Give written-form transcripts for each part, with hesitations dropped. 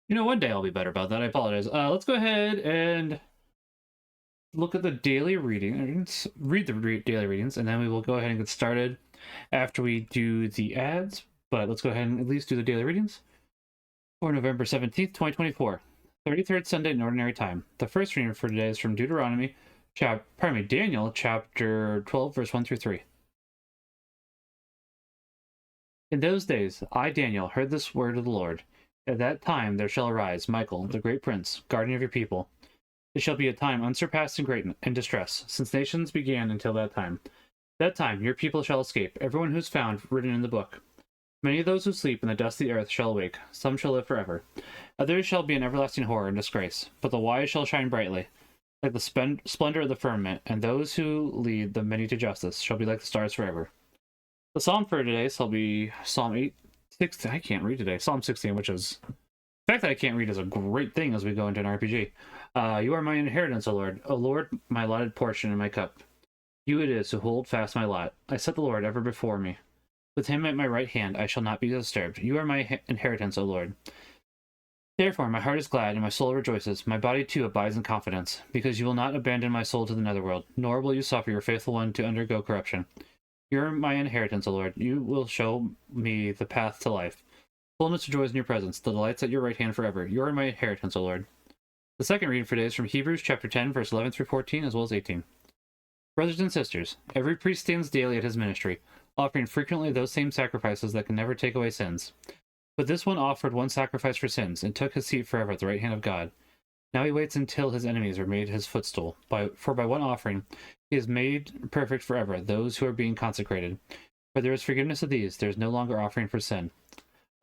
You know, one day I'll be better about that. I apologize. Let's go ahead and look at the daily readings, read the daily readings, and then we will go ahead and get started after we do the ads. But let's go ahead and at least do the daily readings for November 17th, 2024, 33rd Sunday in Ordinary Time. The first reading for today is from Deuteronomy, Daniel, chapter 12, verse 1 through 3. In those days, I, Daniel, heard this word of the Lord. At that time there shall arise Michael, the great prince, guardian of your people. It shall be a time unsurpassed in great and distress, since nations began until that time. That time your people shall escape, everyone who is found written in the book. Many of those who sleep in the dust of the earth shall awake, some shall live forever. Others shall be in everlasting horror and disgrace, but the wise shall shine brightly, like the splendor of the firmament, and those who lead the many to justice shall be like the stars forever. The psalm for today shall be Psalm 16. I can't read today. Psalm 16, which is... The fact that I can't read is a great thing as we go into an RPG. You are my inheritance, O Lord. O Lord, my allotted portion and my cup. You it is who hold fast my lot. I set the Lord ever before me. With him at my right hand, I shall not be disturbed. You are my inheritance, O Lord. Therefore, my heart is glad and my soul rejoices. My body too abides in confidence, because you will not abandon my soul to the netherworld, nor will you suffer your faithful one to undergo corruption. You are my inheritance, O Lord. You will show me the path to life. Fullness of joy is in your presence, the delights at your right hand forever. You are my inheritance, O Lord. The second reading for today is from Hebrews chapter 10, verse 11 through 14, as well as 18. Brothers and sisters, every priest stands daily at his ministry, offering frequently those same sacrifices that can never take away sins. But this one offered one sacrifice for sins, and took his seat forever at the right hand of God. Now he waits until his enemies are made his footstool. For by one offering he has made perfect forever those who are being consecrated. Where there is forgiveness of these, there is no longer offering for sin.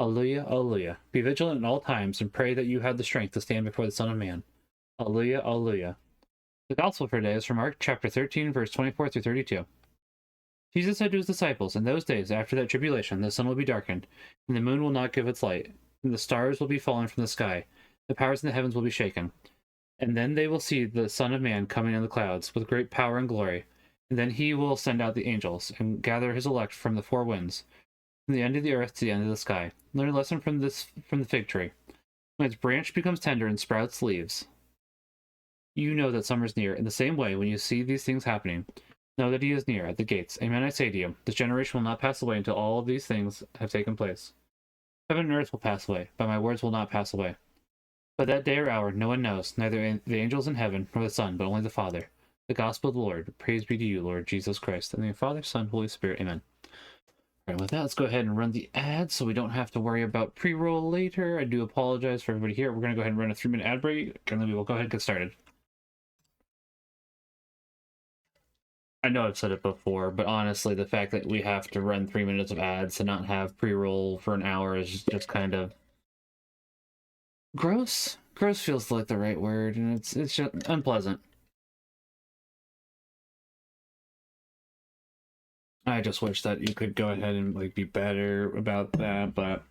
Alleluia, alleluia. Be vigilant at all times, and pray that you have the strength to stand before the Son of Man. Alleluia, alleluia. The Gospel for today is from Mark chapter 13, verse 24 through 32. Jesus said to his disciples, in those days, after that tribulation, the sun will be darkened, and the moon will not give its light, and the stars will be fallen from the sky. The powers in the heavens will be shaken. And then they will see the Son of Man coming in the clouds, with great power and glory. And then he will send out the angels, and gather his elect from the four winds, from the end of the earth to the end of the sky. Learn a lesson from the fig tree. When its branch becomes tender and sprouts leaves, you know that summer is near. In the same way, when you see these things happening, know that he is near at the gates. Amen, I say to you, this generation will not pass away until all of these things have taken place. Heaven and earth will pass away, but my words will not pass away. But that day or hour no one knows, neither the angels in heaven nor the Son, but only the Father. The gospel of the Lord. Praise be to you, Lord Jesus Christ. And the Father, Son, Holy Spirit. Amen. All right, with that, let's go ahead and run the ads so we don't have to worry about pre-roll later. I do apologize for everybody here. We're going to go ahead and run a 3-minute ad break, and then we will go ahead and get started. I know I've said it before, but honestly, the fact that we have to run 3 minutes of ads and not have pre-roll for an hour is just kind of gross. Gross feels like the right word, and it's just unpleasant. I just wish that you could go ahead and like be better about that, but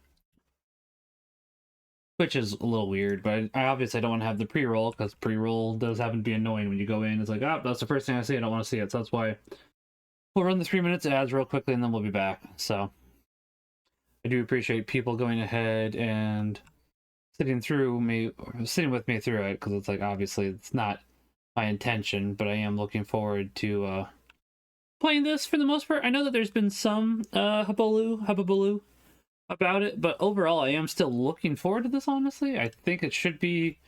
which is a little weird. But I obviously don't want to have the pre-roll, because pre-roll does happen to be annoying when you go in. It's like, oh, that's the first thing I see. I don't want to see it, so that's why we'll run the 3 minutes of ads real quickly, and then we'll be back. So I do appreciate people going ahead and sitting with me through it, because it's like, obviously it's not my intention, but I am looking forward to playing this for the most part. I know that there's been some hubbubaloo about it, but overall I am still looking forward to this, honestly. I think it should be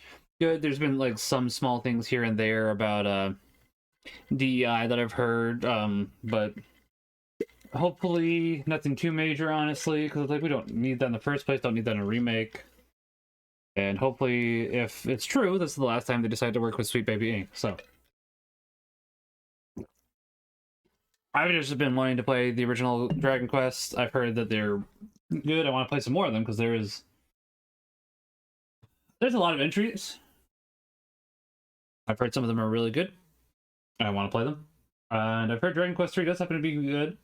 good. There's been like some small things here and there about DEI that I've heard, but hopefully nothing too major, honestly, because like we don't need that in the first place, don't need that in a remake. And hopefully, if it's true, this is the last time they decide to work with Sweet Baby Inc. So I've just been wanting to play the original Dragon Quest. I've heard that they're good. I want to play some more of them, because there's a lot of entries. I've heard some of them are really good. I want to play them. And I've heard Dragon Quest 3 does happen to be good.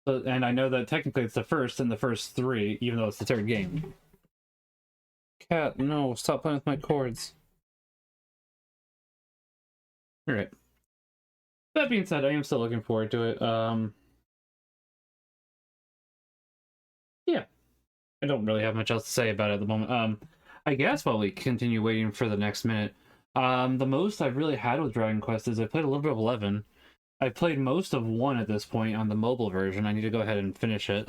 And I know that technically it's the first in the first 3, even though it's the third game. Cat, no, stop playing with my cords. Alright. That being said, I am still looking forward to it. Yeah. I don't really have much else to say about it at the moment. I guess while we continue waiting for the next minute, the most I've really had with Dragon Quest is I played a little bit of 11. I played most of 1 at this point on the mobile version. I need to go ahead and finish it.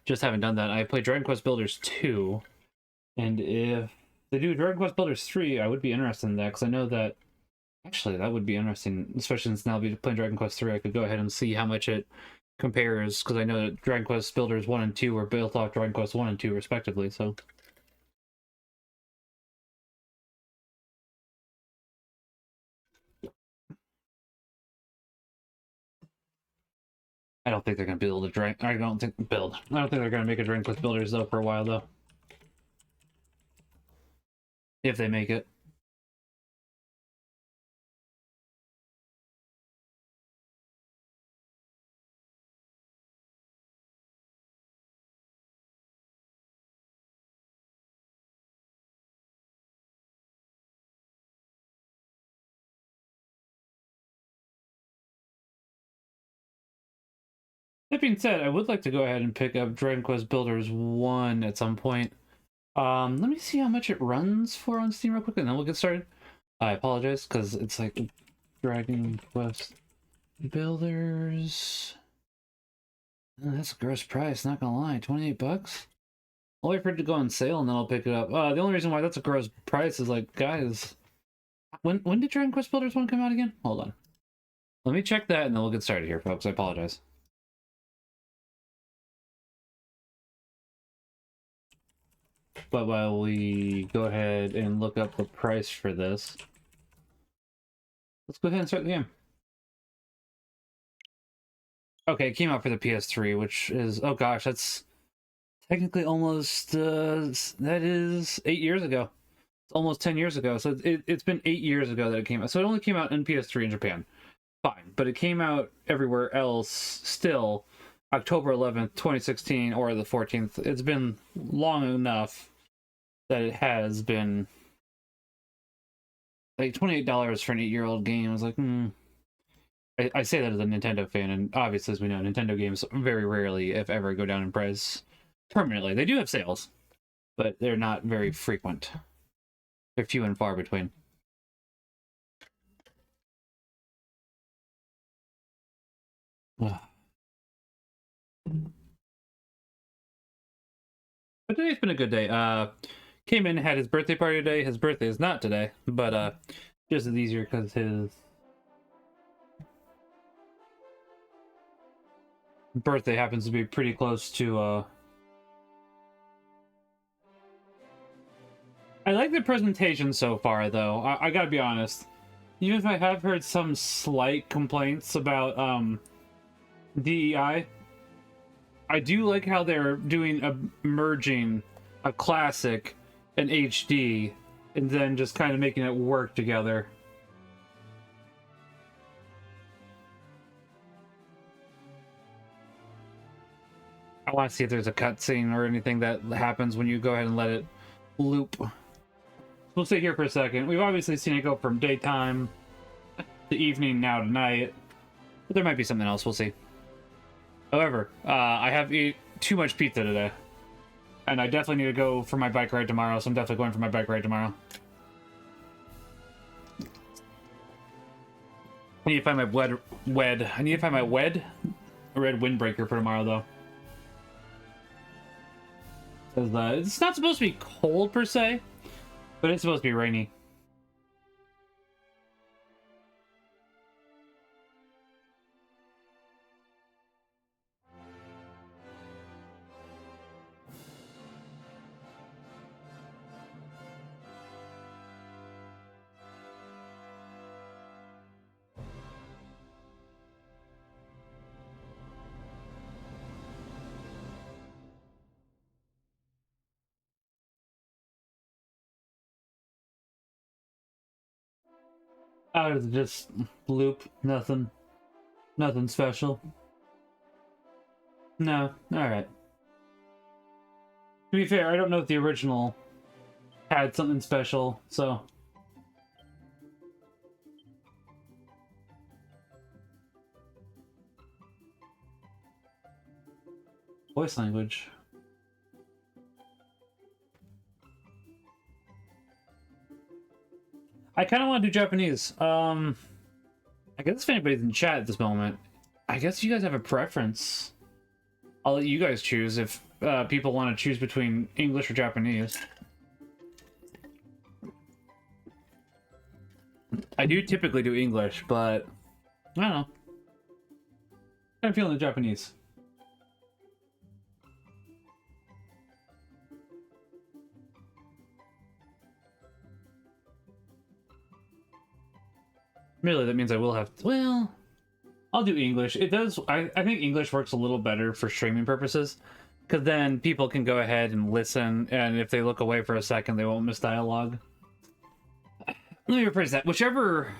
Just haven't done that. I played Dragon Quest Builders 2, and if they do Dragon Quest Builders 3, I would be interested in that, because I know that... Actually, that would be interesting, especially since now I'll be playing Dragon Quest 3. I could go ahead and see how much it compares, because I know that Dragon Quest Builders 1 and 2 were built off Dragon Quest 1 and 2, respectively, so... I don't think they're going to build a Dragon... I don't think they're going to make a Dragon Quest Builders, though, for a while, though. If they make it. That being said, I would like to go ahead and pick up Dragon Quest Builders 1 at some point. Let me see how much it runs for on Steam real quick, and then we'll get started. I apologize, because it's like Dragon Quest Builders... That's a gross price, not gonna lie. 28 bucks? I'll wait for it to go on sale, and then I'll pick it up. The only reason why that's a gross price is, like, guys... When did Dragon Quest Builders 1 come out again? Hold on. Let me check that, and then we'll get started here, folks. I apologize. But while we go ahead and look up the price for this, let's go ahead and start the game. Okay, it came out for the PS3, which is, oh gosh, that's technically almost, that is 8 years ago. It's almost 10 years ago, so it's been 8 years ago that it came out. So it only came out in PS3 in Japan. Fine, but it came out everywhere else still October 11th, 2016, or the 14th. It's been long enough that it has been like $28 for an 8-year-old game. I was like, I say that as a Nintendo fan, and obviously, as we know, Nintendo games very rarely, if ever, go down in price permanently. They do have sales, but they're not very frequent. They're few and far between. But today's been a good day. Came in, had his birthday party today. His birthday is not today, but just as easier because his birthday happens to be pretty close to I like the presentation so far, though. I gotta be honest. Even if I have heard some slight complaints about DEI, I do like how they're doing a merging a classic and HD, and then just kind of making it work together. I want to see if there's a cutscene or anything that happens when you go ahead and let it loop. We'll sit here for a second. We've obviously seen it go from daytime to evening, now to night. But there might be something else. We'll see. However, I have eaten too much pizza today. And I definitely need to go for my bike ride tomorrow, so I'm definitely going for my bike ride tomorrow. I need to find my I need to find my red windbreaker for tomorrow, though. Because it's not supposed to be cold, per se. But it's supposed to be rainy. I was just loop, nothing special. No, alright. To be fair, I don't know if the original had something special, so... Voice language. I kind of want to do Japanese. I guess if anybody's in chat at this moment, I guess you guys have a preference. I'll let you guys choose if people want to choose between English or Japanese. I do typically do English, but I don't know. I'm feeling the Japanese. Really, that means I will have... Well, I'll do English. It does... I think English works a little better for streaming purposes, because then people can go ahead and listen, and if they look away for a second, they won't miss dialogue. Let me rephrase that. Whichever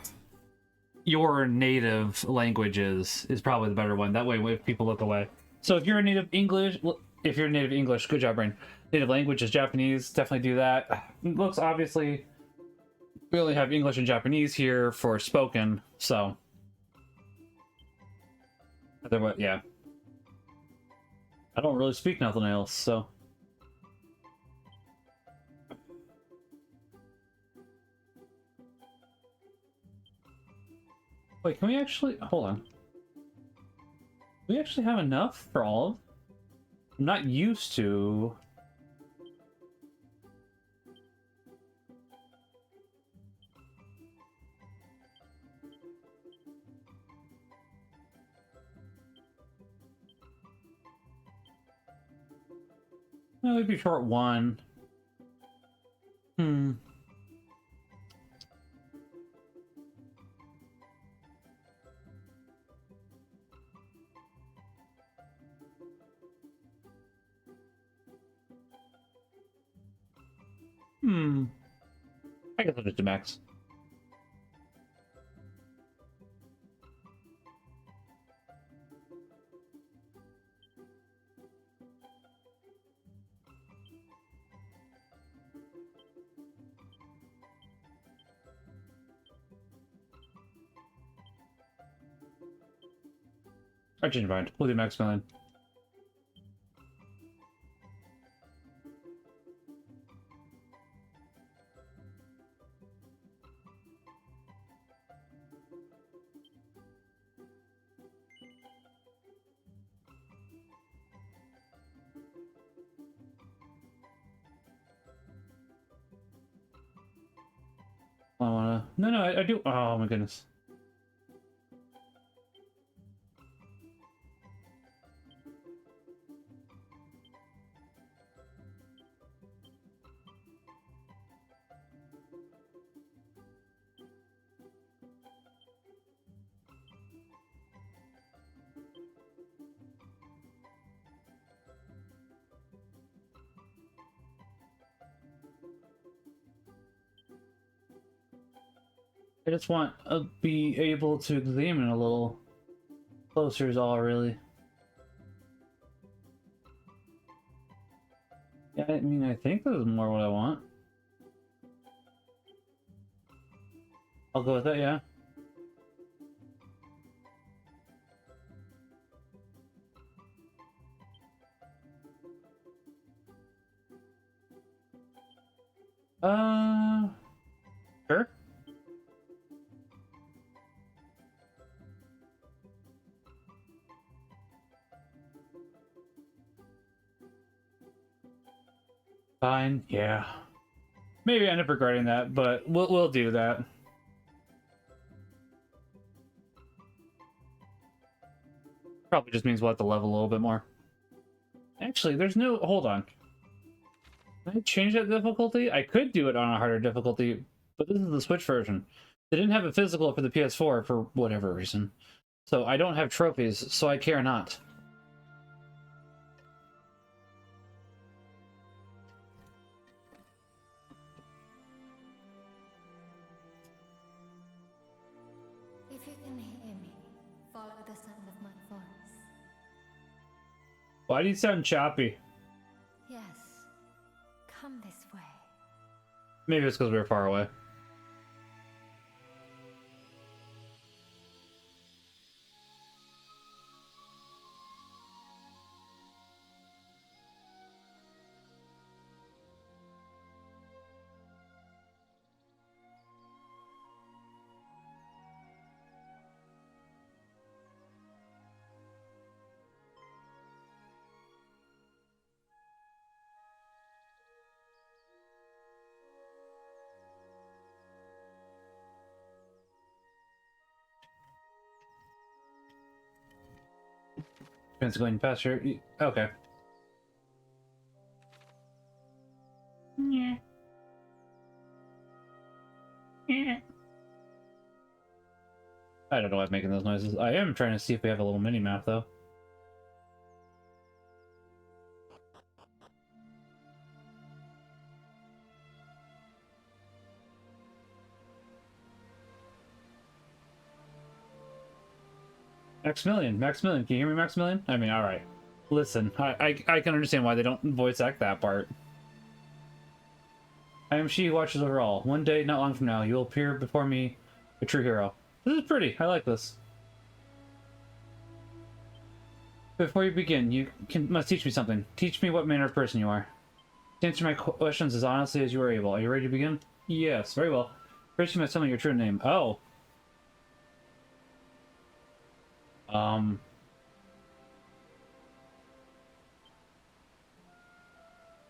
your native language is probably the better one. That way, if people look away. So if you're a native English... If you're a native English, good job, Brain. Native language is Japanese. Definitely do that. Looks, obviously... We only have English and Japanese here for spoken, so... Yeah. I don't really speak nothing else, so... Wait, can we actually... Hold on. Do we actually have enough for all of... I'm not used to... No, it'd be short one. Hmm. I guess I'll just do max. I changed my mind. We'll do Maximilian. I wanna... No, I do... Oh my goodness. I just want to be able to examine a little closer is all, really. Yeah, I mean, I think this is more what I want. I'll go with that, yeah. Sure. Fine, yeah. Maybe I end up regretting that, but we'll do that. Probably just means we'll have to level a little bit more. Actually, there's no... Hold on. Can I change that difficulty? I could do it on a harder difficulty, but this is the Switch version. They didn't have a physical for the PS4 for whatever reason. So I don't have trophies, so I care not. If you can hear me, follow the sound of my voice. Why do you sound choppy? Yes, come this way. Maybe it's because we were far away. It's going faster. Okay. Yeah. Yeah. I don't know why I'm making those noises. I am trying to see if we have a little mini map though. Maximilian, can you hear me, Maximilian? I mean, alright. Listen, I can understand why they don't voice act that part. I am she who watches over all. One day, not long from now, you will appear before me, a true hero. This is pretty. I like this. Before you begin, must teach me something. Teach me what manner of person you are. Answer my questions as honestly as you are able. Are you ready to begin? Yes, very well. First, you must tell me your true name. Oh.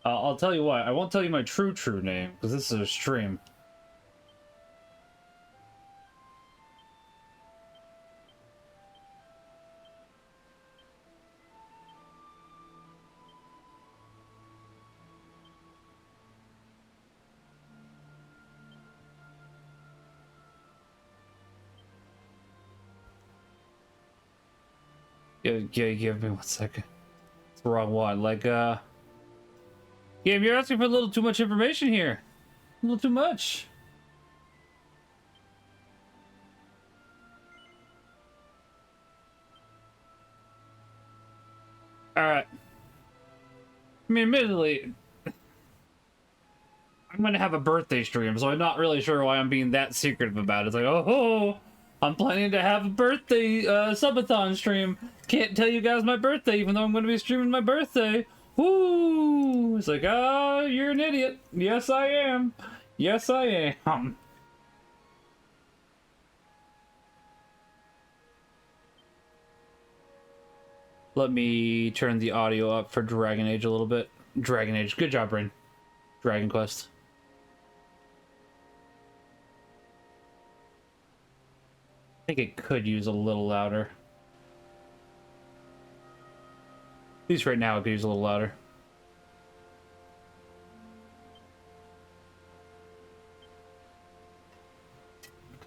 I'll tell you what. I won't tell you my true name, because this is a stream. Yeah, give me 1 second. It's the wrong one. Like, Game, you're asking for a little too much information here. A little too much. Alright. I mean, admittedly, I'm gonna have a birthday stream, so I'm not really sure why I'm being that secretive about it. It's like, oh, I'm planning to have a birthday subathon stream. Can't tell you guys my birthday, even though I'm gonna be streaming my birthday. Woo! It's like, you're an idiot. Yes, I am. Yes, I am. Let me turn the audio up for Dragon Age a little bit. Dragon Age. Good job, Brain. Dragon Quest. I think it could use a little louder. At least right now it could use a little louder.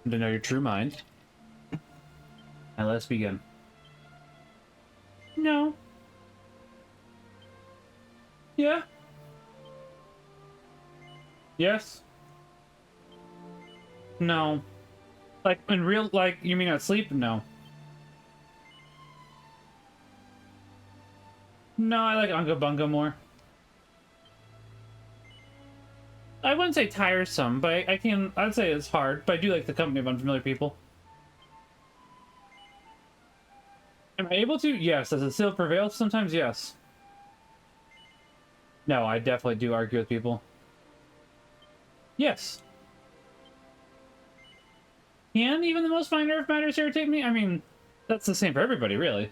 To know your true mind. And let's begin. No. Yeah. Yes. No. Like, in real, like, you mean at sleep? No. No, I like Unga Bunga more. I wouldn't say tiresome, but I'd say it's hard, but I do like the company of unfamiliar people. Am I able to? Yes. Does it still prevail? Sometimes, yes. No, I definitely do argue with people. Yes. Can even the most minor of matters irritate me? I mean, that's the same for everybody, really.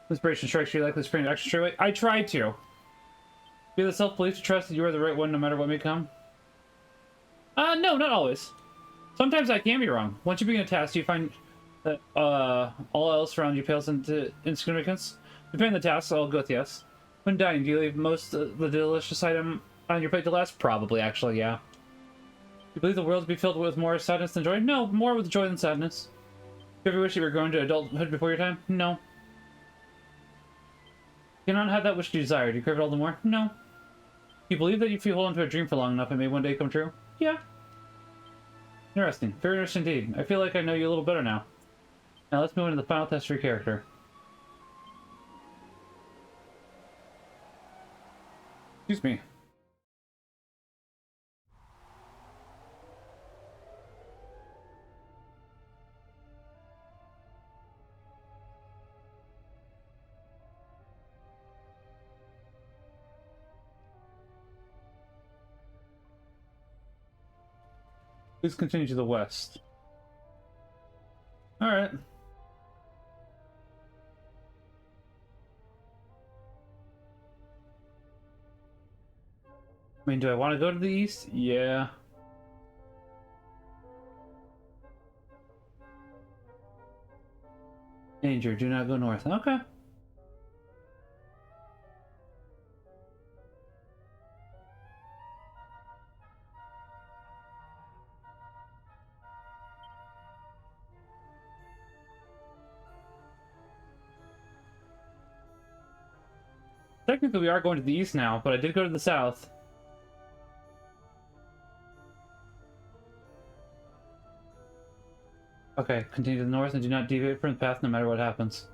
Inspiration strikes you like this spring action straight away. I tried to. Be the self-belief to trust that you are the right one no matter what may come? No, not always. Sometimes I can be wrong. Once you begin a task, you find that all else around you pales into insignificance. Depending on the task, I'll go with yes. When dining, do you leave most of the delicious item on your plate to last? Probably, actually, yeah. You believe the world to be filled with more sadness than joy? No, more with joy than sadness. Do you ever wish you were growing to adulthood before your time? No. You cannot have that which you desire. Do you crave it all the more? No. You believe that if you hold on to a dream for long enough, it may one day come true? Yeah. Interesting. Very interesting indeed. I feel like I know you a little better now. Now let's move into the final test for your character. Excuse me. Please continue to the west. Alright. I mean, do I want to go to the east? Yeah. Danger, do not go north. Okay. Technically, we are going to the east now, but I did go to the south. Okay, continue to the north and do not deviate from the path no matter what happens.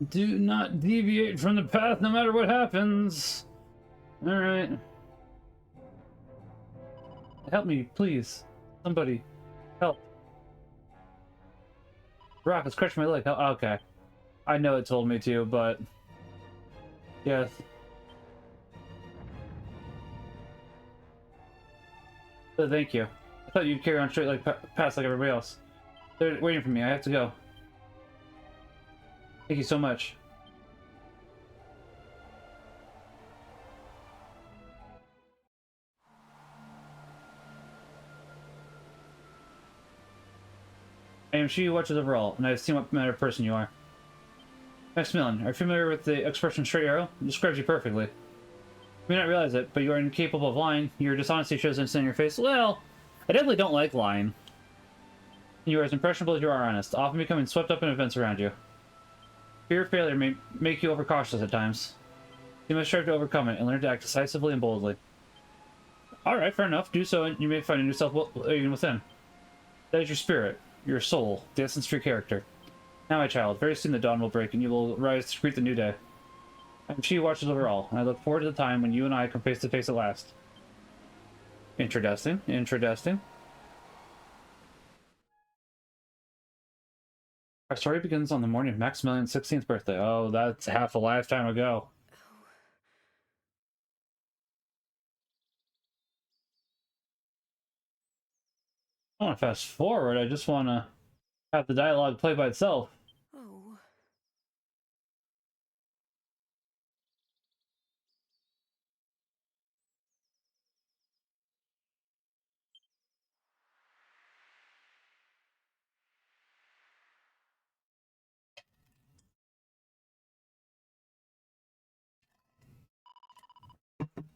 Do not deviate from the path no matter what happens. Alright. Help me, please. Somebody. Help. Rock has crushed my leg. Oh, okay. I know it told me to, but... Yes. Thank you. I thought you'd carry on straight like past like everybody else. They're waiting for me. I have to go. Thank you so much. I am she who watches over all, and I have seen what manner of person you are. Maximilian, are you familiar with the expression straight arrow? It describes you perfectly. You may not realize it, but you are incapable of lying. Your dishonesty shows instant in your face. Well, I definitely don't like lying. You are as impressionable as you are honest, often becoming swept up in events around you. Fear of failure may make you overcautious at times. You must strive to overcome it and learn to act decisively and boldly. Alright, fair enough. Do so and you may find a new self even within. That is your spirit, your soul, the essence of your character. Now, my child, very soon the dawn will break and you will rise to greet the new day. I am she who watches over all, and I look forward to the time when you and I come face to face at last. Interesting, interesting. Our story begins on the morning of Maximilian's 16th birthday. Oh, that's half a lifetime ago. I don't want to fast forward, I just want to have the dialogue play by itself. Oh.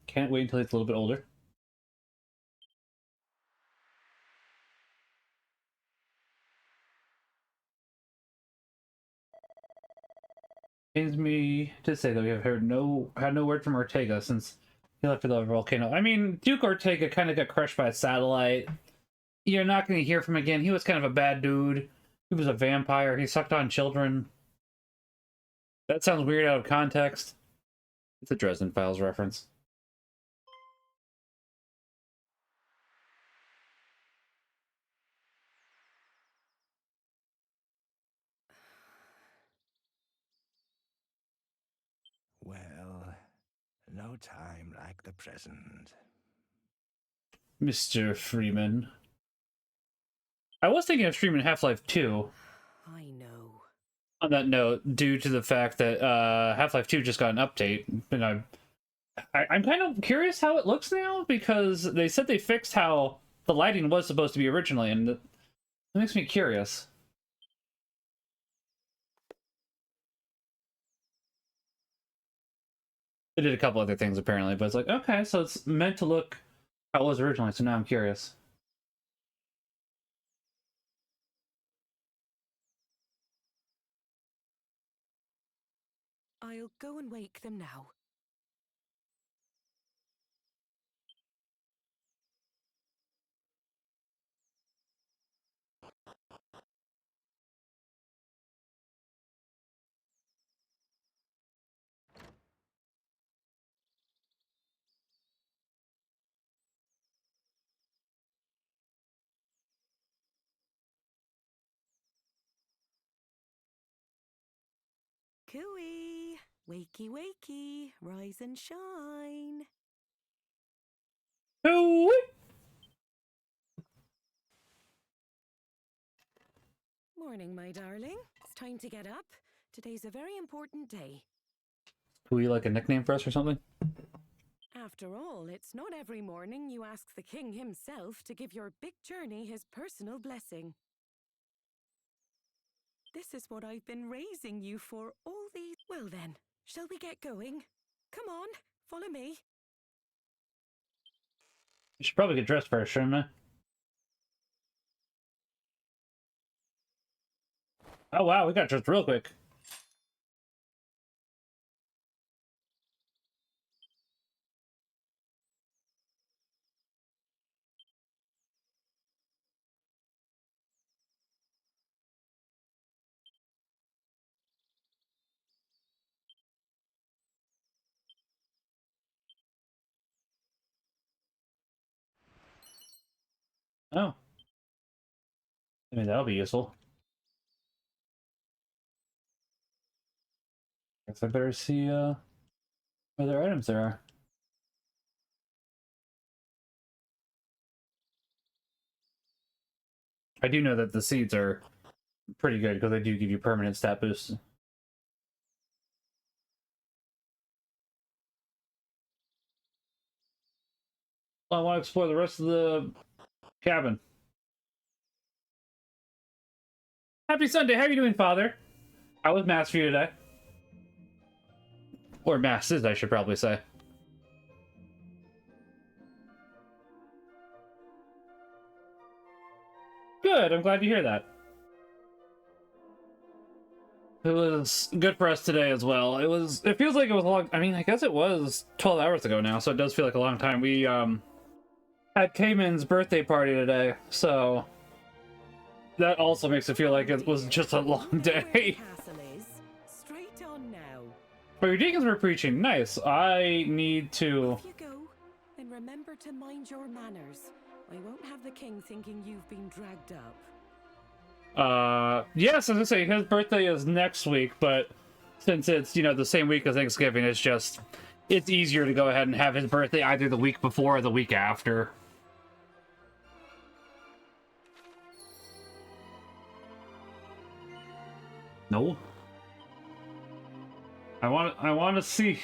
Can't wait until it's a little bit older. Pains me to say that we have had no word from Ortega since he left for the volcano. I mean, Duke Ortega kind of got crushed by a satellite. You're not going to hear from him again. He was kind of a bad dude. He was a vampire. He sucked on children. That sounds weird out of context. It's a Dresden Files reference. Well, no time like the present. Mr. Freeman. I was thinking of streaming Half-Life 2. I know. On that note, due to the fact that Half-Life 2 just got an update, and I'm kind of curious how it looks now, because they said they fixed how the lighting was supposed to be originally, and it makes me curious. They did a couple other things apparently, but it's like, okay, so it's meant to look how it was originally, so now I'm curious. I'll go and wake them now. Cooey! Wakey, wakey! Rise and shine! Oh! Morning, my darling. It's time to get up. Today's a very important day. Would you like a nickname for us or something? After all, it's not every morning you ask the king himself to give your big journey his personal blessing. This is what I've been raising you for all these... Well then, shall we get going? Come on, follow me. You should probably get dressed first, shouldn't I? Oh wow, we got dressed real quick. Oh. I mean, that'll be useful. Guess I better see, what other items there are. I do know that the seeds are pretty good because they do give you permanent stat boosts. I want to explore the rest of the cabin. Happy Sunday. How are you doing, Father? How was Mass for you today? Or Masses, I should probably say. Good. I'm glad to hear that. It was good for us today as well. It feels like it was a long, I mean, I guess it was 12 hours ago now, so it does feel like a long time. We, had Cayman's birthday party today, so that also makes it feel like it was just a long day. Castle is. Straight on now. But your deacons were preaching. Nice. I need to... Off you go, and remember to mind your manners. I won't have the king thinking you've been dragged up. Yes, as I say, his birthday is next week, but since it's, you know, the same week as Thanksgiving, it's easier to go ahead and have his birthday either the week before or the week after. No. I want to see.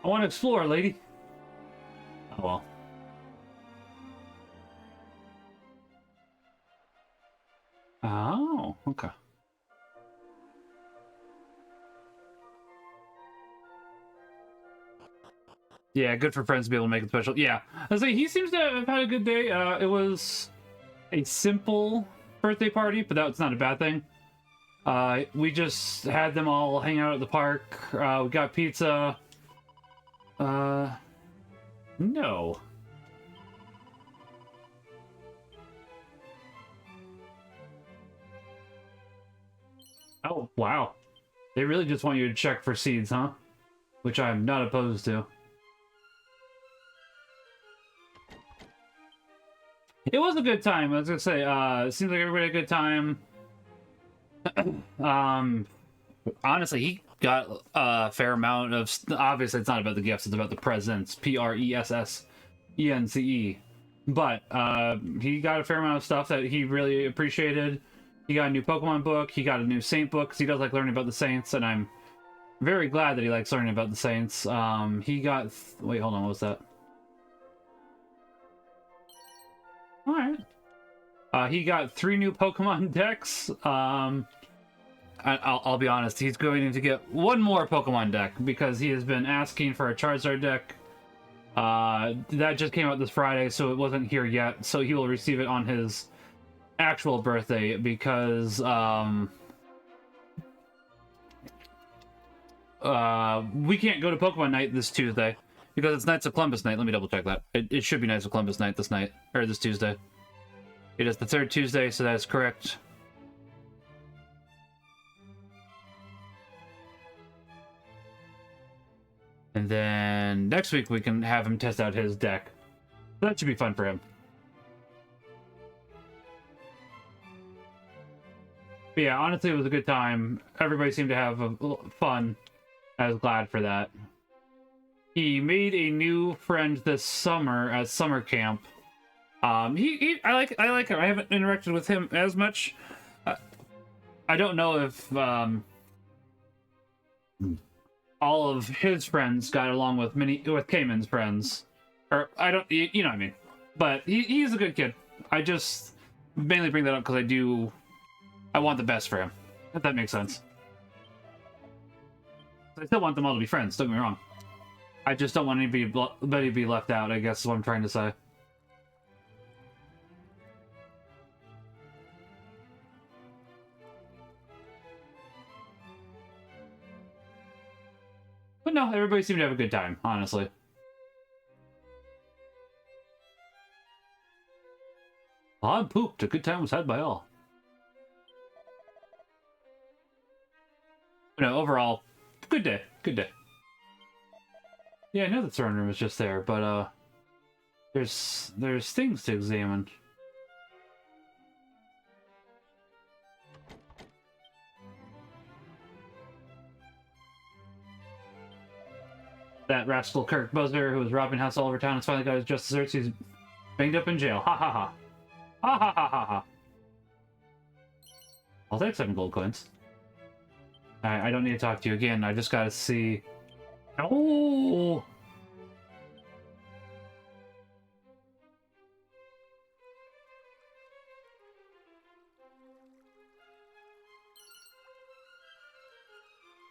I want to explore, lady. Oh well. Oh, okay. Yeah, good for friends to be able to make it special. Yeah, I was like, he seems to have had a good day. It was a simple birthday party, but that's not a bad thing. We just had them all hang out at the park. We got pizza. No. Oh, wow. They really just want you to check for seeds, huh? Which I'm not opposed to. It was a good time. I was gonna say, it seems like everybody had a good time. Honestly, he got a fair amount of... Obviously, it's not about the gifts, it's about the presents. Presence. But, he got a fair amount of stuff that he really appreciated. He got a new Pokemon book, he got a new Saint book, because he does like learning about the Saints, and I'm very glad that he likes learning about the Saints. He got... Wait, hold on, what was that? Alright. He got 3 new Pokemon decks. I'll be honest, he's going to get 1 more Pokemon deck because he has been asking for a Charizard deck. That just came out this Friday, so it wasn't here yet. So he will receive it on his actual birthday because we can't go to Pokemon Night this Tuesday because it's Knights of Columbus Night. Let me double check that. It should be Knights of Columbus Night this night, or this Tuesday. It is the 3rd Tuesday, so that is correct. And then next week we can have him test out his deck. That should be fun for him. But yeah, honestly, it was a good time. Everybody seemed to have fun. I was glad for that. He made a new friend this summer at summer camp. I like him. I haven't interacted with him as much. I don't know if all of his friends got along with Cayman's friends, or I don't, you know what I mean. But he's a good kid. I just mainly bring that up because I want the best for him, if that makes sense. I still want them all to be friends. Don't get me wrong. I just don't want anybody to be left out, I guess is what I'm trying to say. But no, everybody seemed to have a good time, honestly. I'm pooped. A good time was had by all. But no, overall, good day. Good day. Yeah, I know the throne room is just there, but there's things to examine. That rascal Kirk Buzzer, who was robbing house all over town, has finally got his just desserts. He's banged up in jail. Ha ha ha. Ha ha ha ha ha. I'll take 7 gold coins. Alright, I don't need to talk to you again. I just gotta see... Oh!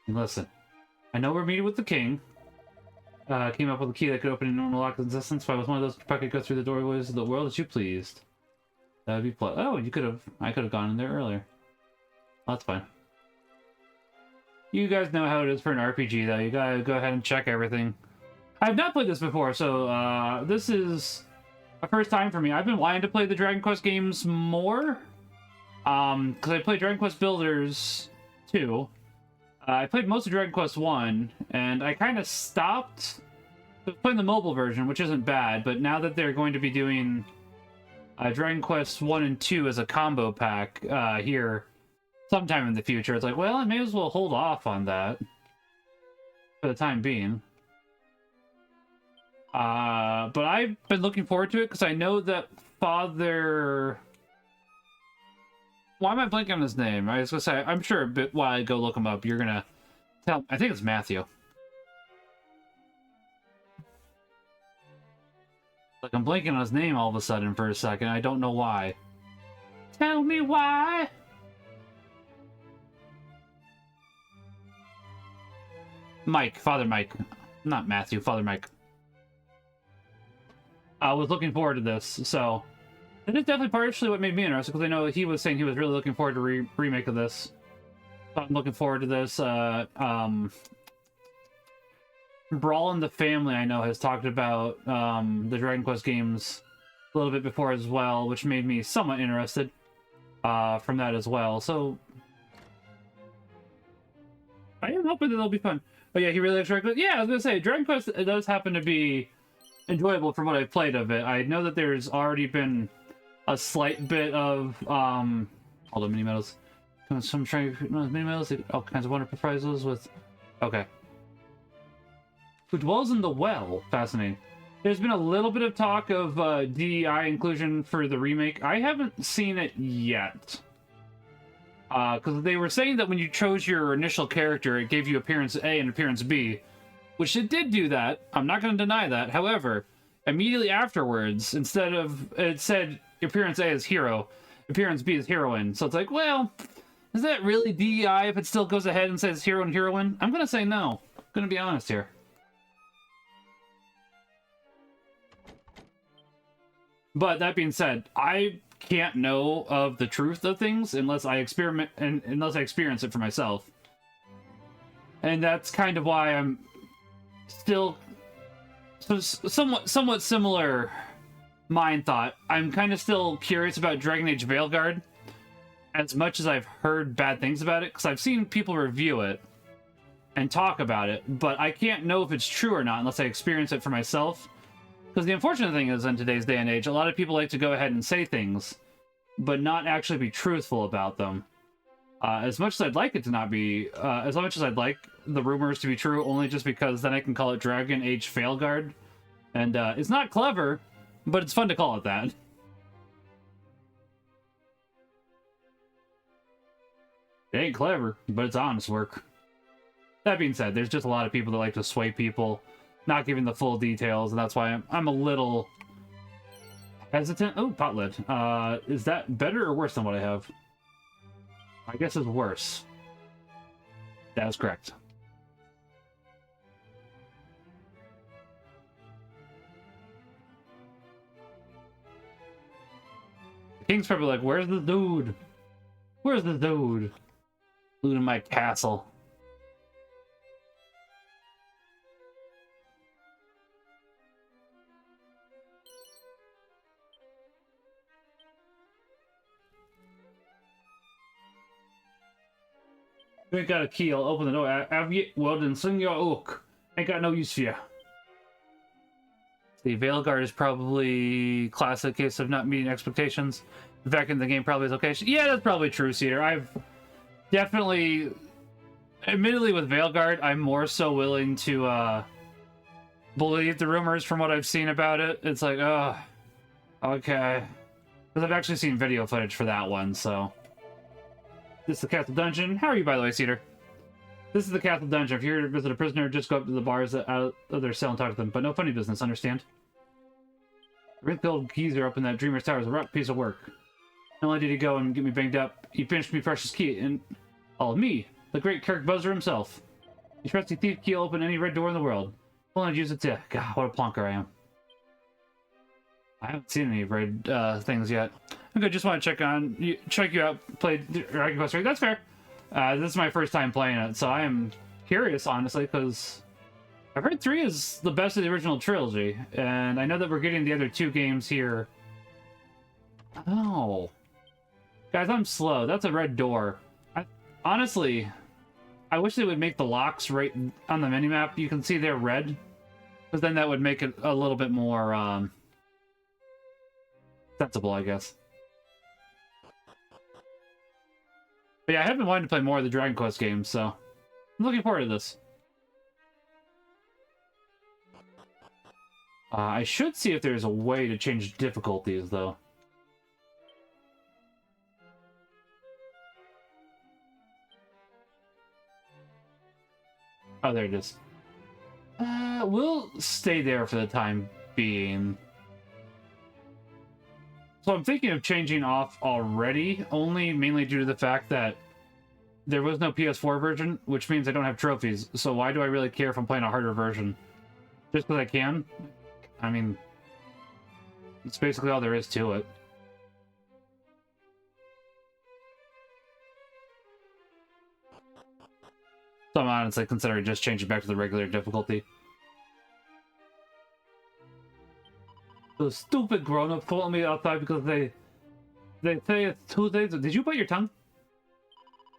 Listen, I know we're meeting with the king. Came up with a key that could open a normal lock's existence. If I was one of those, I could go through the doorways of the world as you pleased. That would be oh, you could have. I could have gone in there earlier. Well, that's fine. You guys know how it is for an RPG, though. You gotta go ahead and check everything. I've not played this before, so this is a first time for me. I've been wanting to play the Dragon Quest games more, because I played Dragon Quest Builders 2. I played most of Dragon Quest 1, and I kind of stopped playing the mobile version, which isn't bad, but now that they're going to be doing Dragon Quest 1 and 2 as a combo pack here sometime in the future, it's like, well, I may as well hold off on that for the time being. But I've been looking forward to it, because I know that Father... Why am I blanking on his name? I was gonna say, I'm sure a bit while I go look him up, you're gonna tell... I think it's Matthew. Like, I'm blanking on his name all of a sudden for a second. I don't know why. Tell me why! Mike. Father Mike. Not Matthew. Father Mike. I was looking forward to this, so... It is definitely partially what made me interested, because I know he was saying he was really looking forward to remake of this. So I'm looking forward to this. Brawl in the Family, I know, has talked about the Dragon Quest games a little bit before as well, which made me somewhat interested from that as well. So I am hoping that it'll be fun. But yeah, he really likes Dragon Quest. Yeah, I was going to say, Dragon Quest, it does happen to be enjoyable from what I've played of it. I know that there's already been a slight bit of hold on, mini medals. Some trying mini medals, all kinds of wonderful prizes with okay. Who dwells in the well? Fascinating. There's been a little bit of talk of DEI inclusion for the remake. I haven't seen it yet. Because they were saying that when you chose your initial character, it gave you appearance A and appearance B, which it did do that. I'm not going to deny that. However, immediately afterwards, instead of it said appearance A is hero, appearance B is heroine. So it's like, well, is that really DEI if it still goes ahead and says hero and heroine? I'm going to say no. I'm going to be honest here. But that being said, I can't know of the truth of things unless I experiment and unless I experience it for myself. And that's kind of why I'm still somewhat similar mind thought. I'm kind of still curious about Dragon Age Veilguard as much as I've heard bad things about it, because I've seen people review it and talk about it, but I can't know if it's true or not unless I experience it for myself. Because the unfortunate thing is, in today's day and age, a lot of people like to go ahead and say things, but not actually be truthful about them. As much as I'd like it to not be, as much as I'd like the rumors to be true, only just because then I can call it Dragon Age Failguard. And it's not clever, but it's fun to call it that. It ain't clever, but it's honest work. That being said, there's just a lot of people that like to sway people, not giving the full details, and that's why I'm a little hesitant. Oh, pot lid. Is that better or worse than what I have? I guess it's worse. That is correct. The king's probably like, where's the dude? Where's the dude? Looting my castle. You ain't got a key, I'll open the door. Have you? Well, then sling your oak. Ain't got no use for you. The Veilguard is probably classic case of not meeting expectations. Back in the game probably is okay. Yeah, that's probably true, Cedar. I've definitely... Admittedly, with Veilguard, I'm more so willing to believe the rumors from what I've seen about it. It's like, oh, okay. Because I've actually seen video footage for that one, so. This is the Castle Dungeon. How are you, by the way, Cedar? This is the Castle Dungeon. If you're here to visit a prisoner, just go up to the bars out of their cell and talk to them. But no funny business, understand? The wrinkled geezer up in that Dreamer's Tower is a rough piece of work. Not only did he go and get me banged up, he finished me precious key, and all me, the great Kirk Buzzer himself. His trusty thief key will open any red door in the world. Only use it to... God, what a plonker I am. I haven't seen any red things yet. Okay, just want to check you out. Play Dragon Quest 3. That's fair. This is my first time playing it, so I am curious, honestly, because I've heard 3 is the best of the original trilogy, and I know that we're getting the other 2 games here. Oh. Guys, I'm slow. That's a red door. Honestly, I wish they would make the locks right on the minimap. You can see they're red, because then that would make it a little bit more sensible, I guess. But yeah, I have been wanting to play more of the Dragon Quest games, so I'm looking forward to this. I should see if there's a way to change difficulties, though. Oh, there it is. We'll stay there for the time being. So I'm thinking of changing off already, only mainly due to the fact that there was no PS4 version, which means I don't have trophies. So why do I really care if I'm playing a harder version? Just because I can? I mean, it's basically all there is to it. So I'm honestly considering just changing back to the regular difficulty. Those stupid grown-ups calling me outside because they say it's Tuesdays. Did you bite your tongue?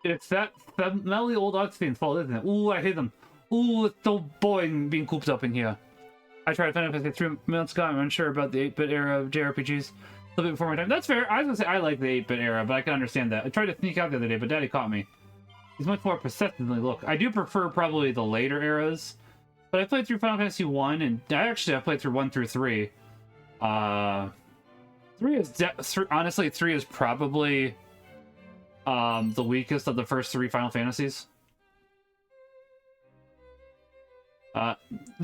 It's that smelly old Austin's fault, isn't it? Ooh, I hate them. Ooh, it's so boring being cooped up in here. I tried Final Fantasy 3 months ago. I'm unsure about the 8-bit era of JRPGs. A little bit before my time. That's fair. I was gonna say I like the 8-bit era, but I can understand that. I tried to sneak out the other day, but Daddy caught me. He's much more persistently look. I do prefer probably the later eras, but I played through Final Fantasy 1, and I played through 1 through 3. 3 is honestly 3 is probably the weakest of the first 3 Final Fantasies. The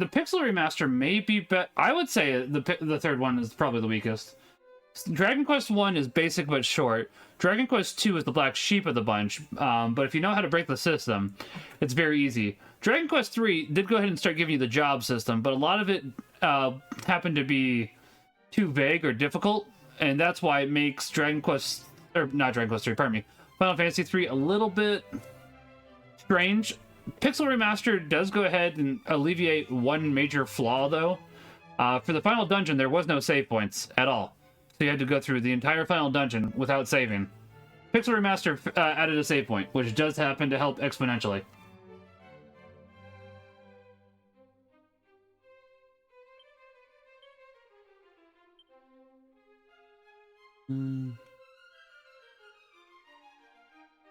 Pixel Remaster may be I would say the third one is probably the weakest. Dragon Quest 1 is basic but short. Dragon Quest 2 is the black sheep of the bunch, but if you know how to break the system, it's very easy. Dragon Quest 3 did go ahead and start giving you the job system, but a lot of it happened to be too vague or difficult, and that's why it makes Final Fantasy 3 a little bit strange. Pixel Remaster does go ahead and alleviate one major flaw, though. For the final dungeon, there was no save points at all. So you had to go through the entire final dungeon without saving. Pixel Remaster added a save point, which does happen to help exponentially.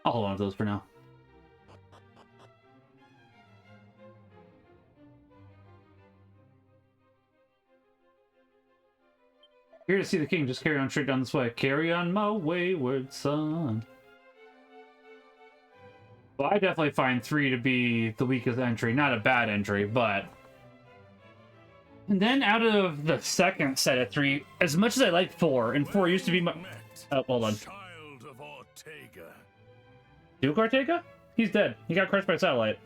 I'll hold on to those for now. Here to see the king, just carry on straight down this way. Carry on, my wayward son. Well, I definitely find 3 to be the weakest entry. Not a bad entry, but... And then out of the second set of 3, as much as I like 4, and 4 used to be my... Oh, hold on. Child of Ortega. Duke Ortega? He's dead. He got crushed by a satellite.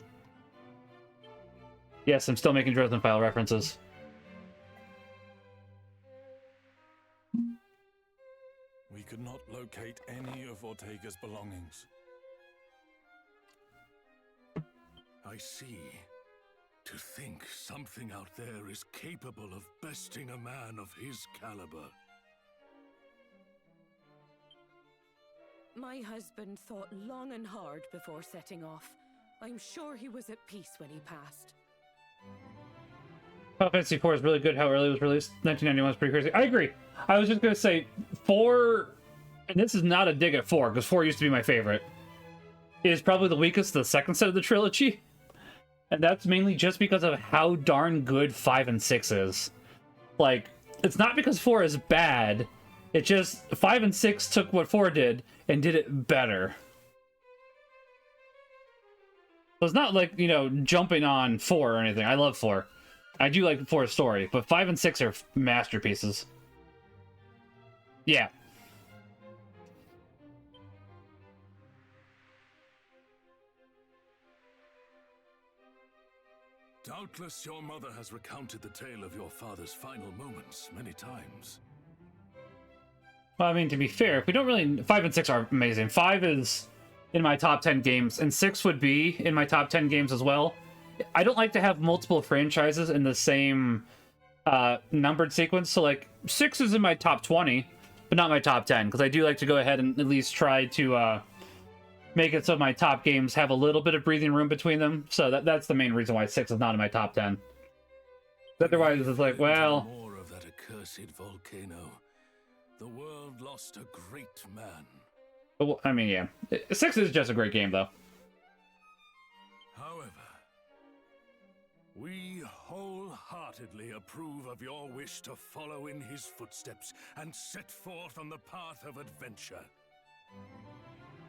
Yes, I'm still making Dresden File references. We could not locate any of Ortega's belongings. I see. To think something out there is capable of besting a man of his caliber. My husband thought long and hard before setting off. I'm sure he was at peace when he passed. Final Fantasy 4 is really good how early it was released. 1991 is pretty crazy. I agree. I was just going to say, 4... And this is not a dig at 4, because 4 used to be my favorite. It is probably the weakest of the second set of the trilogy. And that's mainly just because of how darn good 5 and 6 is. Like, it's not because 4 is bad. It just, 5 and 6 took what 4 did and did it better. So it's not like, you know, jumping on 4 or anything. I love 4. I do like 4's story, but 5 and 6 are masterpieces. Yeah. Doubtless your mother has recounted the tale of your father's final moments many times. Well, I mean, to be fair, if we don't really... 5 and 6 are amazing. 5 is in my top 10 games, and 6 would be in my top 10 games as well. I don't like to have multiple franchises in the same numbered sequence, so, like, 6 is in my top 20, but not my top 10, because I do like to go ahead and at least try to make it so my top games have a little bit of breathing room between them, so that's the main reason why 6 is not in my top 10. Otherwise, it's like, well... More of that accursed volcano. The world lost a great man. Well, I mean, yeah. 6 is just a great game, though. However, we wholeheartedly approve of your wish to follow in his footsteps and set forth on the path of adventure.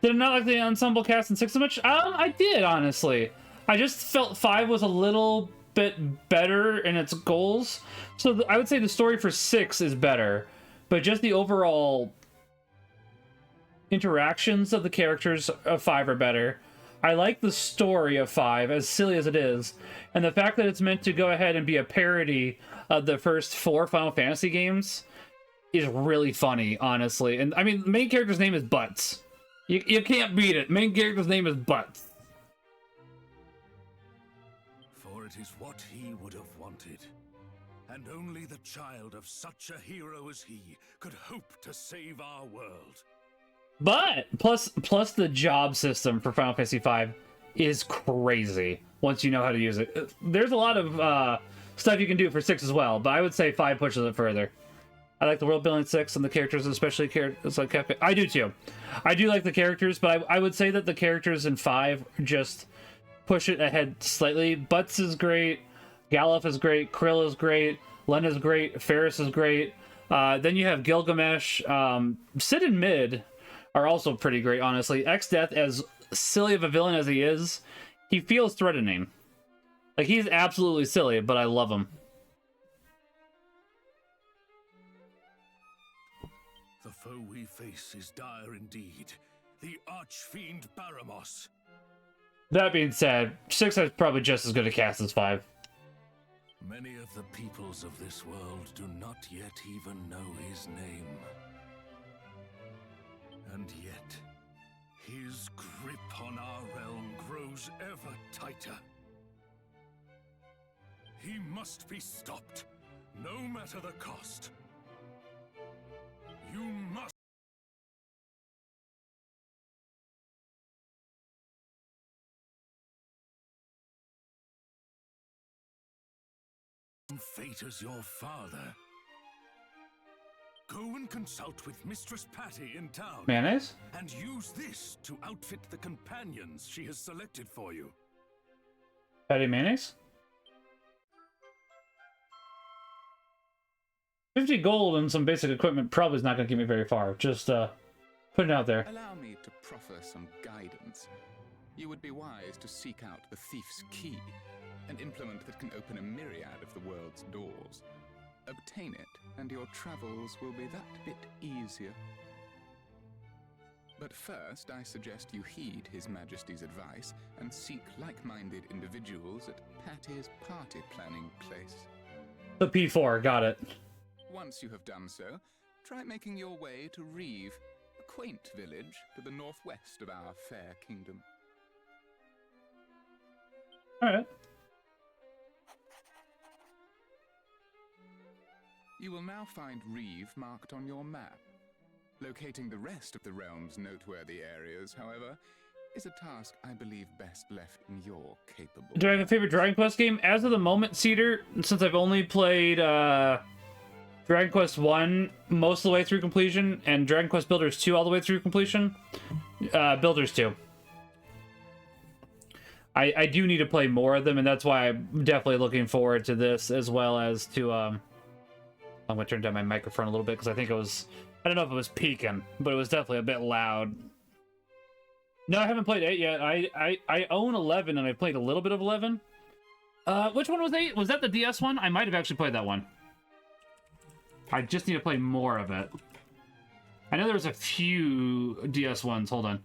Did I not like the ensemble cast in 6 so much? I did, honestly. I just felt 5 was a little bit better in its goals. So I would say the story for 6 is better. But just the overall interactions of the characters of 5 are better. I like the story of 5, as silly as it is. And the fact that it's meant to go ahead and be a parody of the first 4 Final Fantasy games is really funny, honestly. And, I mean, the main character's name is Butts. You can't beat it. Main character's name is Butts. For it is what he would have wanted. And only the child of such a hero as he could hope to save our world. But plus the job system for Final Fantasy V is crazy once you know how to use it. There's a lot of stuff you can do for 6 as well, but I would say 5 pushes it further. I like the world building 6 and the characters, especially characters like Cafe. I do too. I do like the characters, but I would say that the characters in 5 just push it ahead slightly. Butts is great. Galuf is great, Krill is great, Len is great, Ferris is great. Then you have Gilgamesh. Sid and Mid are also pretty great, honestly. X-Death, as silly of a villain as he is, he feels threatening. Like, he's absolutely silly, but I love him. The foe we face is dire indeed. The Archfiend Baramos. That being said, 6 has probably just as good a cast as 5. Many of the peoples of this world do not yet even know his name. And yet, his grip on our realm grows ever tighter. He must be stopped, no matter the cost. You must. Fate as your father. Go and consult with Mistress Patty in town. Mayonnaise? And use this to outfit the companions she has selected for you. Patty mayonnaise? 50 gold and some basic equipment probably is not going to get me very far. Just put it out there. Allow me to proffer some guidance. You would be wise to seek out the thief's key, an implement that can open a myriad of the world's doors. Obtain it, and your travels will be that bit easier. But first, I suggest you heed His Majesty's advice and seek like-minded individuals at Patty's party planning place. The P4, got it. Once you have done so, try making your way to Reeve, a quaint village to the northwest of our fair kingdom. Alright. You will now find Reeve marked on your map. Locating the rest of the realm's noteworthy areas, however, is a task I believe best left in your capable... Do I have a favorite Dragon Quest game? As of the moment, Cedar, since I've only played Dragon Quest 1 most of the way through completion, and Dragon Quest Builders 2 all the way through completion, Builders 2. I do need to play more of them, and that's why I'm definitely looking forward to this, as well as to I'm gonna turn down my microphone a little bit because I think it was, I don't know if it was peaking, but it was definitely a bit loud. No, I haven't played 8 yet. I own 11, and I played a little bit of 11. Which one was 8? Was that the DS one? I might have actually played that one. I just need to play more of it. I know there was a few DS ones. Hold on.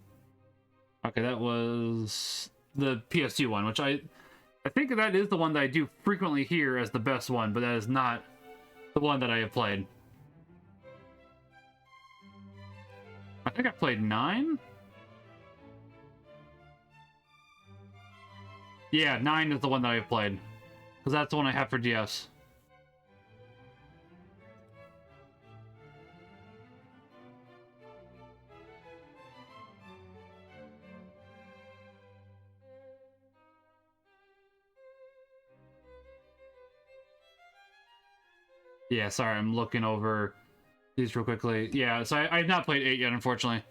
Okay, that was the PS2 one, which I think that is the one that I do frequently hear as the best one, but that is not the one that I have played. I think I played 9? Yeah, 9 is the one that I have played. Because that's the one I have for DS. Yeah, sorry, I'm looking over these real quickly. Yeah, so I've not played 8 yet, unfortunately.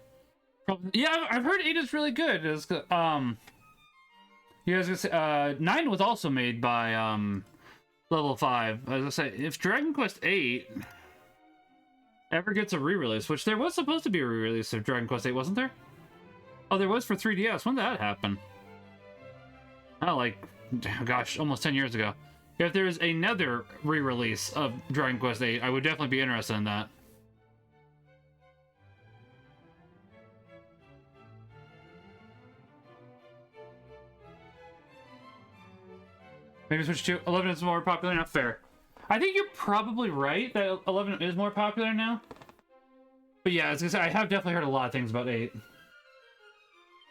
Yeah, I've heard 8 is really good. It's, you guys gonna say, 9 was also made by Level 5. As I say, if Dragon Quest 8 ever gets a re-release, which there was supposed to be a re-release of Dragon Quest 8, wasn't there? Oh, there was for 3DS. When did that happen? Oh, like, gosh, almost 10 years ago. If there's another re-release of Dragon Quest 8, I would definitely be interested in that. Maybe switch to 11 is more popular now. Fair. I think you're probably right that 11 is more popular now. But yeah, as I say, I have definitely heard a lot of things about 8.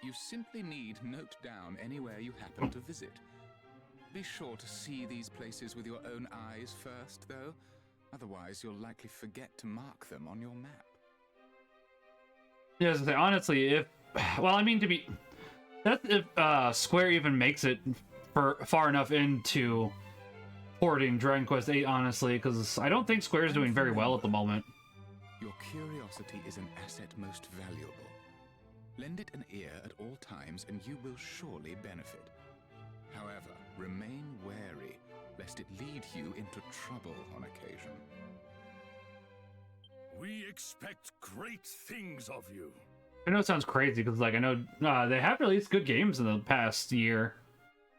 You simply need note down anywhere you happen to visit. Be sure to see these places with your own eyes first, though. Otherwise, you'll likely forget to mark them on your map. Yeah, as I say, honestly, if... Well, I mean, to be... That's if Square even makes it far enough into porting Dragon Quest 8, honestly, because I don't think Square's doing very well at the moment. Your curiosity is an asset most valuable. Lend it an ear at all times, and you will surely benefit. However, remain wary, lest it lead you into trouble on occasion. We expect great things of you. I know it sounds crazy, because, like, I know they have released good games in the past year,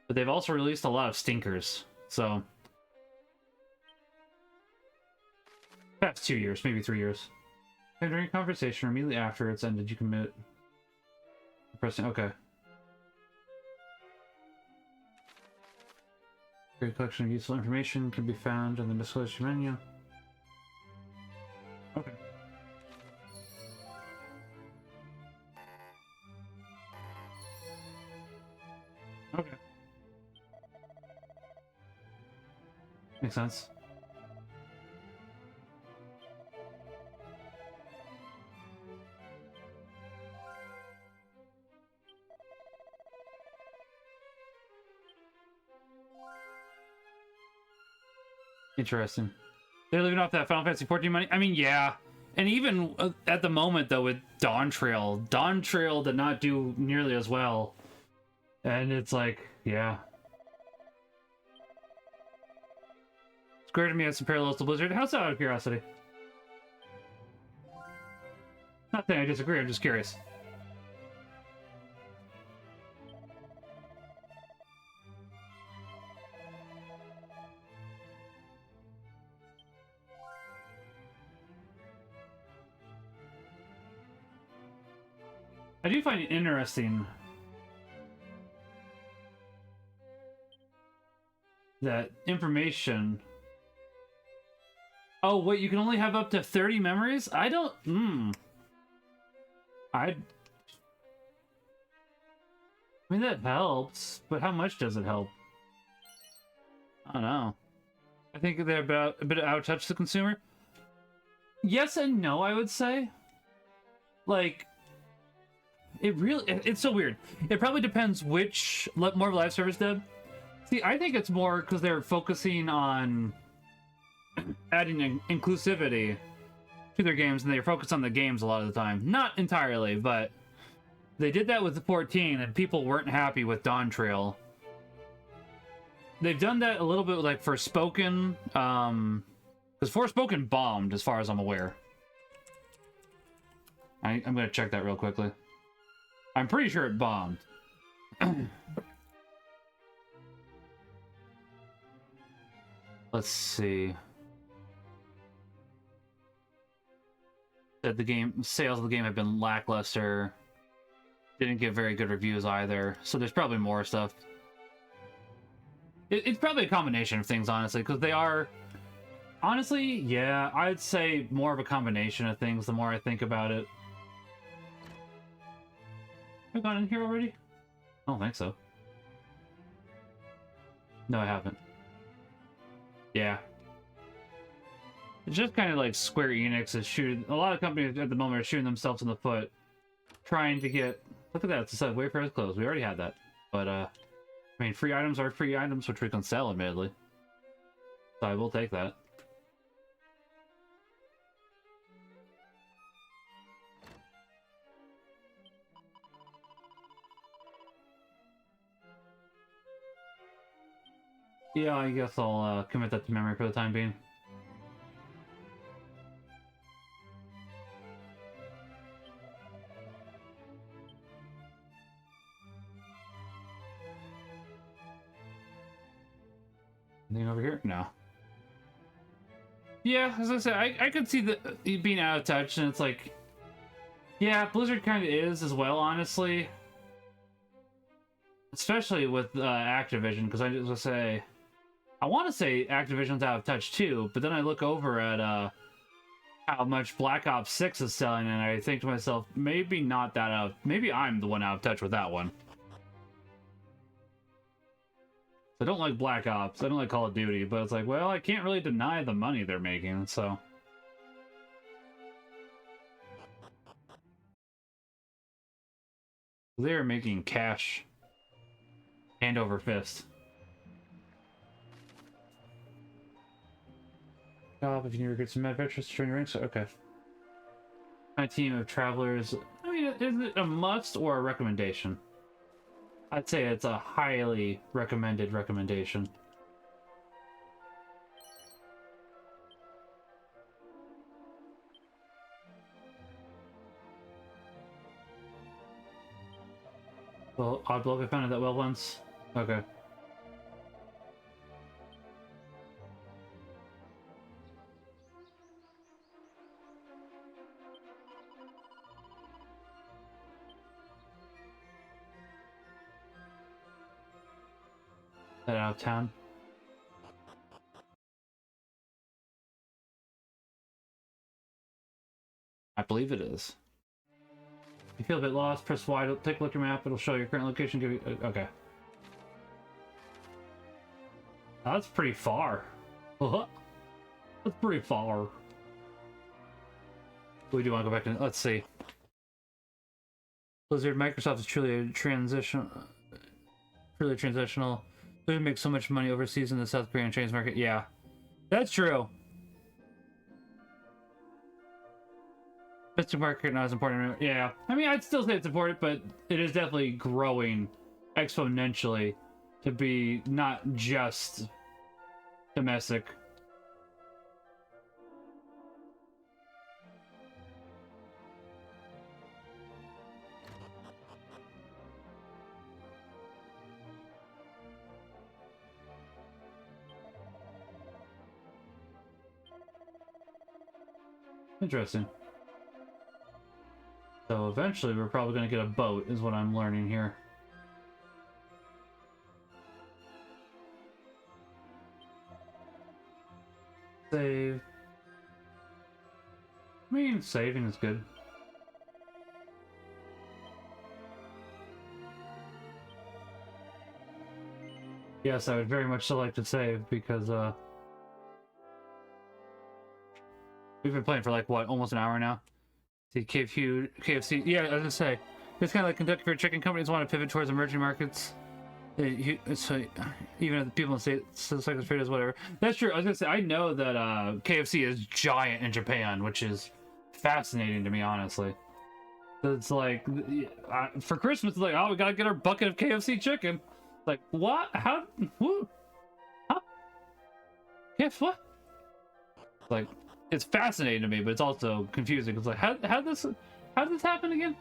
but they've also released a lot of stinkers, so... Past 2 years, maybe 3 years. And during a conversation, or immediately after it's ended, you commit... Pressing, okay. Great collection of useful information can be found in the disclosure menu. Okay. Okay. Makes sense. Interesting. They're living off that Final Fantasy 14 money? I mean, yeah. And even at the moment, though, with Dawn Trail did not do nearly as well. And it's like, yeah. Square to me has some parallels to Blizzard. How's that, out of curiosity? Not saying I disagree, I'm just curious. I do find it interesting that information... Oh, wait, you can only have up to 30 memories? I don't... I mean, that helps, but how much does it help? I don't know. I think they're about a bit out of touch with the consumer. Yes and no, I would say. Like... It's so weird. It probably depends which more live service did. See, I think it's more because they're focusing on adding inclusivity to their games, and they're focused on the games a lot of the time. Not entirely, but They did that with the 14, and people weren't happy with Dawn Trail. They've done that a little bit like Forspoken, because Forspoken bombed, as far as I'm aware. I'm gonna check that real quickly. I'm pretty sure it bombed. Let's see. That the game sales of the game have been lackluster. Didn't get very good reviews either. So there's probably more stuff. It's probably a combination of things, honestly, because they are... Honestly, yeah, I'd say more of a combination of things the more I think about it. Have I gone in here already? I don't think so. No, I haven't. Yeah. It's just kind of like Square Enix is shooting... A lot of companies at the moment are shooting themselves in the foot. Trying to get... Look at that, it's a Wayfair is closed. We already had that. But, I mean, free items are free items, which we can sell, admittedly. So I will take that. Yeah, I guess I'll commit that to memory for the time being. Anything over here? No. Yeah, as I said, I could see the being out of touch, and it's like... Yeah, Blizzard kind of is as well, honestly. Especially with Activision, because I just want to say... I want to say Activision's out of touch too, but then I look over at how much Black Ops 6 is selling, and I think to myself, maybe not that out. Maybe I'm the one out of touch with that one. I don't like Black Ops. I don't like Call of Duty, but it's like, well, I can't really deny the money they're making, so. They're making cash hand over fist. If you need to recruit some adventurers to join your ranks, okay. My team of travelers. I mean, is it a must or a recommendation? I'd say it's a highly recommended recommendation. Well, Oddblock, I found it that well once. Okay. That out of town. I believe it is. If you feel a bit lost, press Y to take a look at your map. It'll show your current location. Give you okay. Oh, that's pretty far. That's pretty far. We do want to go back and let's see. Blizzard, Microsoft is truly transitional. They make so much money overseas in the South Korean Chinese market. Yeah, that's true. Domestic market not as important. Yeah, I mean, I'd still say it's important, but it is definitely growing exponentially to be not just domestic. Interesting. So eventually we're probably going to get a boat, is what I'm learning here. Save. I mean, saving is good. Yes, I would very much so like to save, because, we've been playing for like, what, almost an hour now? See, KFC, yeah, I was gonna say, it's kind of like Kentucky Fried Chicken companies want to pivot towards emerging markets. So even if the people in the States, it's like as whatever. That's true, I was gonna say, I know that KFC is giant in Japan, which is fascinating to me, honestly. It's like for Christmas, it's like, oh, we gotta get our bucket of KFC chicken. Like, what? How? Who? Huh? Yes, what? Like, it's fascinating to me, but it's also confusing. It's like, how did this happen again?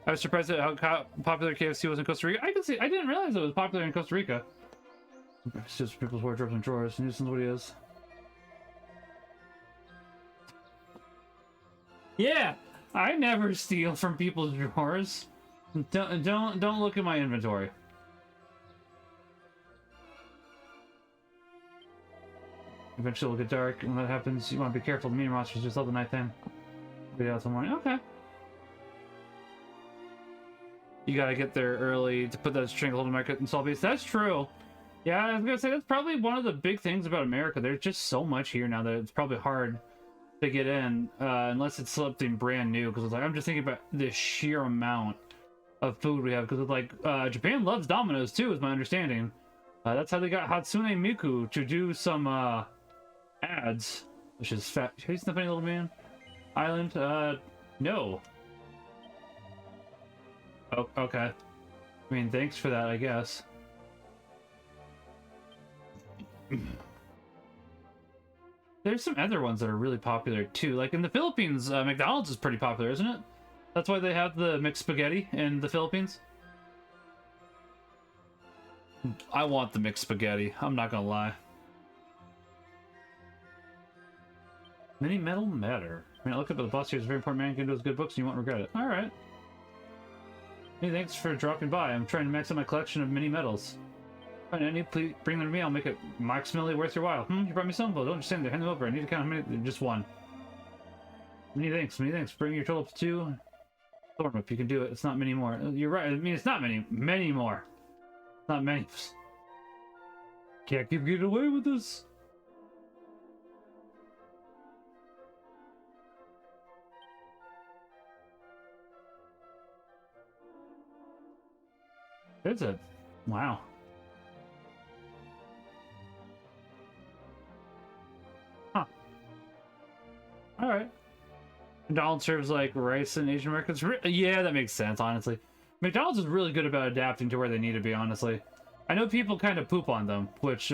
I was surprised at how popular KFC was in Costa Rica. I didn't realize it was popular in Costa Rica. It's just people's wardrobes and drawers. Nuisance, what he is. Yeah, I never steal from people's drawers. Don't look at my inventory. Eventually it'll get dark, and when that happens, you want to be careful. The mean monsters just love the nighttime. Be out till morning. Okay. You gotta get there early to put that stranglehold in market install base. That's true. Yeah, I was gonna say that's probably one of the big things about America. There's just so much here now that it's probably hard to get in unless it's something brand new. Because it's like I'm just thinking about the sheer amount of food we have. Because like Japan loves Domino's too, is my understanding. That's how they got Hatsune Miku to do some ads, which is fat. Hey, the funny little man. Island. No. Oh, okay. I mean, thanks for that, I guess. There's some other ones that are really popular too. Like in the Philippines, McDonald's is pretty popular, isn't it? That's why they have the mixed spaghetti in the Philippines. I want the mixed spaghetti. I'm not gonna lie. Mini metal matter. I mean, I look up at the boss here. He's a very important man. He can do his good books, and you won't regret it. All right. Hey, thanks for dropping by. I'm trying to max out my collection of mini medals. Find any, please bring them to me. I'll make it maximally worth your while. You brought me some, but don't just stand there. Hand them over. I need to count how many. Just one. Many thanks. Many thanks. Bring your total up to 2. Thorn whip. You can do it. It's not many more. You're right. I mean, it's not many. Many more. Not many. Can't keep getting away with this. There's a... Wow. Huh. Alright. McDonald's serves like rice in Asian markets. Yeah, that makes sense, honestly. McDonald's is really good about adapting to where they need to be, honestly. I know people kind of poop on them, which,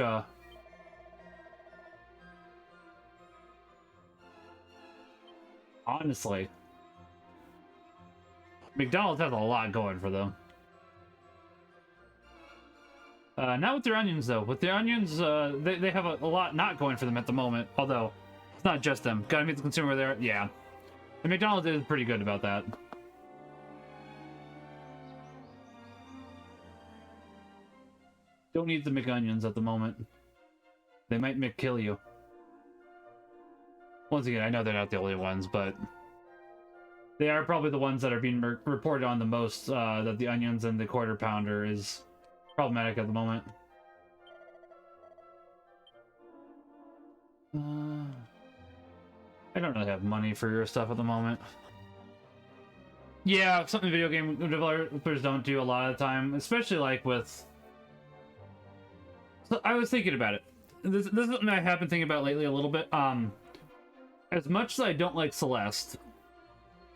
honestly. McDonald's has a lot going for them. Not with their onions, though. With their onions, they have a lot not going for them at the moment. Although, it's not just them. Gotta meet the consumer there. Yeah. And McDonald's is pretty good about that. Don't need the McOnions at the moment. They might McKill you. Once again, I know they're not the only ones, but... they are probably the ones that are being reported on the most, that the onions and the quarter pounder is... problematic at the moment. I don't really have money for your stuff at the moment. Yeah, something video game developers don't do a lot of the time, especially like with... So I was thinking about it. This is something I have been thinking about lately a little bit. As much as I don't like Celeste,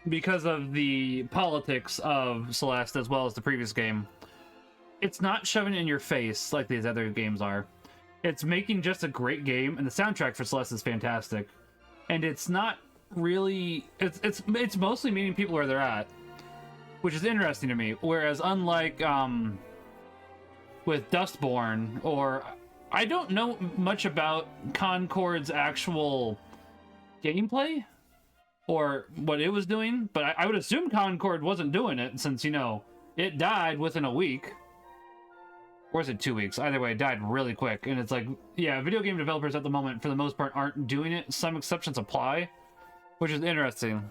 because of the politics of Celeste as well as the previous game, it's not shoving it in your face like these other games are. It's making just a great game, and the soundtrack for Celeste is fantastic. And it's not really... It's mostly meeting people where they're at, which is interesting to me. Whereas unlike with Dustborn, or... I don't know much about Concord's actual gameplay, or what it was doing, but I would assume Concord wasn't doing it, since, you know, it died within a week. Or is it 2 weeks? Either way, it died really quick. And it's like, yeah, video game developers at the moment, for the most part, aren't doing it. Some exceptions apply, which is interesting.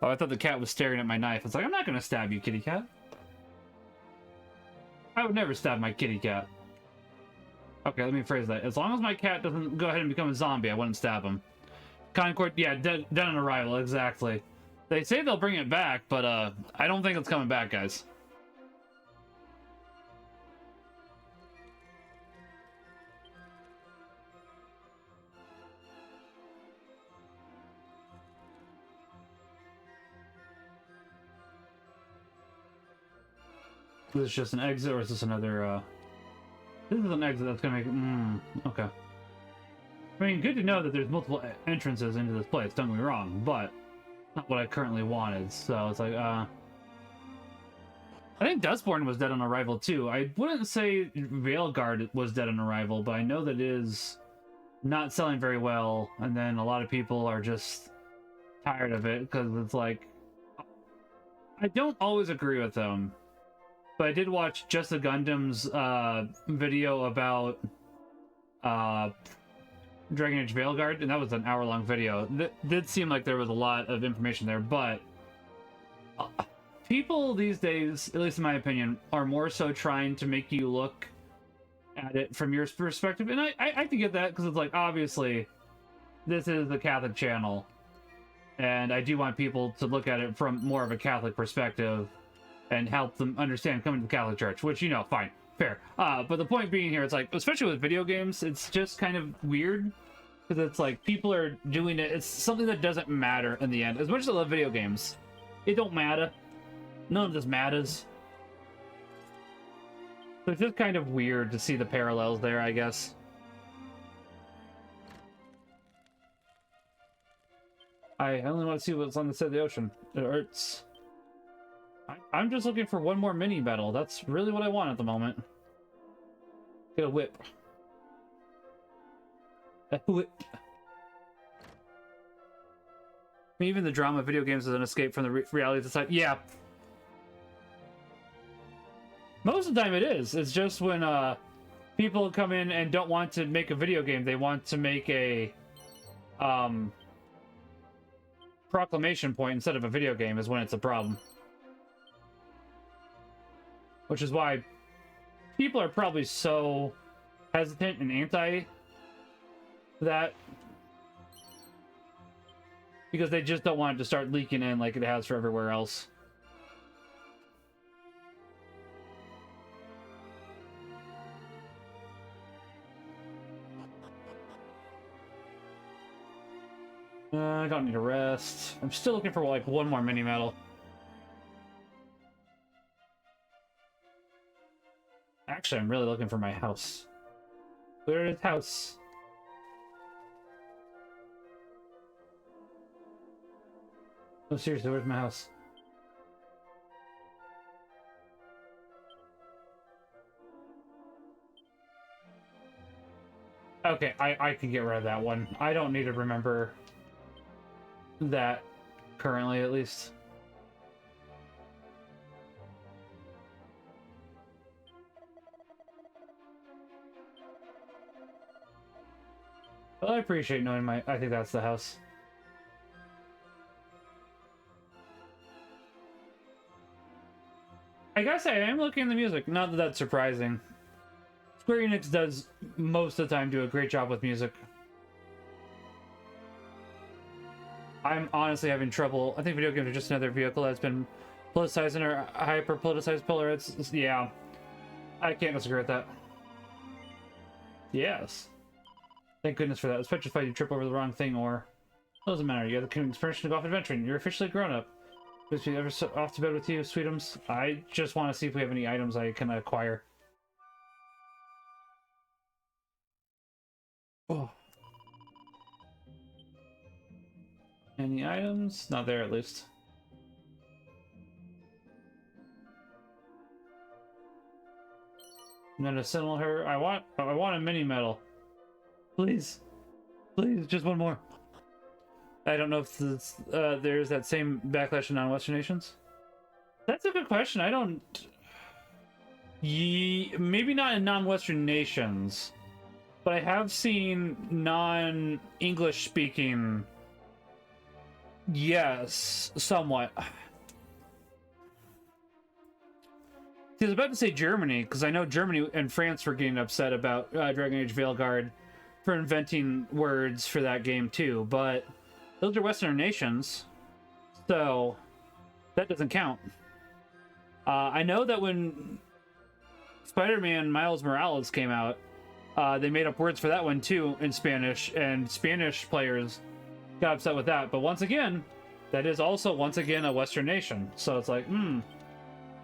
Oh, I thought the cat was staring at my knife. It's like, I'm not going to stab you, kitty cat. I would never stab my kitty cat. Okay, let me phrase that. As long as my cat doesn't go ahead and become a zombie, I wouldn't stab him. Concord, yeah, dead on arrival, exactly. They say they'll bring it back, but I don't think it's coming back, guys. Is this just an exit, or is this another, This is an exit that's gonna make... okay. I mean, good to know that there's multiple entrances into this place, don't get me wrong, but not what I currently wanted, so it's like, I think Dustborn was dead on arrival, too. I wouldn't say Veilguard was dead on arrival, but I know that it is not selling very well, and then a lot of people are just tired of it, because it's like... I don't always agree with them, but I did watch Just the Gundam's video about Dragon Age Veilguard, and that was an hour-long video. That did seem like there was a lot of information there, but people these days, at least in my opinion, are more so trying to make you look at it from your perspective, and I can get that, because it's like, obviously, this is the Catholic channel, and I do want people to look at it from more of a Catholic perspective and help them understand coming to the Catholic Church, which, you know, fine. Fair. But the point being here, it's like, especially with video games, it's just kind of weird. Because it's like, people are doing it. It's something that doesn't matter in the end. As much as I love video games, it don't matter. None of this matters. So it's just kind of weird to see the parallels there, I guess. I only want to see what's on the side of the ocean. It hurts. I'm just looking for one more mini medal. That's really what I want at the moment. Get a whip. A whip. I mean, even the drama of video games is an escape from the reality of society. Yeah. Most of the time it is. It's just when people come in and don't want to make a video game. They want to make a proclamation point instead of a video game is when it's a problem. Which is why people are probably so hesitant and anti that, because they just don't want it to start leaking in like it has for everywhere else. I don't need a rest. I'm still looking for like one more mini medal. Actually, I'm really looking for my house. Where is house? Oh, seriously, where's my house? Okay, I can get rid of that one. I don't need to remember that currently, at least. Well, I appreciate knowing I think that's the house. I gotta say, I am looking at the music. Not that that's surprising. Square Enix does, most of the time, do a great job with music. I'm honestly having trouble. I think video games are just another vehicle that's been politicized in our hyper-politicized pillar. It's yeah. I can't disagree with that. Yes. Thank goodness for that, especially if you trip over the wrong thing, or... It doesn't matter, you have the king's permission to go off adventuring. You're officially grown up. Wish you ever off to bed with you, sweetums. I just want to see if we have any items I can acquire. Oh. Any items? Not there, at least. I'm gonna settle her. I want a mini medal. Please. Please, just one more. I don't know if this, there's that same backlash in non-Western nations. That's a good question. I don't... Maybe not in non-Western nations, but I have seen non-English speaking... Yes, somewhat. See, I was about to say Germany, because I know Germany and France were getting upset about Dragon Age Veilguard for inventing words for that game too, but those are Western nations, so that doesn't count. I know that when Spider-Man Miles Morales came out, they made up words for that one too in Spanish, and Spanish players got upset with that. But once again, that is also once again a Western nation, so it's like,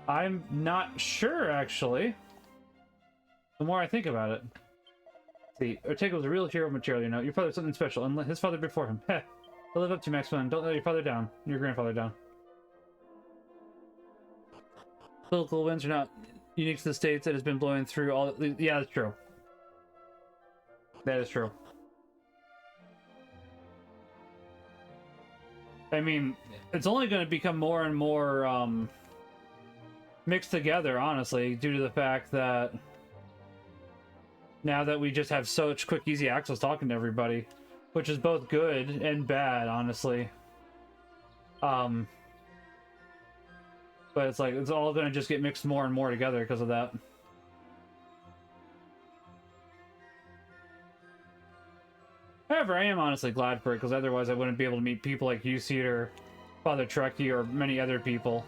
I'm not sure, actually. The more I think about it. See, Ortega was a real hero material, you know. Your father's something special, and his father before him. Heh. Live up to Maximilian. Don't let your father down. Your grandfather down. Political winds are not unique to the states. It has been blowing through all. Yeah, that's true. That is true. I mean, it's only going to become more and more mixed together, honestly, due to the fact that now that we just have such quick, easy access talking to everybody, which is both good and bad, honestly. But it's like, it's all going to just get mixed more and more together because of that. However, I am honestly glad for it, because otherwise I wouldn't be able to meet people like you, Cedar, Father Trekkie, or many other people.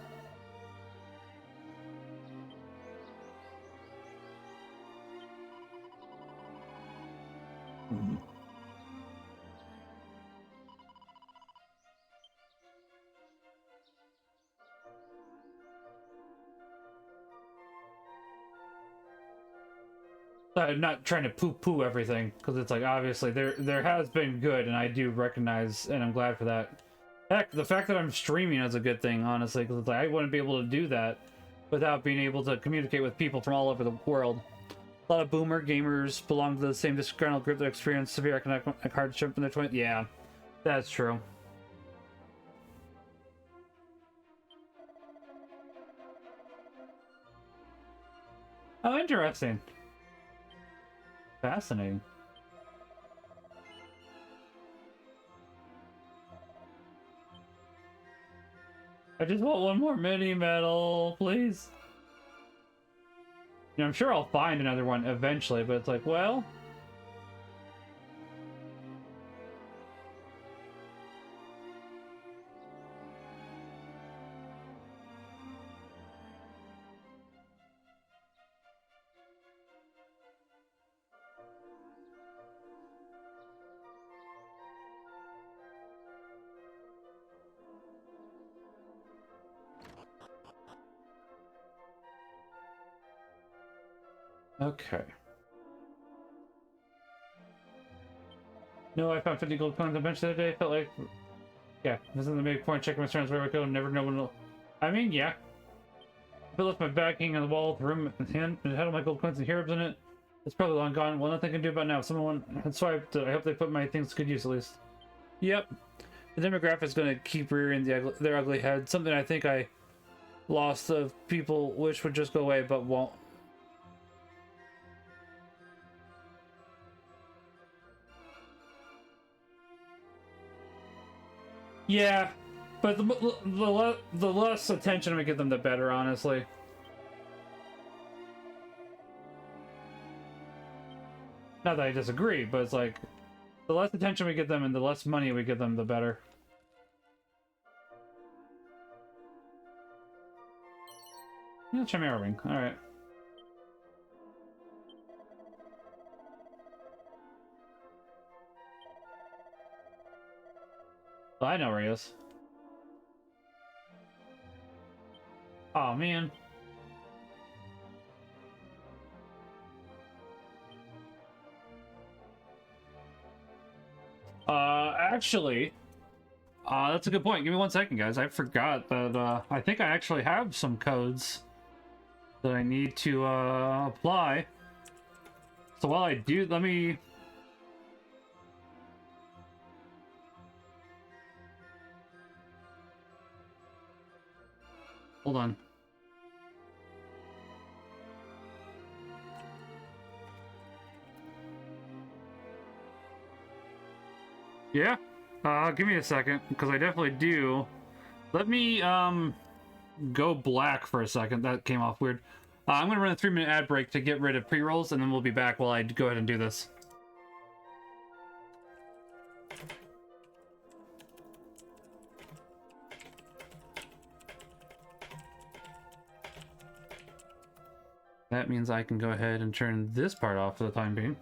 I'm not trying to poo-poo everything, because it's like, obviously, there has been good, and I do recognize, and I'm glad for that. Heck, the fact that I'm streaming is a good thing, honestly, because it's like, I wouldn't be able to do that without being able to communicate with people from all over the world. A lot of boomer gamers belong to the same disgruntled group that experience severe economic hardship in their 20s. Yeah, that's true. Oh, interesting. Fascinating. I just want one more mini medal, please. You know, I'm sure I'll find another one eventually, but it's like, well... Okay. No, I found 50 gold coins on the bench the other day. I felt like... Yeah, this is the main point. Checking my surroundings wherever I go. Never know when it'll... I mean, yeah. If I left my bag hanging on the wall of the room and it had all my gold coins and herbs in it, it's probably long gone. Well, nothing I can do about it now. If someone had swiped, I hope they put my things to good use at least. Yep. The demographic is going to keep rearing their ugly head. Something I think I lost of people wish would just go away, but won't. Yeah, but the less attention we give them, the better, honestly. Not that I disagree, but it's like, the less attention we give them and the less money we give them, the better. Yeah, Chimera Ring, alright. Well, I know where he is. Oh man. Actually, that's a good point. Give me 1 second, guys. I forgot that, I think I actually have some codes that I need to, apply. So while I do, let me... Hold on. Yeah? Give me a second, because I definitely do. Let me, go black for a second. That came off weird. I'm gonna run a 3-minute ad break to get rid of pre-rolls, and then we'll be back while I go ahead and do this. That means I can go ahead and turn this part off for the time being.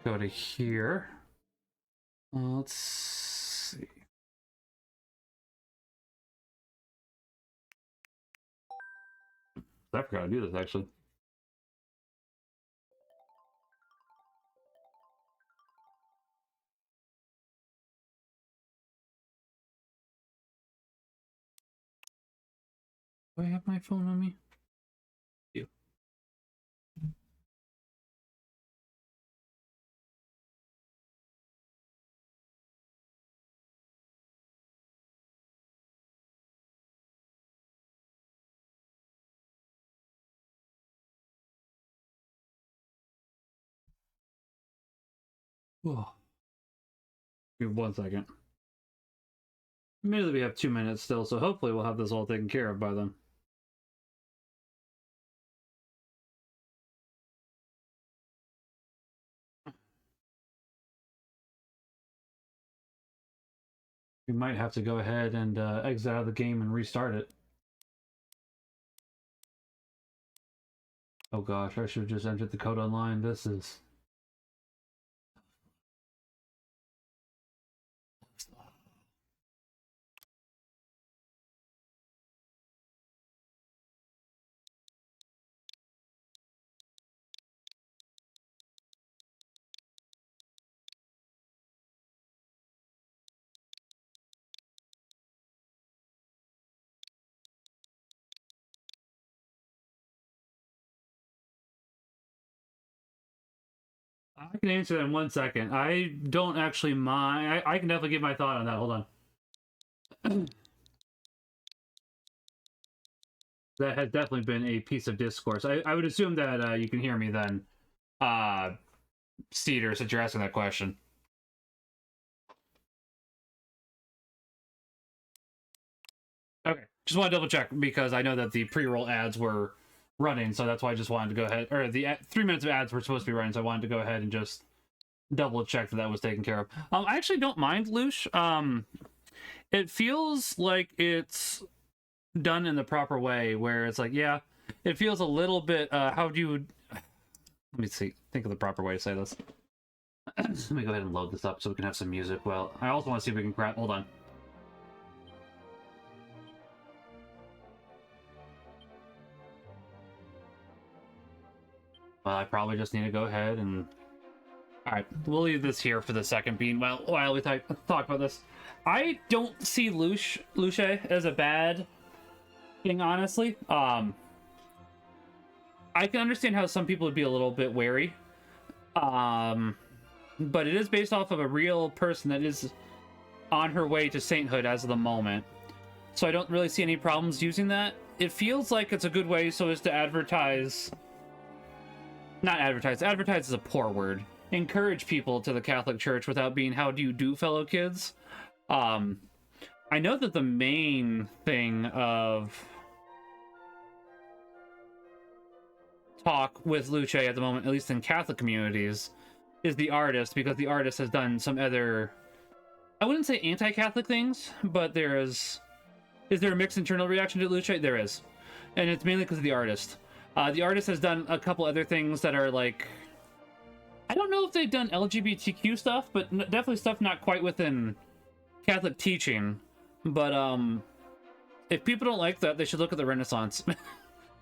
Go to here. Let's see. I forgot to do this, actually. Do I have my phone on me? You. Oh. Give me 1 second. Admittedly, we have 2 minutes still, so hopefully we'll have this all taken care of by then. We might have to go ahead and exit out of the game and restart it. Oh gosh, I should have just entered the code online. This is... I can answer that in 1 second. I don't actually mind. I can definitely give my thought on that. Hold on. That has definitely been a piece of discourse. I would assume that you can hear me then, Cedar, since you're asking that question. Okay, just want to double check because I know that the pre-roll ads were running, so that's why I just wanted to go ahead, or the 3 minutes of ads were supposed to be running, so I wanted to go ahead and just double check that was taken care of. I actually don't mind Loosh. It feels like it's done in the proper way, where it's like, yeah, it feels a little bit, how do you, let me see, think of the proper way to say this. Let me go ahead and load this up so we can have some music. Well, I also want to see if we can grab, hold on. Well, I probably just need to go ahead and... Alright, we'll leave this here for the second being while we talk about this. I don't see Luce as a bad thing, honestly. I can understand how some people would be a little bit wary. But it is based off of a real person that is on her way to sainthood as of the moment. So I don't really see any problems using that. It feels like it's a good way so as to advertise... Not advertise. Advertise is a poor word. Encourage people to the Catholic Church without being, how do you do, fellow kids? I know that the main thing of talk with Luce at the moment, at least in Catholic communities, is the artist, because the artist has done some other, I wouldn't say anti-Catholic things, but there is there a mixed internal reaction to Luce? There is. And it's mainly because of the artist. The artist has done a couple other things that are like, I don't know if they've done LGBTQ stuff, but definitely stuff not quite within Catholic teaching. But if people don't like that, they should look at the Renaissance, to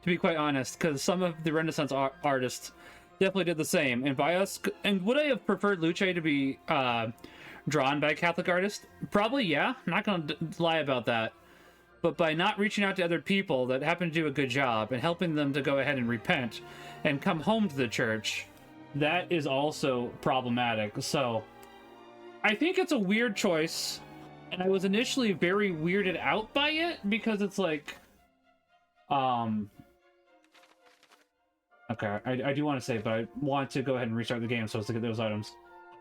be quite honest, because some of the Renaissance artists definitely did the same. And by us, and would I have preferred Luce to be drawn by a Catholic artist? Probably, yeah. I'm not going to lie about that. But by not reaching out to other people that happen to do a good job and helping them to go ahead and repent and come home to the church, that is also problematic. So I think it's a weird choice, and I was initially very weirded out by it because it's like, okay, I do want to say, but I want to go ahead and restart the game so as to get those items.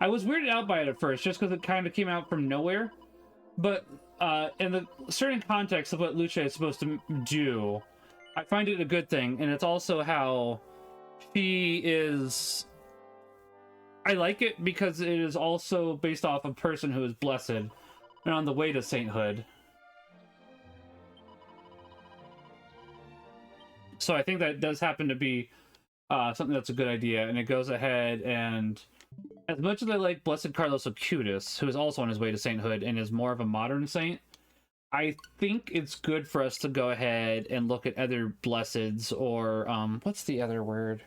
I was weirded out by it at first just because it kind of came out from nowhere, but in the certain context of what Luce is supposed to do, I find it a good thing, and it's also how she is... I like it because it is also based off a person who is blessed and on the way to sainthood. So I think that does happen to be something that's a good idea, and it goes ahead and... As much as I like Blessed Carlos Acutis, who is also on his way to sainthood and is more of a modern saint, I think it's good for us to go ahead and look at other blesseds, or what's the other word?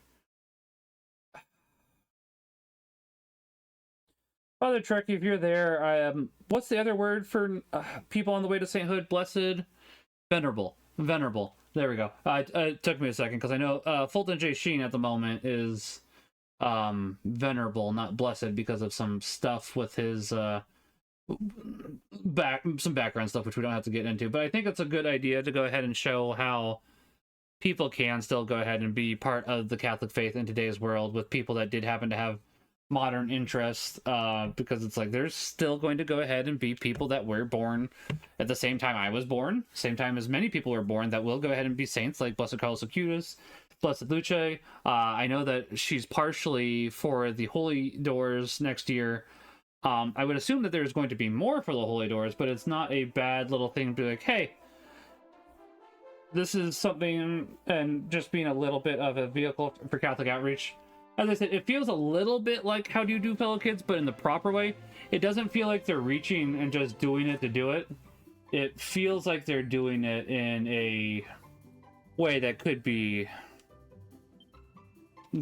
Father Trek, if you're there, what's the other word for people on the way to sainthood? Blessed, venerable, venerable. There we go. It took me a second because I know Fulton J. Sheen at the moment is venerable, not blessed, because of some stuff with his some background stuff which we don't have to get into. But I think it's a good idea to go ahead and show how people can still go ahead and be part of the Catholic faith in today's world with people that did happen to have modern interests, because it's like there's still going to go ahead and be people that were born at the same time I was born, same time as many people were born, that will go ahead and be saints, like Blessed Carlos Acutis, Blessed Luce. I know that she's partially for the Holy Doors next year. I would assume that there's going to be more for the Holy Doors, but it's not a bad little thing to be like, hey, this is something, and just being a little bit of a vehicle for Catholic outreach. As I said, it feels a little bit like How Do You Do, Fellow Kids, but in the proper way. It doesn't feel like they're reaching and just doing it to do it. It feels like they're doing it in a way that could be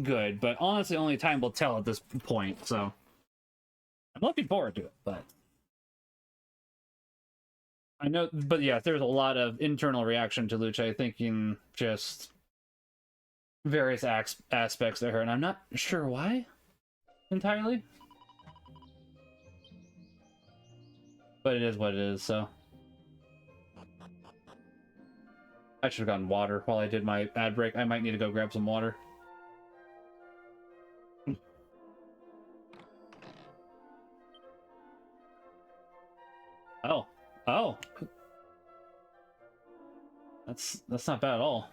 good, but honestly, only time will tell at this point, so I'm looking forward to it, but I know, but yeah, there's a lot of internal reaction to Luce, thinking just various aspects of her, and I'm not sure why entirely, but it is what it is. So I should have gotten water while I did my ad break. I might need to go grab some water. Oh, that's not bad at all.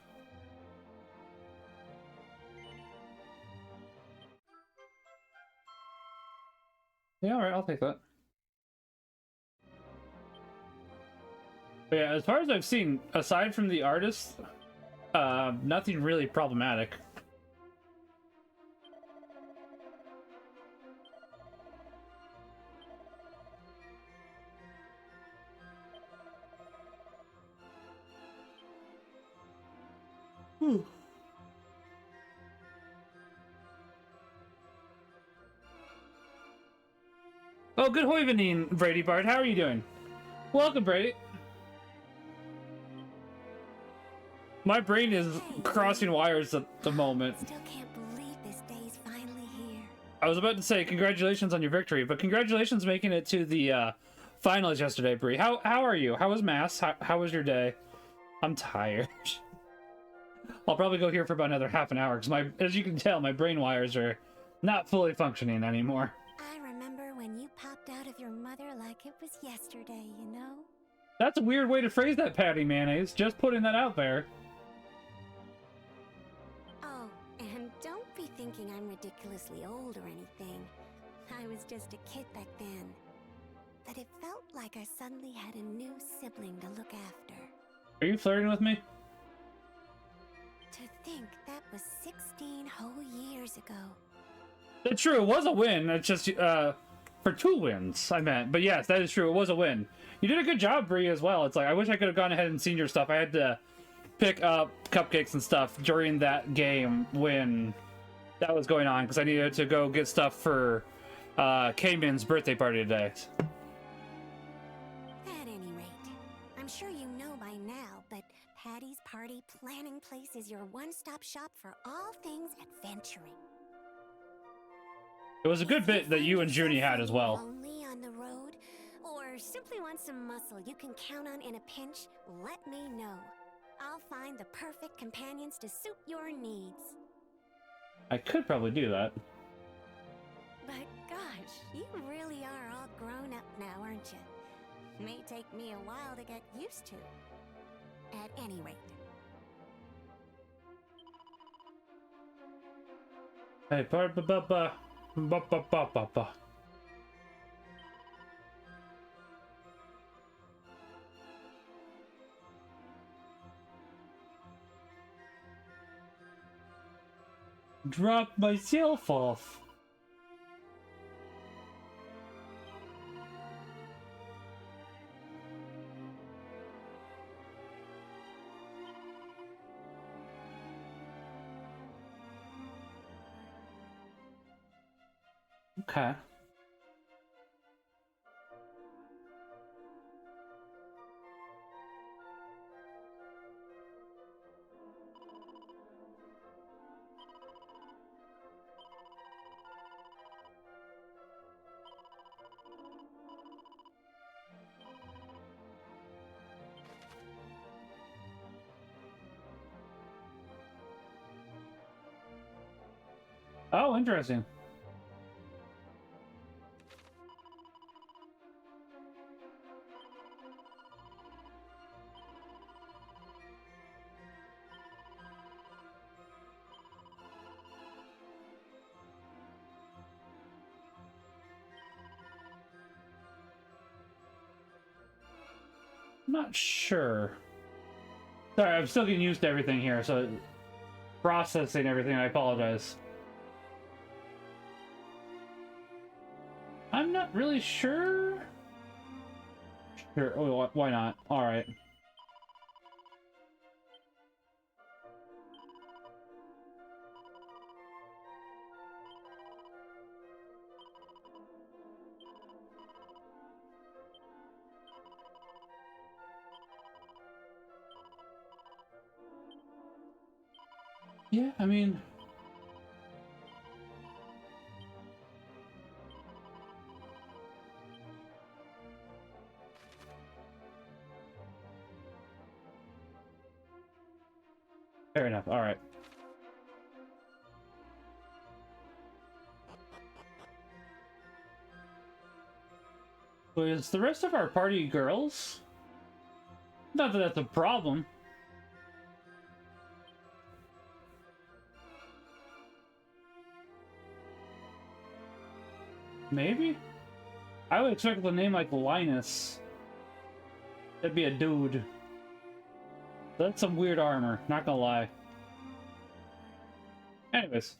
Yeah, all right, I'll take that. But yeah, as far as I've seen, aside from the artist, nothing really problematic. Oh, good hoivening, Brady Bard. How are you doing? Welcome, Brady. My brain is crossing wires at the moment. Still can't believe this day's finally here. I was about to say congratulations on your victory, but congratulations making it to the finals yesterday, Bree. How are you? How was Mass? How was your day? I'm tired. I'll probably go here for about another half an hour, because as you can tell, my brain wires are not fully functioning anymore. I remember when you popped out of your mother like it was yesterday, you know? That's a weird way to phrase that, Patty Mayonnaise. Just putting that out there. Oh, and don't be thinking I'm ridiculously old or anything. I was just a kid back then. But it felt like I suddenly had a new sibling to look after. Are you flirting with me? To think that was 16 whole years ago. That's true. It was a win. It's just for 2 wins, I meant. But yes, that is true. It was a win. You did a good job, Bree, as well. It's like, I wish I could have gone ahead and seen your stuff. I had to pick up cupcakes and stuff during that game when that was going on, because I needed to go get stuff for K-Min's birthday party today. At any rate, I'm sure you know by now, but Patty's Party Planning Place is your one-stop shop for all things adventuring. It was a good bit that you and Junie had as well. Lonely on the road, or simply want some muscle you can count on in a pinch, let me know. I'll find the perfect companions to suit your needs. I could probably do that. But gosh, you really are all grown up now, aren't you? May take me a while to get used to. At any rate. Hey, ba-ba-ba-ba. Drop myself off. Okay. Oh, interesting. I'm not sure. Sorry, I'm still getting used to everything here, so processing everything, I apologize. I'm not really sure. Sure, oh, why not? Alright. Yeah, I mean... Fair enough, alright. So is the rest of our party girls? Not that that's a problem. Maybe? I would expect a name like Linus. That'd be a dude. That's some weird armor, not gonna lie. Anyways.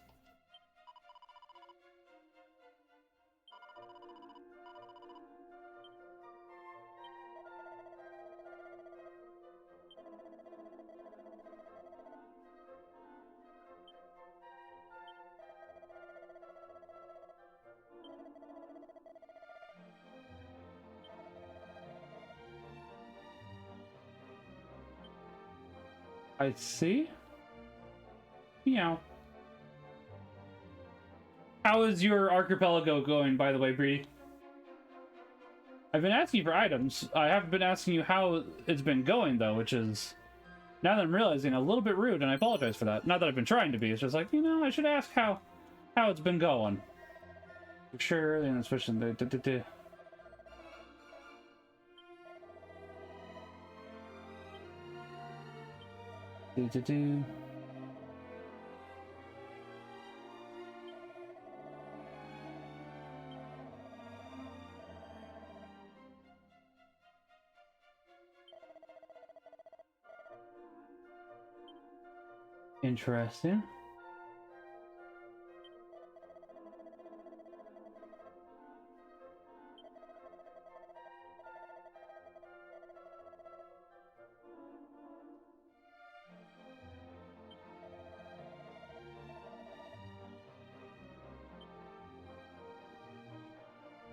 I see. Meow. How is your archipelago going, by the way, Bree? I've been asking you for items. I haven't been asking you how it's been going, though, which is, now that I'm realizing, a little bit rude, and I apologize for that. Not that I've been trying to be, it's just like, you know, I should ask how it's been going. Sure, and especially the...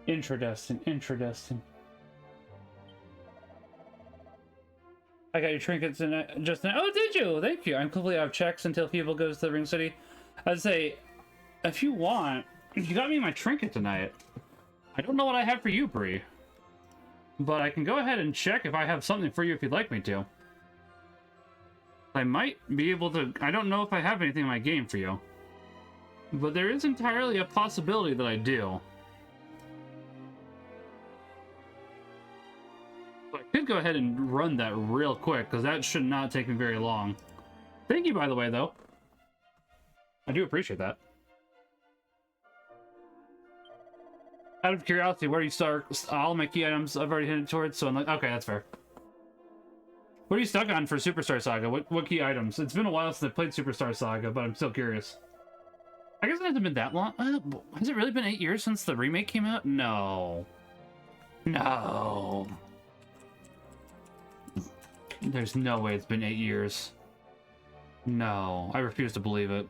Interesting. Interesting. I got your trinkets in just now. Oh, did you? Thank you. I'm completely out of checks until people goes to the Ring City. I'd say, if you want, you got me my trinket tonight. I don't know what I have for you, Bree. But I can go ahead and check if I have something for you if you'd like me to. I might be able to... I don't know if I have anything in my game for you. But there is entirely a possibility that I do. I could go ahead and run that real quick, because that should not take me very long. Thank you, by the way, though. I do appreciate that. Out of curiosity, where do you start? All my key items I've already hinted towards, so I'm like, okay, that's fair. What are you stuck on for Superstar Saga? What key items? It's been a while since I played Superstar Saga, but I'm still curious. I guess it hasn't been that long. Has it really been 8 years since the remake came out? No. No. There's no way it's been 8 years. No, I refuse to believe it.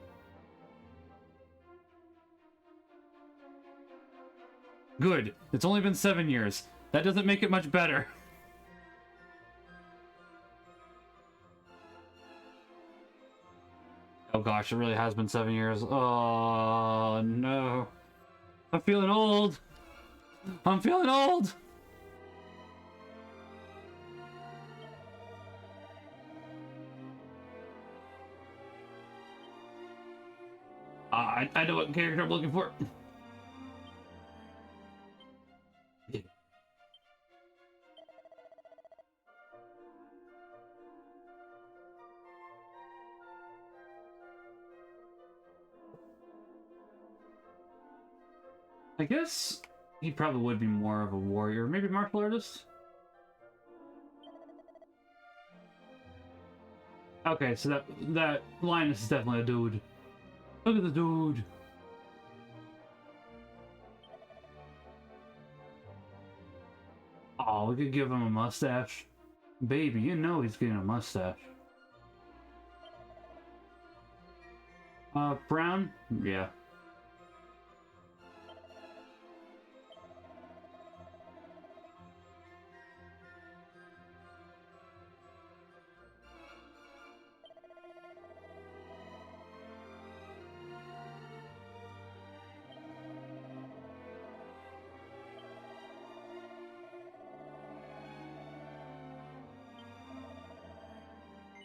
Good. It's only been 7 years. That doesn't make it much better. Oh gosh, it really has been 7 years. Oh no. I'm feeling old. I'm feeling old. I know what character I'm looking for. I guess he probably would be more of a warrior, maybe martial artist. Okay, so that Linus is definitely a dude. Look at the dude. Oh, we could give him a mustache. Baby, you know he's getting a mustache. Brown? Yeah.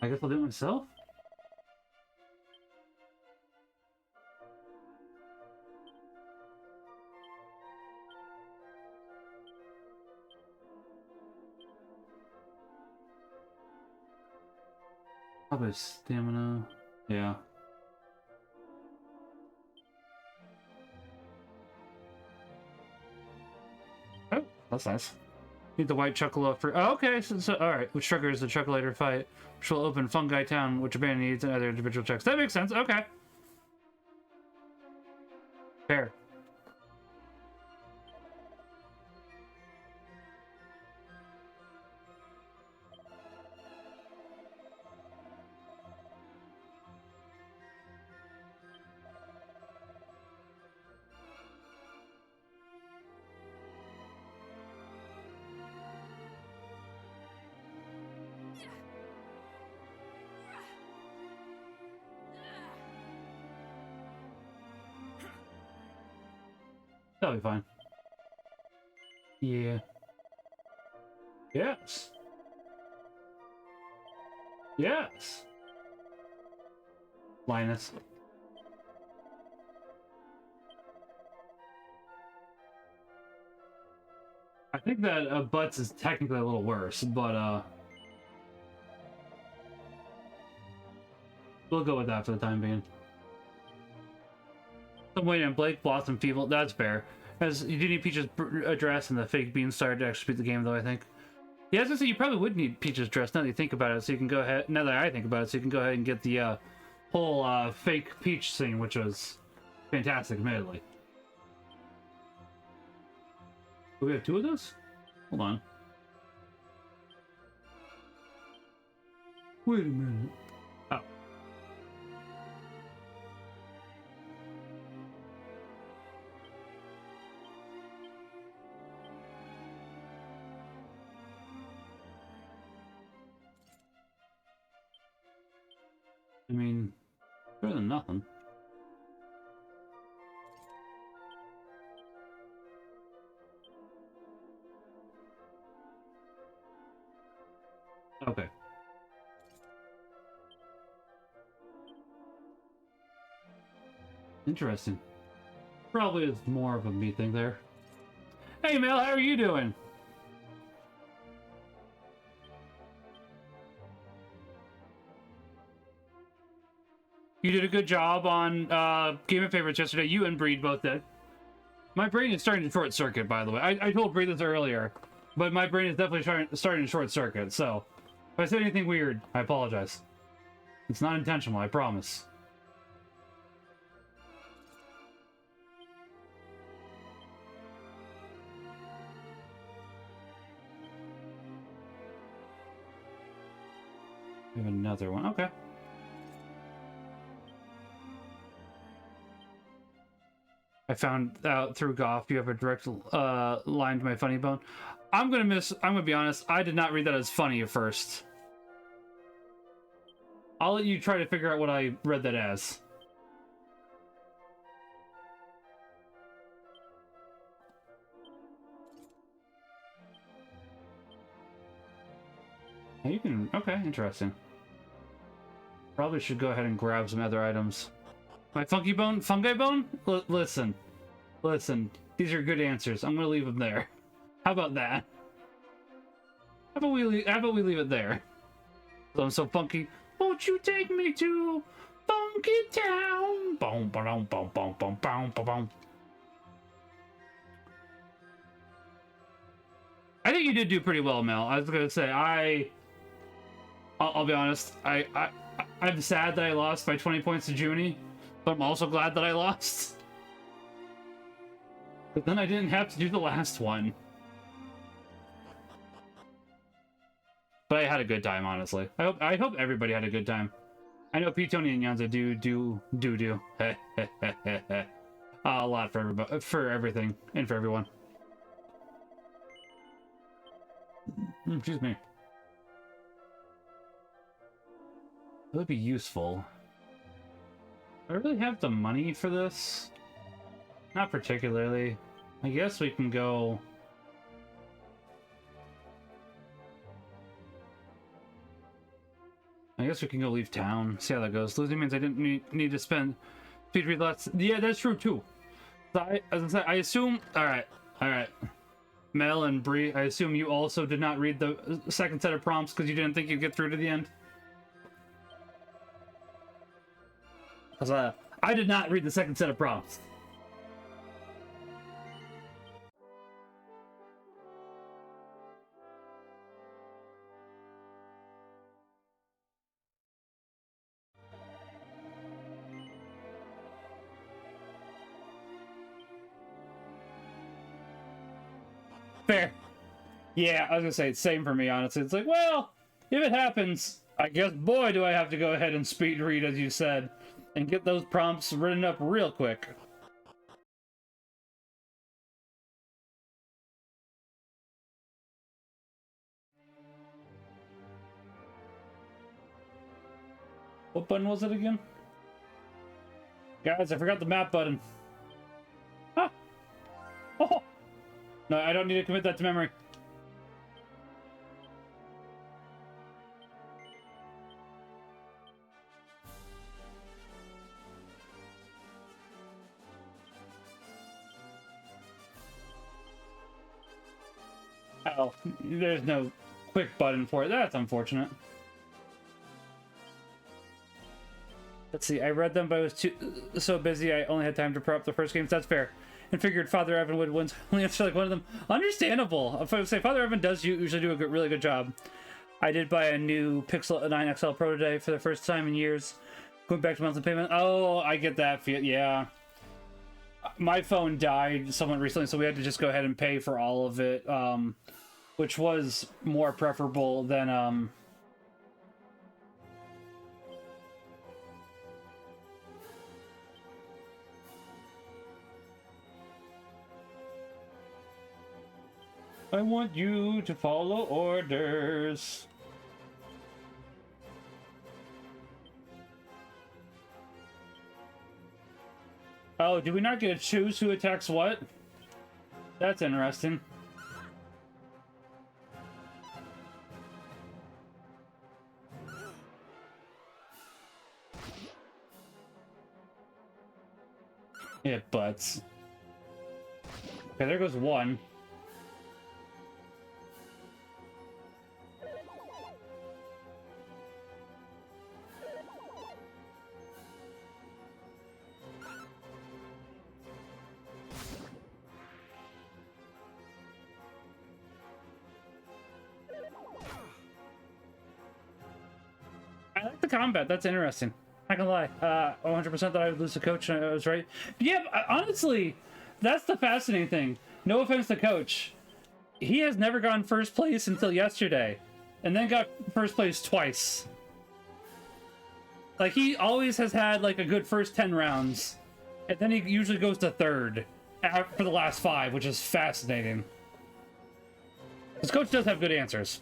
I guess I'll do it myself? Probably stamina. Yeah. Oh, that's nice. Need the white chocolate for. Oh, okay, so alright. Which triggers the chocolator fight, which will open Fungi Town, which a band needs, and other individual checks. That makes sense. Okay. Fair. That'll be fine. Yeah. Yes. Yes. Linus. I think that Butts is technically a little worse, but we'll go with that for the time being. I'm waiting on Blake, Blossom, Feeble. That's fair. As you do need Peach's address and the fake bean star to actually beat the game, though, I think. Yeah, I was gonna say you probably would need Peach's address now that you think about it, so you can go ahead. Now that I think about it, so you can go ahead and get the whole fake Peach scene, which was fantastic, admittedly. Do we have 2 of those? Hold on. Wait a minute. Oh. I mean, better than nothing. Okay. Interesting. Probably is more of a me thing there. Hey Mel, how are you doing? You did a good job on Game of Favorites yesterday. You and Breed both did. My brain is starting to short circuit, by the way. I told Breed this earlier, but my brain is definitely starting to short circuit, so if I said anything weird, I apologize. It's not intentional, I promise. We have another one. Okay. I found out through Goff you have a direct line to my funny bone. I'm gonna be honest, I did not read that as funny at first. I'll let you try to figure out what I read that as. You can, okay, interesting. Probably should go ahead and grab some other items. My fungi bone? Listen. These are good answers. I'm gonna leave them there. How about that? How about we leave it there? So I'm so funky. Won't you take me to Funky Town? Boom, boom, boom, boom, boom, boom, boom. I think you did do pretty well, Mel. I was gonna say I'll be honest. I'm sad that I lost by 20 points to Junie, but I'm also glad that I lost. But then I didn't have to do the last one. But I had a good time, honestly. I hope everybody had a good time. I know P, Tony, and Yanza do. A lot for everybody, for everything, and for everyone. Excuse me. It would be useful. Do I really have the money for this? Not particularly. I guess we can go... I guess we can go leave town. See how that goes. Losing means I didn't need to spend speed read lots. Yeah, that's true too. So I assume... Alright. Mel and Bree, I assume you also did not read the second set of prompts because you didn't think you'd get through to the end? Because I did not read the second set of prompts. Fair. Yeah, I was gonna say, it's same for me, honestly. It's like, well, if it happens, I guess, boy, do I have to go ahead and speed read, as you said, and get those prompts written up real quick. What button was it again? Guys, I forgot the map button. Ah! Oh! No, I don't need to commit that to memory. Oh, there's no quick button for it. That's unfortunate. Let's see, I read them, but I was so busy I only had time to prep the first games. That's fair. And figured Father Evan would win only after like one of them. Understandable. If I would say Father Evan does usually do a really good job. I did buy a new Pixel 9 XL Pro today for the first time in years. Going back to monthly payment. Oh, I get that feel. Yeah. My phone died somewhat recently, so we had to just go ahead and pay for all of it, which was more preferable than I want you to follow orders. Oh, do we not get to choose who attacks what? That's interesting. Yeah, butts. Okay, there goes one. I like the combat. That's interesting. Not gonna lie. 100% that I would lose to Coach. I was right. Yeah, honestly, that's the fascinating thing. No offense to Coach. He has never gotten first place until yesterday. And then got first place twice. Like, he always has had, like, a good first 10 rounds. And then he usually goes to third for the last 5, which is fascinating. This coach does have good answers.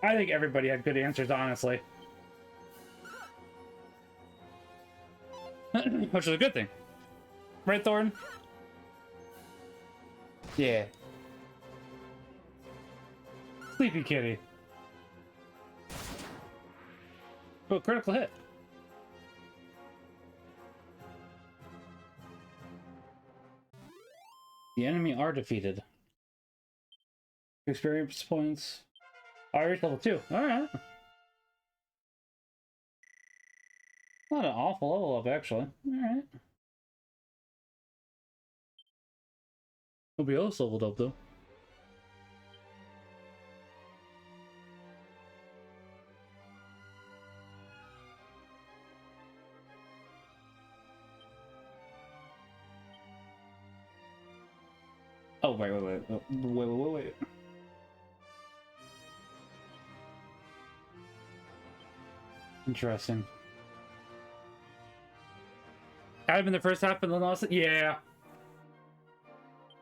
I think everybody had good answers, honestly. Which is a good thing. Right, Thorn? Yeah. Sleepy kitty. Oh, critical hit. The enemy are defeated. Experience points. Irish level 2. Alright. Not an awful level up, actually. Alright. Nobody else leveled up, though. Oh, wait. Interesting. I've been the first half and then lost it? Yeah.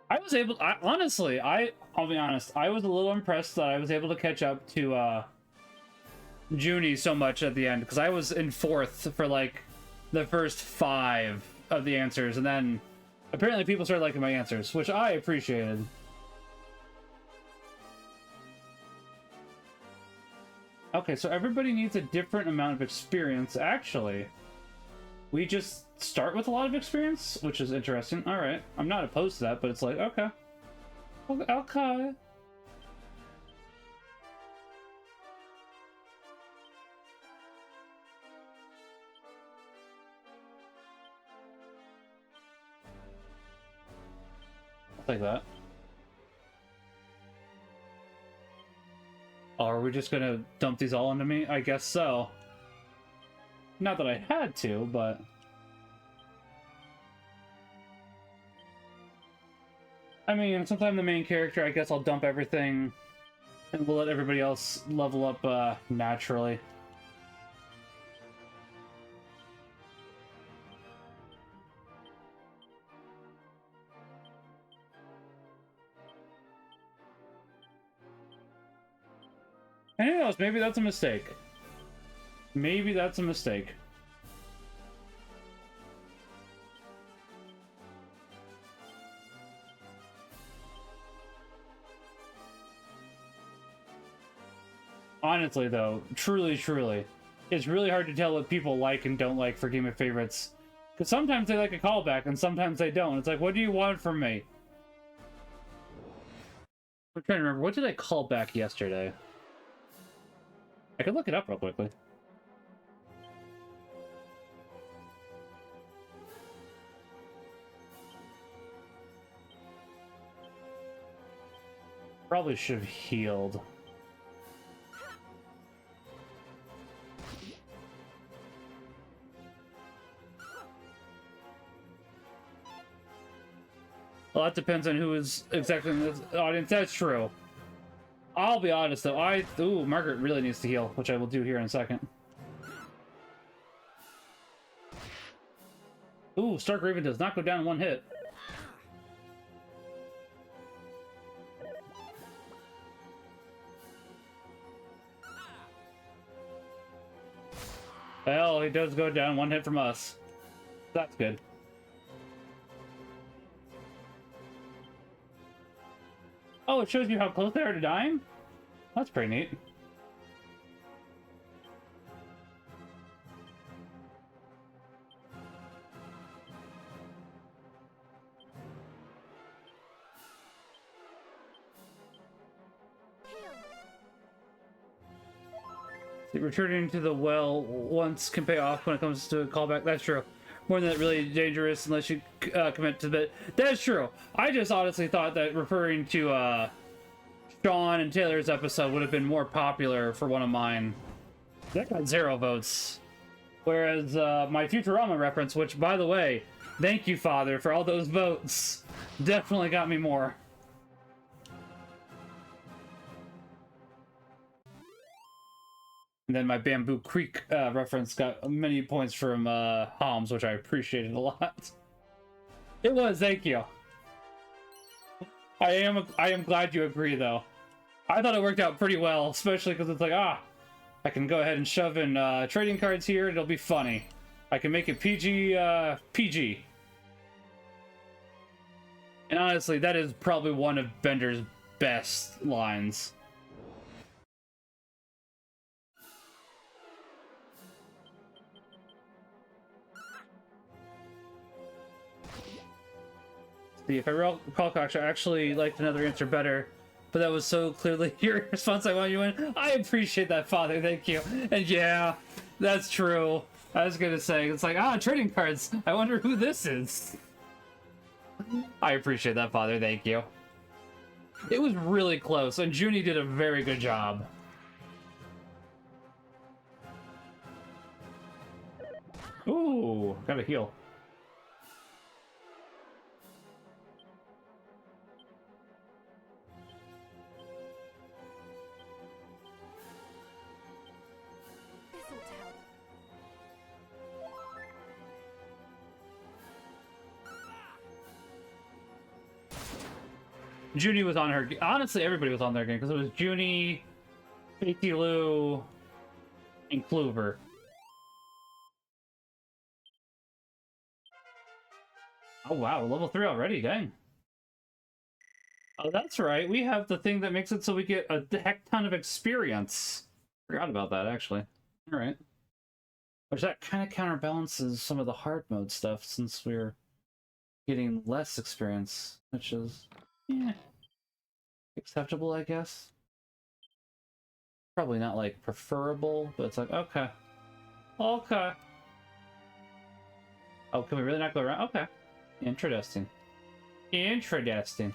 I was able... honestly, I'll be honest. I was a little impressed that I was able to catch up to Junie so much at the end. Because I was in 4th for, like, the first 5 of the answers. And then, apparently people started liking my answers. Which I appreciated. Okay, so everybody needs a different amount of experience. Actually, we just start with a lot of experience, which is interesting. All right, I'm not opposed to that, but it's like, okay. Okay. I'll take that. Are we just gonna dump these all into me? I guess so. Not that I had to, but... I mean, since I'm the main character, I guess I'll dump everything, and we'll let everybody else level up naturally. And who knows, maybe that's a mistake. Maybe that's a mistake. Honestly, though, truly, it's really hard to tell what people like and don't like for Game of Favorites. Because sometimes they like a callback, and sometimes they don't. It's like, what do you want from me? I'm trying to remember, what did I call back yesterday? I could look it up real quickly. Probably should have healed. Well, that depends on who is exactly in this audience. That's true. I'll be honest, though. Ooh, Margaret really needs to heal, which I will do here in a second. Ooh, Stark Raven does not go down in one hit. Well, he does go down one hit from us. That's good. Oh, it shows you how close they are to dying? That's pretty neat. Returning to the well once can pay off when it comes to a callback. That's true. More than that, really dangerous unless you commit to the bit. That's true. I just honestly thought that referring to Sean and Taylor's episode would have been more popular for one of mine. That got 0 votes. Whereas my Futurama reference, which, by the way, thank you, Father, for all those votes, definitely got me more. And then my Bamboo Creek reference got many points from Holmes, which I appreciated a lot. It was, thank you. I am glad you agree, though. I thought it worked out pretty well, especially because it's like, I can go ahead and shove in trading cards here, and it'll be funny. I can make it PG. And honestly, that is probably one of Bender's best lines. See, if I recall correctly, I actually liked another answer better, but that was so clearly your response. I want you in. I appreciate that, Father. Thank you. And yeah, that's true. I was gonna say, it's like, trading cards. I wonder who this is. I appreciate that, Father. Thank you. It was really close, and Junie did a very good job. Ooh, gotta heal. Junie was on her. Honestly, everybody was on their game because it was Junie, Faithy Lou, and Clover. Oh wow, level 3 already, dang. Oh, that's right. We have the thing that makes it so we get a heck ton of experience. Forgot about that, actually. All right. Which that kind of counterbalances some of the hard mode stuff since we're getting less experience, which is, yeah, acceptable, I guess. Probably not like preferable, but it's like, okay. Okay. Oh, can we really not go around? Okay. Interesting. Interesting.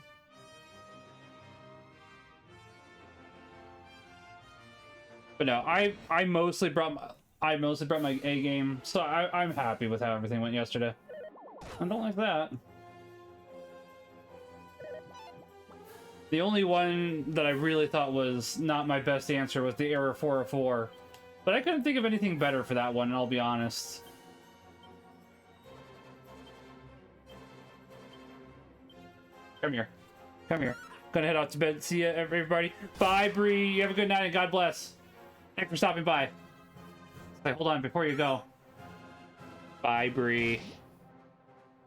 But no, I mostly brought my A game, so I'm happy with how everything went yesterday. I don't like that. The only one that I really thought was not my best answer was the error 404, but I couldn't think of anything better for that one, I'll be honest. Come here. Come here. Gonna head out to bed. See ya, everybody. Bye, Bree. You have a good night and God bless. Thanks for stopping by. Hey, hold on before you go. Bye, Bree.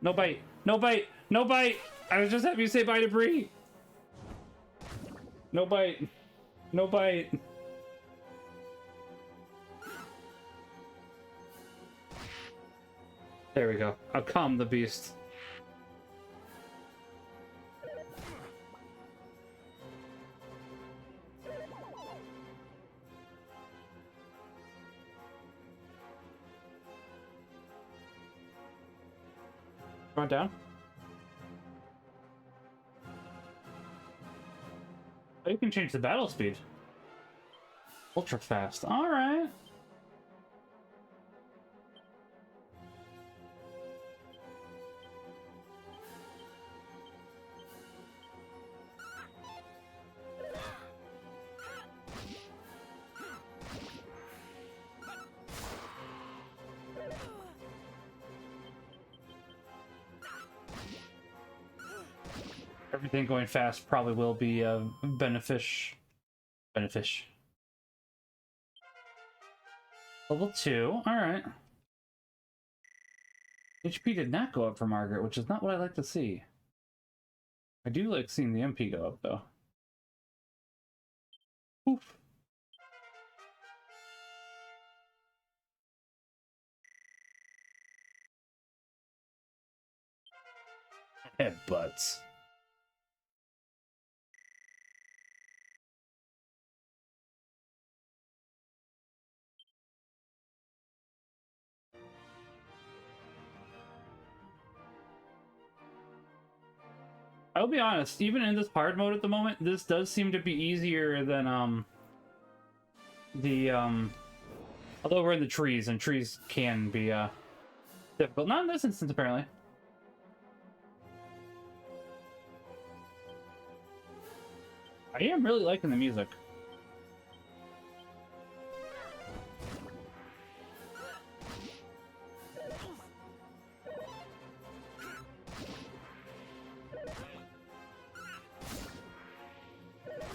No bite. No bite. No bite. I was just happy to say bye to Bree. No bite. No bite. There we go. I'll calm the beast. Going down. Oh, you can change the battle speed. Ultra fast. All right. Everything going fast probably will be beneficial. Level 2, alright. HP did not go up for Margaret, which is not what I like to see. I do like seeing the MP go up, though. Oof. Headbutts. I'll be honest, even in this hard mode at the moment, this does seem to be easier than although we're in the trees, and trees can be difficult. Not in this instance, apparently. I am really liking the music.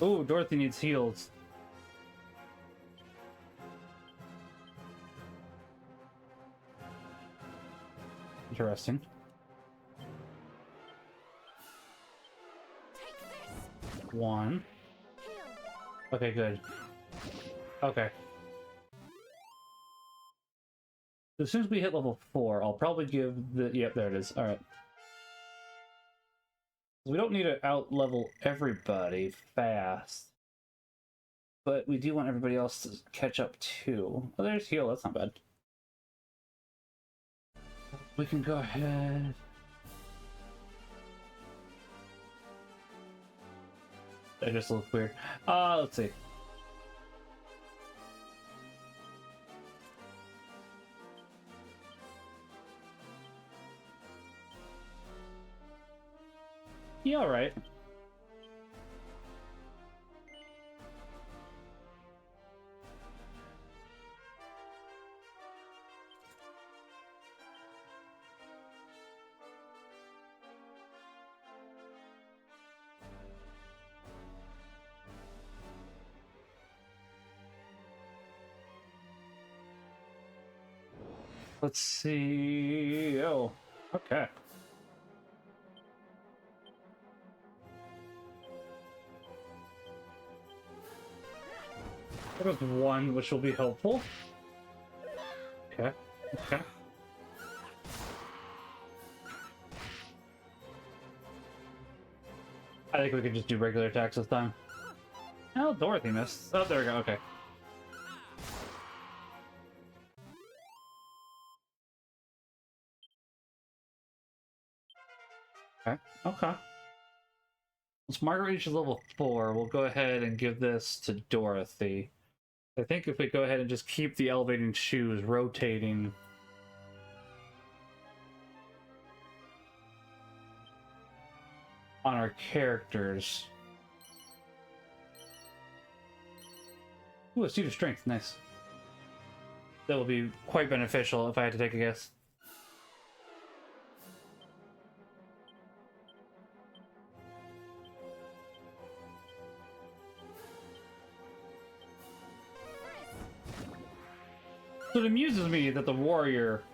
Ooh, Dorothy needs heals. Interesting. One. Okay, good. Okay. As soon as we hit level 4, I'll probably give the... Yep, there it is. Alright. We don't need to out-level everybody fast. But we do want everybody else to catch up too. Oh, there's heal. That's not bad. We can go ahead... That just looks weird. Let's see. Yeah, alright. Let's see. Oh, okay. That was one, which will be helpful. Okay. Okay. I think we can just do regular attacks this time. Oh, Dorothy missed. Oh, there we go. Okay. Okay. Okay. Once Margaret reaches level 4, we'll go ahead and give this to Dorothy. I think if we go ahead and just keep the elevating shoes rotating... on our characters... Ooh, a seed of strength. Nice. That will be quite beneficial if I had to take a guess. So it amuses me that the warrior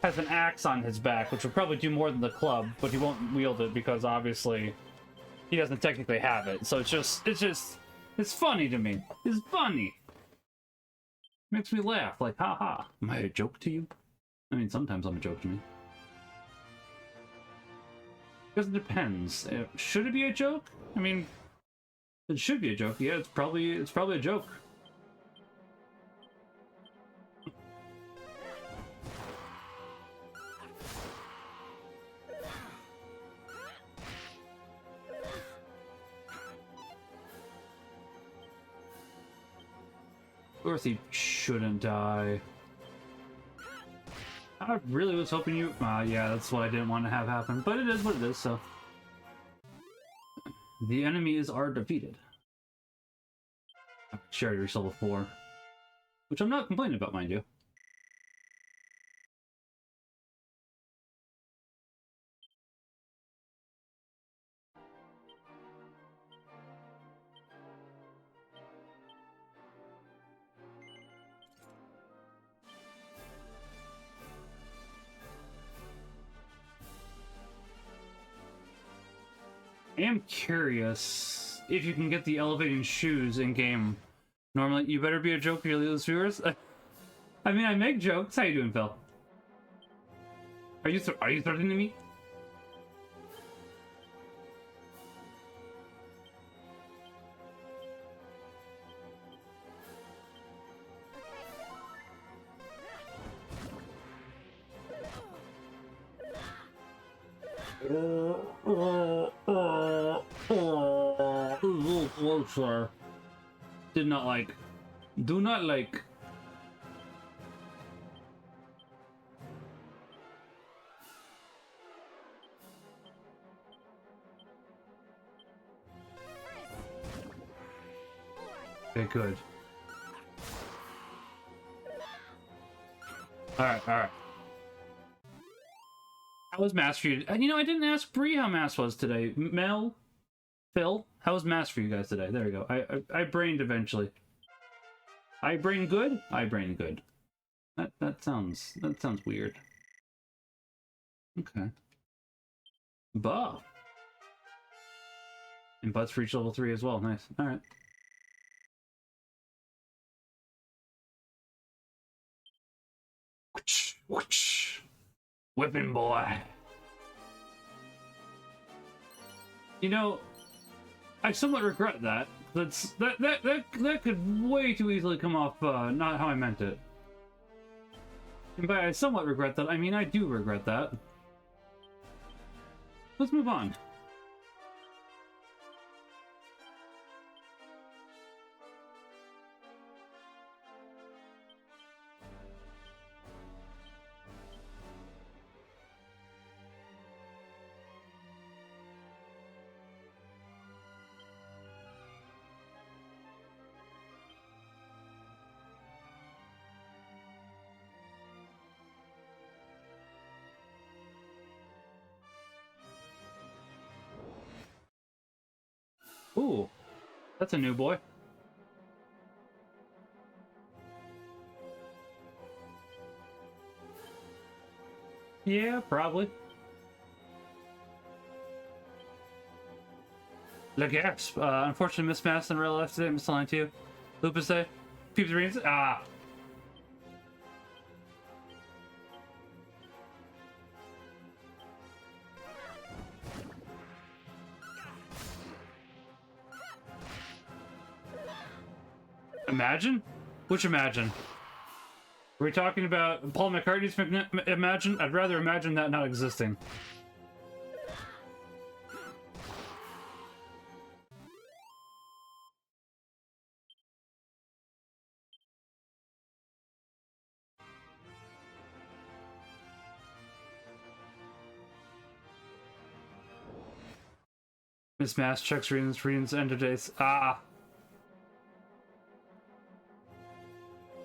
has an axe on his back, which would probably do more than the club, but he won't wield it because obviously he doesn't technically have it. So it's funny to me. It's funny. Makes me laugh, like, haha. Am I a joke to you? I mean, sometimes I'm a joke to me. Because it depends. Should it be a joke? I mean, it should be a joke. Yeah, it's probably a joke. Dorothy shouldn't die. I really was hoping you... yeah, that's what I didn't want to have happen. But it is what it is, so... The enemies are defeated. She already reached level 4. Which I'm not complaining about, mind you. I am curious if you can get the elevating shoes in game. Normally, you better be a joke, you lose viewers. I mean, I make jokes. How you doing, Phil? Are you threatening me? Well, sir. Did not like. Do not like. Okay, good. Alright, alright. How was Mass for you? You know, I didn't ask Bree how Mass was today. Mel? Phil? How was Mass for you guys today? There we go. I brained eventually. I brain good? I brain good. That sounds weird. Okay. Buff. And butts for each level 3 as well. Nice. Alright. Whipping boy. You know, I somewhat regret that. That could way too easily come off not how I meant it. And by I somewhat regret that, I mean I do regret that. Let's move on. Ooh, that's a new boy. Yeah, probably. Le Gasp. Unfortunately, Miss Mass in real life today. Miss Line 2. Lupus Day. Peeps Readings. Ah. Imagine? Which Imagine? Are we talking about Paul McCartney's Imagine? I'd rather imagine that not existing. Miss Mass checks readings, end of days. Ah.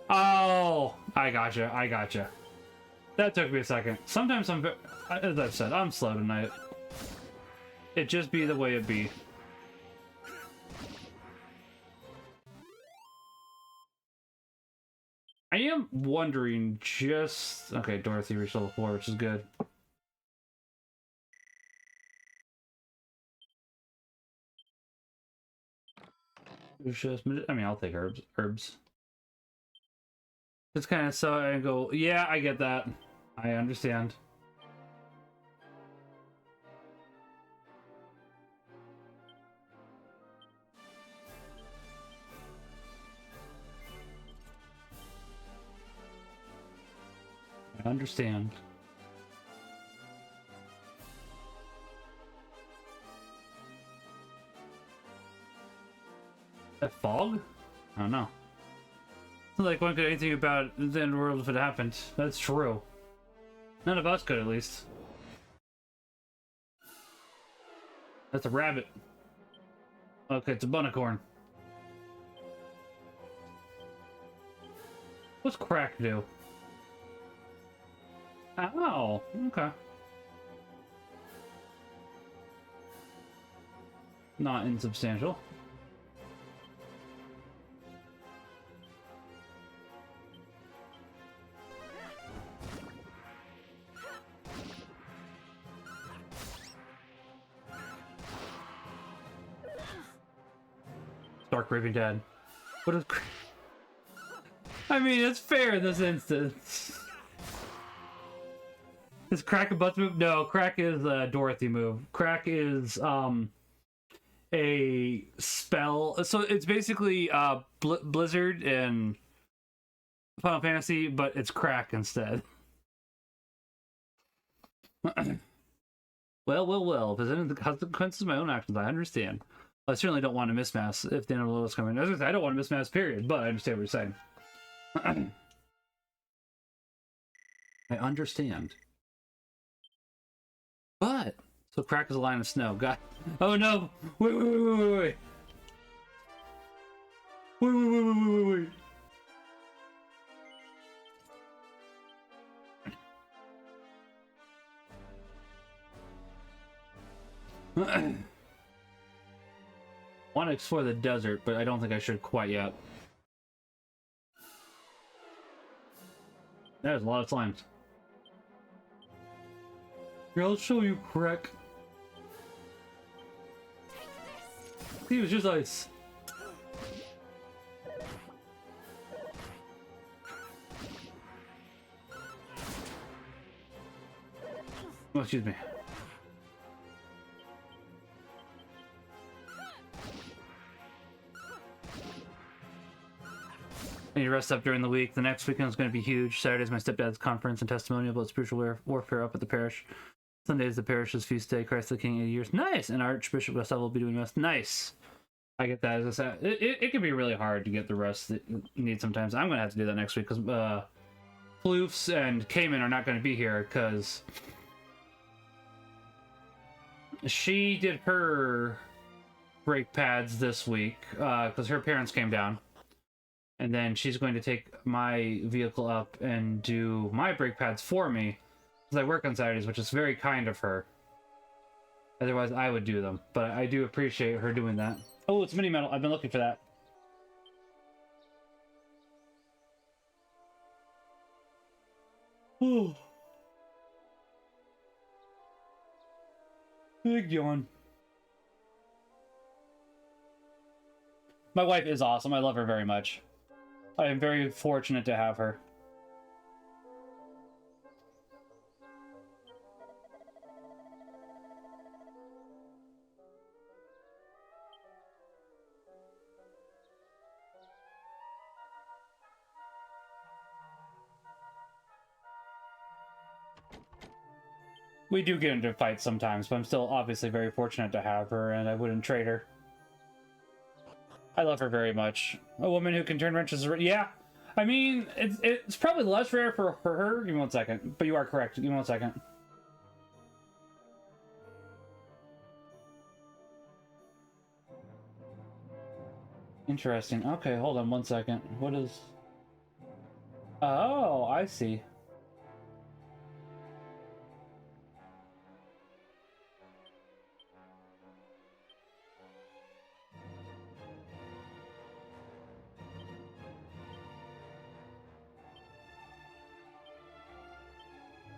Oh, I gotcha. That took me a second. Sometimes as I've said, I'm slow tonight. It just be the way it be. I am wondering just... Okay, Dorothy reached level 4, which is good. I mean, I'll take herbs. Just kind of so I go, yeah, I get that. I understand. I understand. That fog? I don't know. It's not like one could do anything about the end world if it happened. That's true. None of us could, at least. That's a rabbit. Okay, it's a bunnicorn. What's crack do? Oh, okay. Not insubstantial. Dark Raving Dad. What is... I mean, it's fair in this instance. Is Crack a Butts move? No, Crack is a Dorothy move. Crack is, a spell. So it's basically, Blizzard and Final Fantasy, but it's Crack instead. Well. If there's any consequences of my own actions, I understand. I certainly don't want to miss mass if the end of the world is coming. As I said, I don't want to miss mass, period, but I understand what you're saying. I understand. But so crack is a line of snow. God. Oh no! Wait. Wait. Want to explore the desert, but I don't think I should quite yet. There's a lot of slimes. Here, I'll show you, Crack. He was just ice. Oh, excuse me. I need to rest up during the week. The next weekend is going to be huge. Saturday's my stepdad's conference and testimonial about spiritual warfare up at the parish. Sunday is the parish's feast day, Christ the King 80 years. Nice! And Archbishop Gustav will be doing mass. Nice! I get that. As I said, it can be really hard to get the rest that you need sometimes. I'm going to have to do that next week because Floofs and Cayman are not going to be here because she did her brake pads this week because her parents came down. And then she's going to take my vehicle up and do my brake pads for me because I work on Saturdays, which is very kind of her. Otherwise, I would do them. But I do appreciate her doing that. Oh, it's mini metal. I've been looking for that. Oh. Big yawn. My wife is awesome. I love her very much. I am very fortunate to have her. We do get into fights sometimes, but I'm still obviously very fortunate to have her, and I wouldn't trade her. I love her very much. A woman who can turn wrenches. Yeah, I mean, it's probably less rare for her. Give me 1 second. But you are correct. Give me 1 second. Interesting. Okay, hold on 1 second. What is... Oh, I see.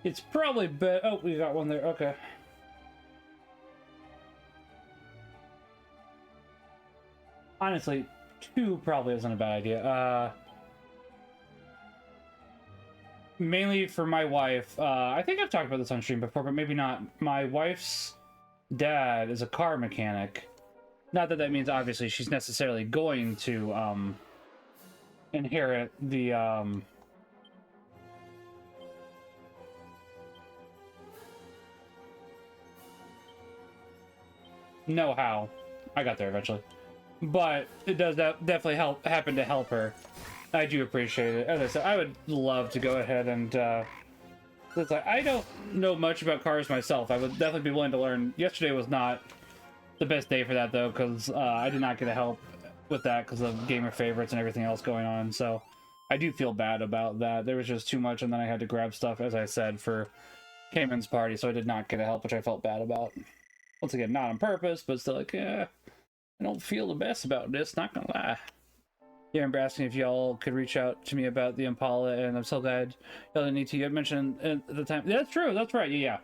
It's probably better. Oh, we got one there. Okay. Honestly, 2 probably isn't a bad idea. Mainly for my wife. I think I've talked about this on stream before, but maybe not. My wife's dad is a car mechanic. Not that that means obviously she's necessarily going to inherit the know-how. I got there eventually. But it does definitely happen to help her. I do appreciate it. As I said, I would love to go ahead and it's like, I don't know much about cars myself. I would definitely be willing to learn. Yesterday was not the best day for that though, because I did not get to help with that because of gamer favorites and everything else going on. So I do feel bad about that. There was just too much, and then I had to grab stuff, as I said, for Cayman's party, so I did not get to help, which I felt bad about. Once again, not on purpose, but still like, I don't feel the best about this, not gonna lie. Yeah, I remember asking if y'all could reach out to me about the Impala, and I'm so glad y'all didn't need to. You had mentioned at the time. That's true, that's right, yeah.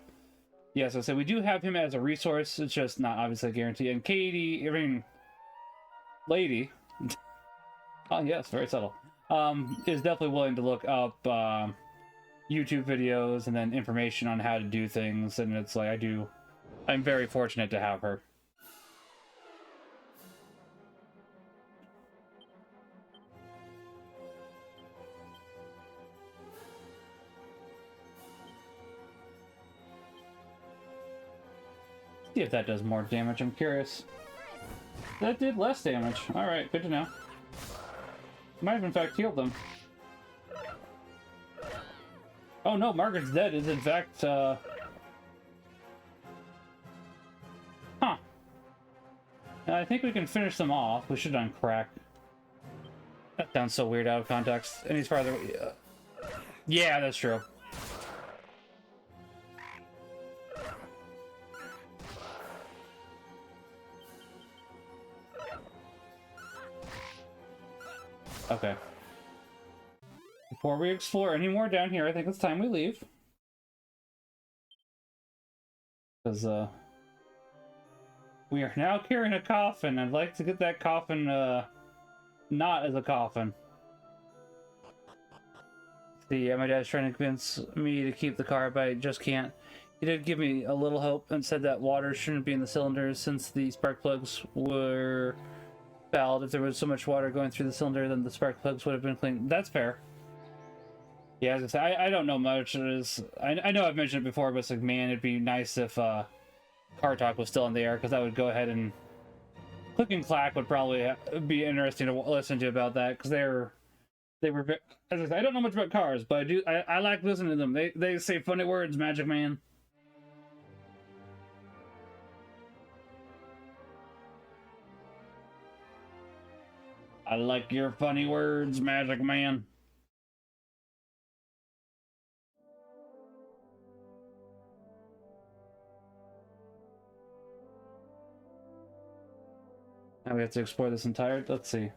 Yeah, so I said we do have him as a resource, it's just not obviously a guarantee. And Katie, I mean, lady, oh yes, very subtle, is definitely willing to look up YouTube videos and then information on how to do things, and it's like, I'm very fortunate to have her. See if that does more damage, I'm curious. That did less damage. Alright, good to know. Might have in fact healed them. Oh no, Margaret's dead is in fact, Huh. I think we can finish them off. We should have done crack. That sounds so weird out of context. And he's farther... yeah, that's true. Okay. Before we explore any more down here, I think it's time we leave. Because, we are now carrying a coffin. I'd like to get that coffin, not as a coffin. See, my dad's trying to convince me to keep the car, but I just can't. He did give me a little hope and said that water shouldn't be in the cylinders since the spark plugs were fouled. If there was so much water going through the cylinder, then the spark plugs would have been clean. That's fair. Yeah, as I say, I don't know much. I know I've mentioned it before, but it's like, man, it'd be nice if Car Talk was still in the air, because that would go ahead and... Click and Clack would probably be interesting to listen to about that, because they were as I say, I don't know much about cars, but I like listening to them. They say funny words, Magic Man. I like your funny words, Magic Man. Now we have to explore this entire... Let's see.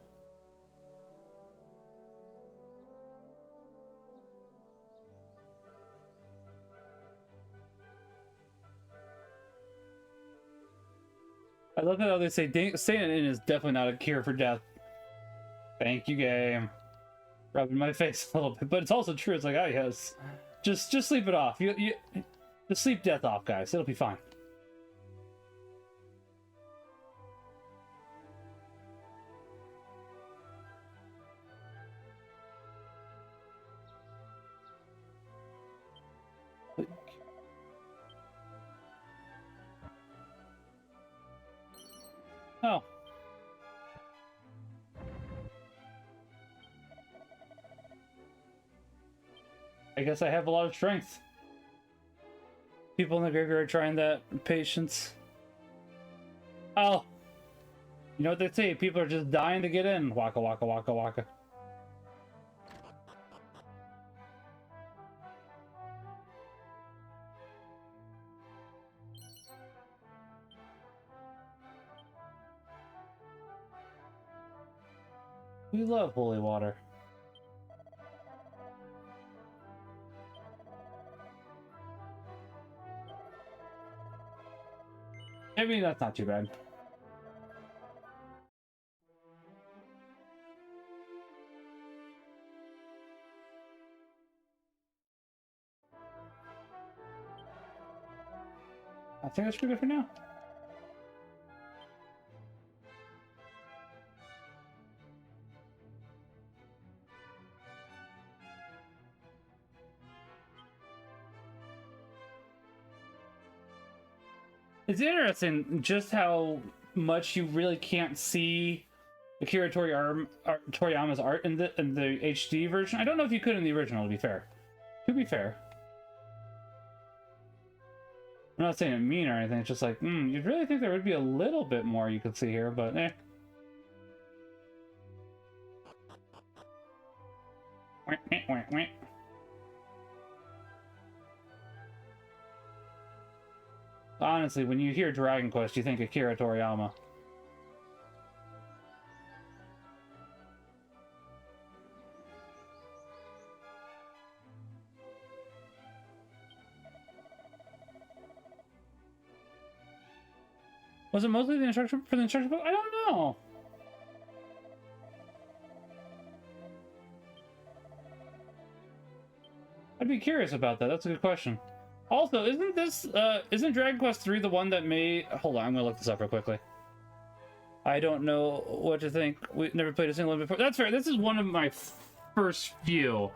I love how they say staying in is definitely not a cure for death. Thank you, game. Rubbing my face a little bit, but it's also true. It's like, oh yes, just sleep it off. You just sleep death off, guys. It'll be fine. Oh. I guess I have a lot of strength. People in the graveyard trying that patience. Oh. You know what they say? People are just dying to get in. Waka waka waka waka. We love holy water. I mean, that's not too bad. I think that's pretty good for now. It's interesting just how much you really can't see Akira Toriyama's art in the HD version. I don't know if you could in the original, to be fair. To be fair. I'm not saying it mean or anything, it's just like, you'd really think there would be a little bit more you could see here, but eh. Honestly, when you hear Dragon Quest, you think Akira Toriyama. Was it mostly the instruction for the instruction book? I don't know. I'd be curious about that. That's a good question. Also, isn't Dragon Quest 3 the one that made... Hold on, I'm gonna look this up real quickly. I don't know what to think. We've never played a single one before. That's fair. This is one of my first few.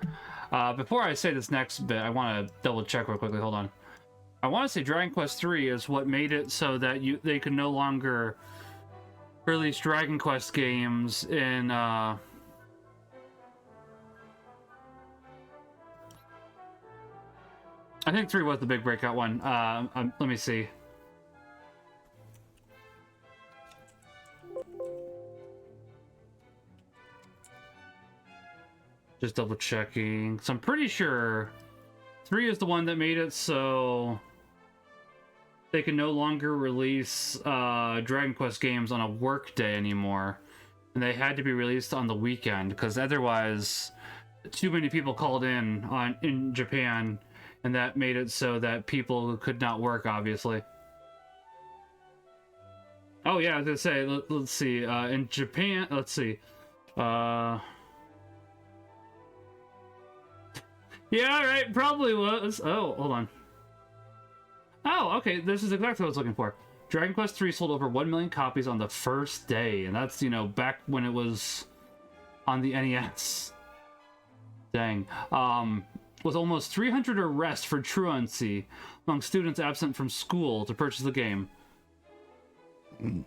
Before I say this next bit, I want to double check real quickly. Hold on. I want to say Dragon Quest 3 is what made it so that they could no longer released Dragon Quest games in I think 3 was the big breakout one. Let me see. Just double checking. So I'm pretty sure 3 is the one that made it so they can no longer release Dragon Quest games on a work day anymore. And they had to be released on the weekend because otherwise too many people called in Japan, and that made it so that people could not work, obviously. Oh yeah, I was gonna say, let's see, in Japan, let's see, yeah, right, probably was. Oh, hold on. Oh, okay, this is exactly what I was looking for. Dragon Quest III sold over 1 million copies on the first day, and that's, you know, back when it was on the NES. Dang. With almost 300 arrests for truancy among students absent from school to purchase the game.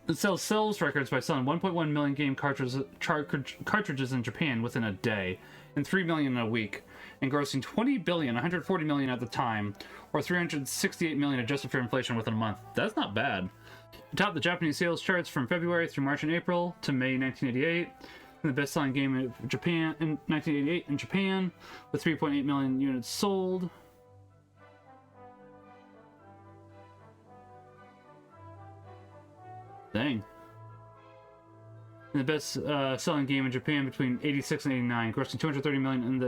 It sells sales records by selling 1.1 million game cartridges in Japan within a day, and 3 million in a week, and grossing 20 billion, 140 million at the time, or 368 million adjusted for inflation within a month. That's not bad. It topped the Japanese sales charts from February through March and April to May 1988. And the best-selling game in Japan in 1988 in Japan, with 3.8 million units sold. Dang. And the best selling game in Japan between 86 and 89, grossing 230 million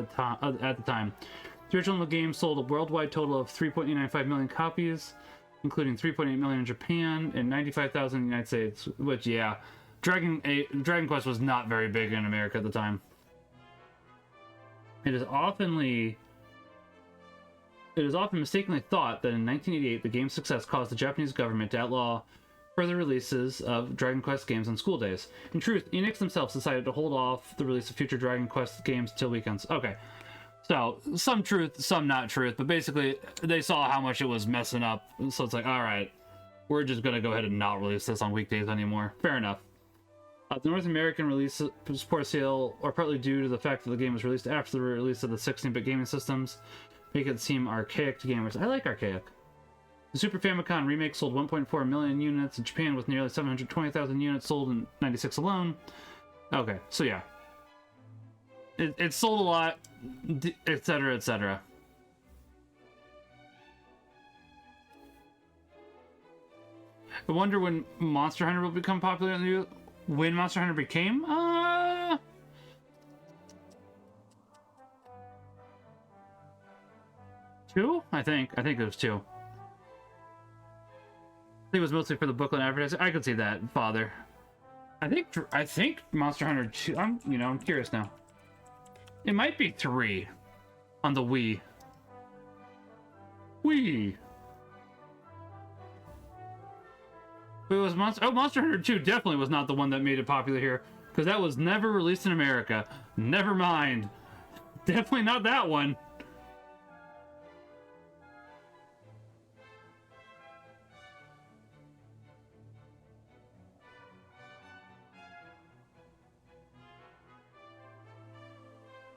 at the time. The original game sold a worldwide total of 3.895 million copies, including 3.8 million in Japan and 95,000 in the United States, which, yeah, Dragon Quest was not very big in America at the time. It is often mistakenly thought that in 1988 the game's success caused the Japanese government to outlaw further releases of Dragon Quest games on school days. In truth, Enix themselves decided to hold off the release of future Dragon Quest games till weekends. Okay, so some truth, some not truth, but basically they saw how much it was messing up, so it's like, all right, we're just gonna go ahead and not release this on weekdays anymore. Fair enough. The North American release was poor sale, or partly due to the fact that the game was released after the release of the 16-bit gaming systems, make it seem archaic to gamers. I like archaic. The Super Famicom Remake sold 1.4 million units in Japan, with nearly 720,000 units sold in '96 alone. Okay, so yeah. It sold a lot, etc., etc. I wonder when Monster Hunter will become popular in the U.S. When Monster Hunter became? 2? I think it was 2. I think it was mostly for the booklet advertising. I could see that, Father. I think Monster Hunter 2. I'm curious now. It might be 3 on the Wii. Wii. It was Monster Hunter 2 definitely was not the one that made it popular here, because that was never released in America. Never mind. Definitely not that one.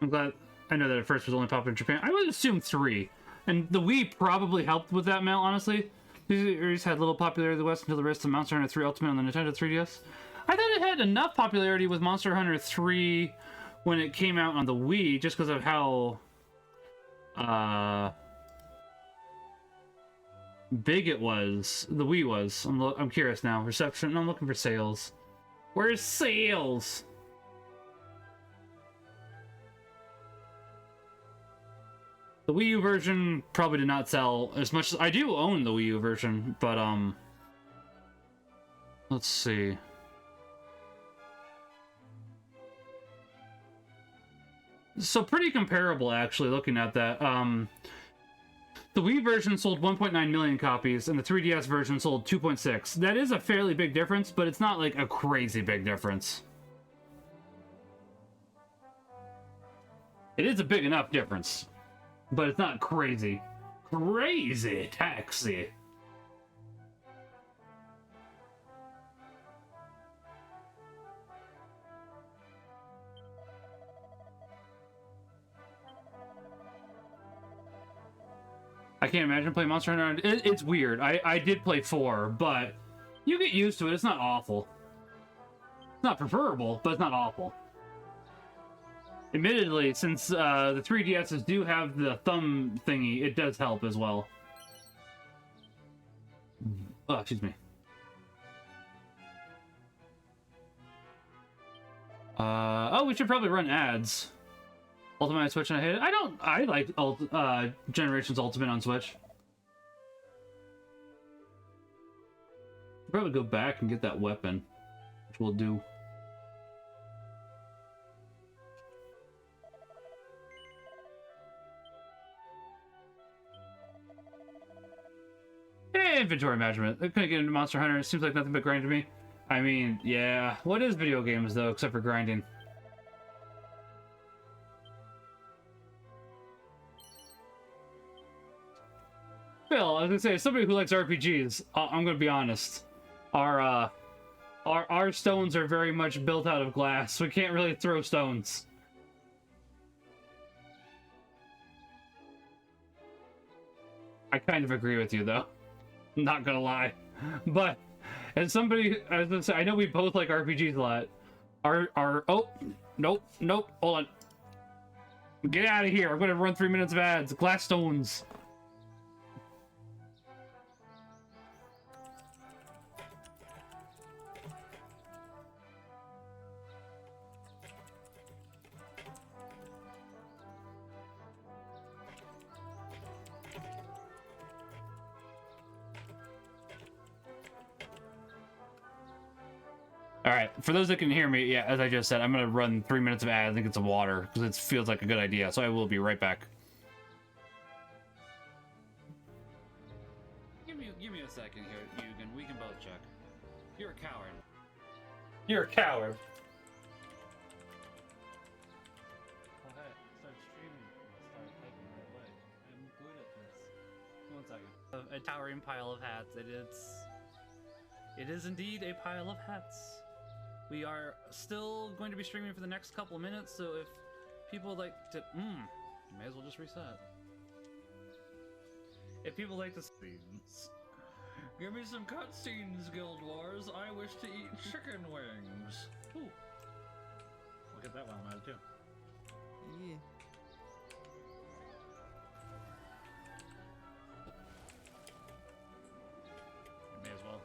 I'm glad I know that at first was only popular in Japan. I would assume 3. And the Wii probably helped with that, Mel, honestly. These series had little popularity in the West until the rest of Monster Hunter 3 Ultimate on the Nintendo 3DS. I thought it had enough popularity with Monster Hunter 3 when it came out on the Wii, just because of how big it was. The Wii was. I'm curious now. Reception. I'm looking for sales. Where's sales? The Wii U version probably did not sell as much as I do own the Wii U version, but let's see. So pretty comparable, actually, looking at that. The Wii version sold 1.9 million copies, and the 3DS version sold 2.6. That is a fairly big difference, but it's not like a crazy big difference. It is a big enough difference. But it's not crazy. Crazy taxi. can't imagine playing Monster Hunter. It's weird. I did play 4, but you get used to it. It's not awful. It's not preferable, but it's not awful. Admittedly, since the 3DSs do have the thumb thingy, it does help as well. Oh, excuse me. Oh, we should probably run ads. Ultimate on Switch and I hate it. I like Generations Ultimate on Switch. Probably go back and get that weapon, which we'll do. Inventory management. I couldn't get into Monster Hunter. It seems like nothing but grind to me. I mean, yeah. What is video games, though, except for grinding? Phil, I was gonna say, as somebody who likes RPGs, I'm gonna be honest. Our stones are very much built out of glass. We can't really throw stones. I kind of agree with you, though. Not gonna lie, but as somebody, I was gonna say, I know we both like RPGs a lot. Oh, nope, hold on. Get out of here! I'm gonna run 3 minutes of ads. Glass stones. Alright, for those that can hear me, yeah, as I just said, I'm gonna run 3 minutes of ads and get some water, because it feels like a good idea, so I will be right back. Give me a second here, Eugen. We can both check. You're a coward. You're a coward. Okay, start streaming. Start typing right away. I'm good at this. 1 second. A towering pile of hats. It is indeed a pile of hats. We are still going to be streaming for the next couple of minutes, so if people like to... may as well just reset. If people like to... Give me some cutscenes, Guild Wars. I wish to eat chicken wings. Ooh. We'll get that one out too. Yeah. May as well.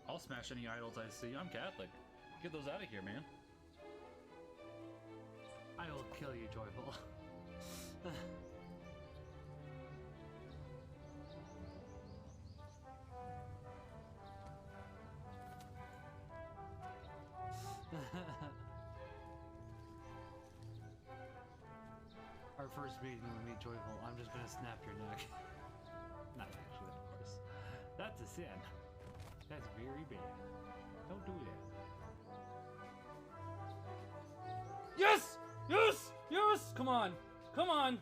I'll smash any idols I see. I'm Catholic. Get those out of here, man. I will kill you, Joyful. Our first meeting with me, Joyful, I'm just gonna snap your neck. Not actually, of course. That's a sin. That's very bad. Don't do that. Yes! Yes! Yes! Come on! Come on!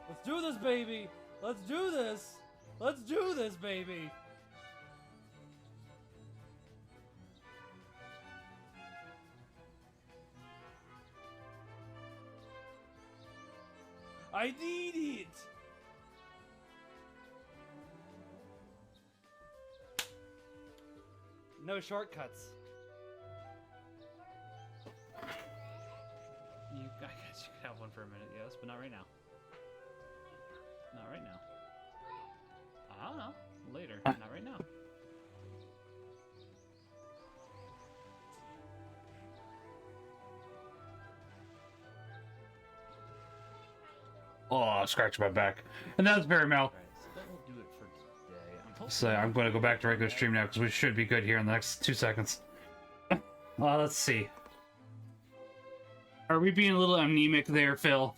Let's do this, baby! Let's do this! Let's do this, baby! I need it! No shortcuts. I guess you could have one for a minute, yes, but not right now. Not right now. I don't know. Later. Not right now. Oh, scratch my back. And that's very Mel. Right, so that will do it for today. So I'm going to go back to regular stream now because we should be good here in the next 2 seconds. Let's see. Are we being a little anemic there, Phil?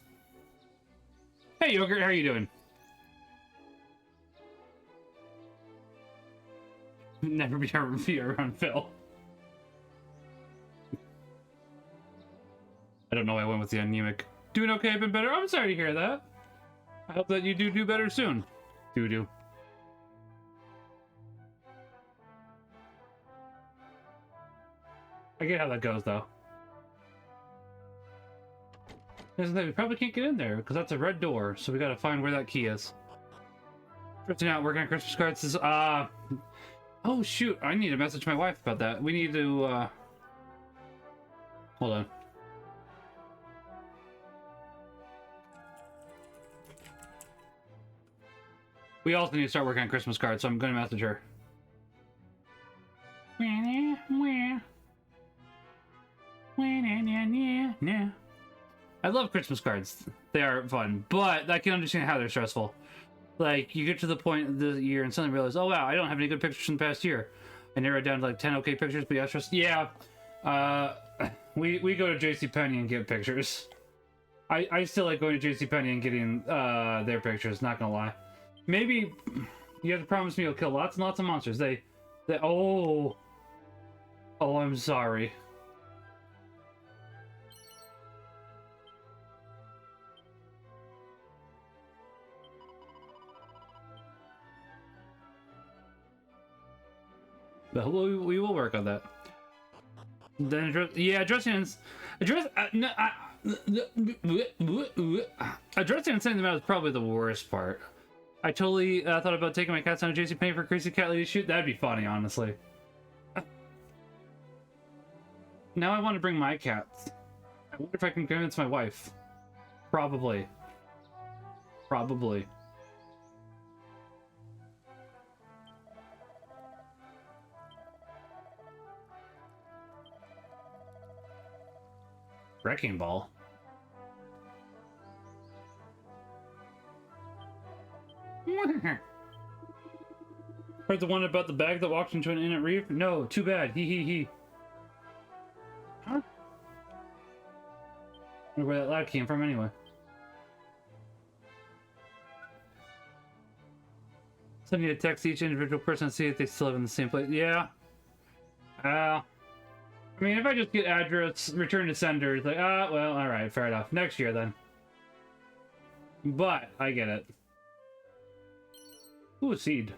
Hey, Yogurt, how are you doing? Never be around Phil. I don't know why I went with the anemic. Doing okay, been better. I'm sorry to hear that. I hope that you do better soon. Do. I get how that goes, though. There's the thing, we probably can't get in there, because that's a red door, so we gotta find where that key is. Drifting out, working on Christmas cards is, oh, shoot, I need to message my wife about that. We need to, hold on. We also need to start working on Christmas cards, so I'm gonna message her. I love Christmas cards. They are fun, but I can understand how they're stressful. Like, you get to the point of the year and suddenly realize, oh wow, I don't have any good pictures from the past year. I narrowed it down to like 10 okay pictures, but yeah, stress. Yeah, we go to JCPenney and get pictures. I still like going to JCPenney and getting their pictures, not gonna lie. Maybe you have to promise me you'll kill lots and lots of monsters. They oh, I'm sorry. But we will work on that. Then addressing and sending them out is probably the worst part. I totally thought about taking my cats on a JCPenney for a crazy cat lady shoot. That'd be funny, honestly. Now I want to bring my cats. I wonder if I can convince my wife. Probably. Probably. Wrecking ball. Heard the one about the bag that walked into an inn at Reef? No, too bad. He. Huh? I wonder where that lad came from anyway. So I need to text each individual person and see if they still live in the same place. Yeah. I mean, if I just get address, return to sender, it's like, well, alright, fair enough. Next year, then. But, I get it. Ooh, a seed.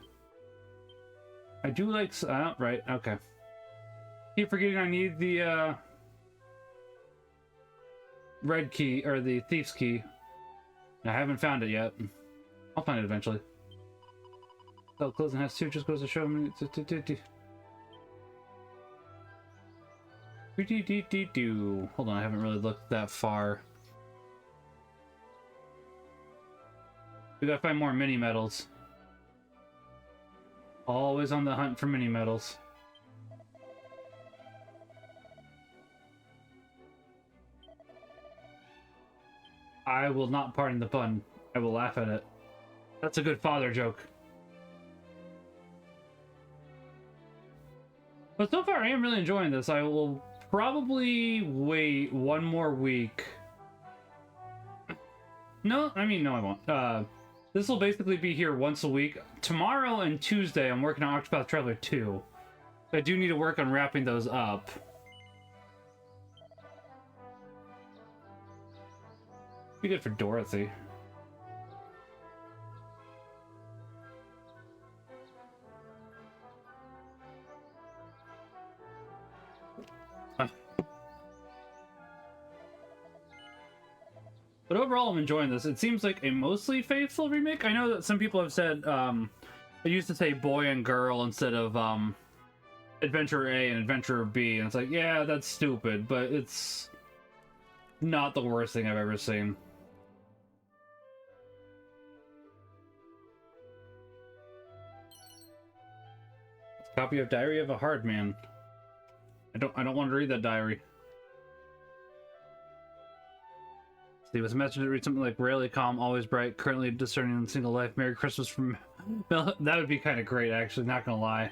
I do like... right, okay. Keep forgetting I need the, red key, or the thief's key. I haven't found it yet. I'll find it eventually. Oh, closing has two, just goes to show me... Hold on, I haven't really looked that far. We gotta find more mini medals. Always on the hunt for mini medals. I will not pardon the pun. I will laugh at it. That's a good father joke. But so far, I am really enjoying this. I will probably wait one more week. No, I mean, no, I won't. This will basically be here once a week. Tomorrow and Tuesday, I'm working on Octopath Traveler 2. I do need to work on wrapping those up. Be good for Dorothy. But overall, I'm enjoying this. It seems like a mostly faithful remake. I know that some people have said, it used to say boy and girl instead of, Adventurer A and Adventurer B. And it's like, yeah, that's stupid, but it's not the worst thing I've ever seen. Copy of Diary of a Hard Man. I don't want to read that diary. See, with a message that reads something like rarely calm, always bright, currently discerning in single life. Merry Christmas from... That would be kind of great, actually, not gonna lie.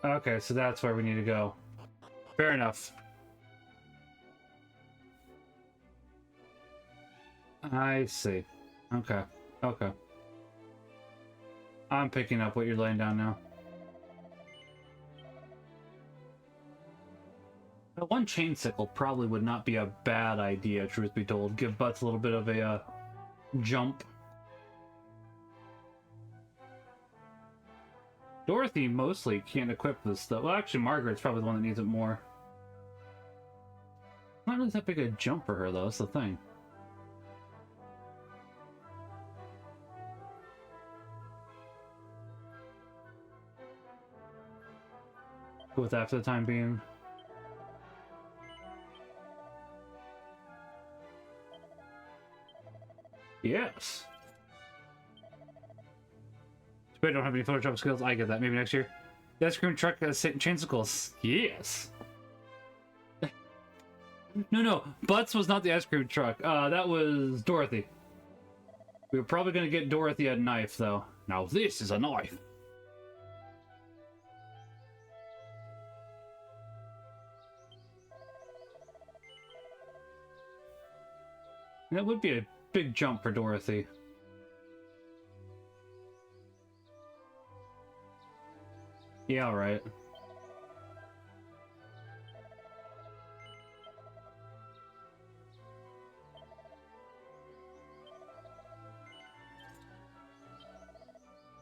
Okay, so that's where we need to go. Fair enough. I see. Okay. Okay. I'm picking up what you're laying down now. One chain sickle probably would not be a bad idea, truth be told. Give Butts a little bit of a jump. Dorothy mostly can't equip this stuff. Well, actually, Margaret's probably the one that needs it more. Not really that big a jump for her, though. That's the thing. Go with that for the time being. Yes. I don't have any Photoshop skills. I get that. Maybe next year. The ice cream truck has chainsicles. Yes. No. Butts was not the ice cream truck. That was Dorothy. We were probably going to get Dorothy a knife, though. Now this is a knife. That would be a big jump for Dorothy. Yeah, alright.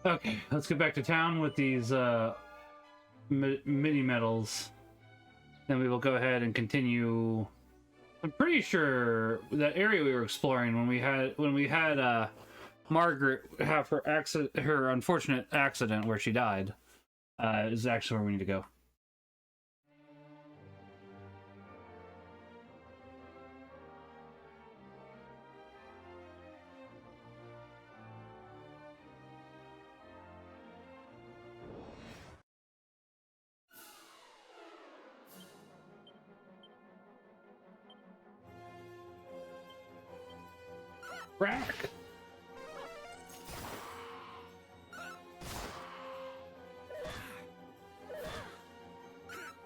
Okay, let's get back to town with these mini medals. Then we will go ahead and continue. I'm pretty sure that area we were exploring when we had Margaret have her unfortunate accident where she died is actually where we need to go. Rack.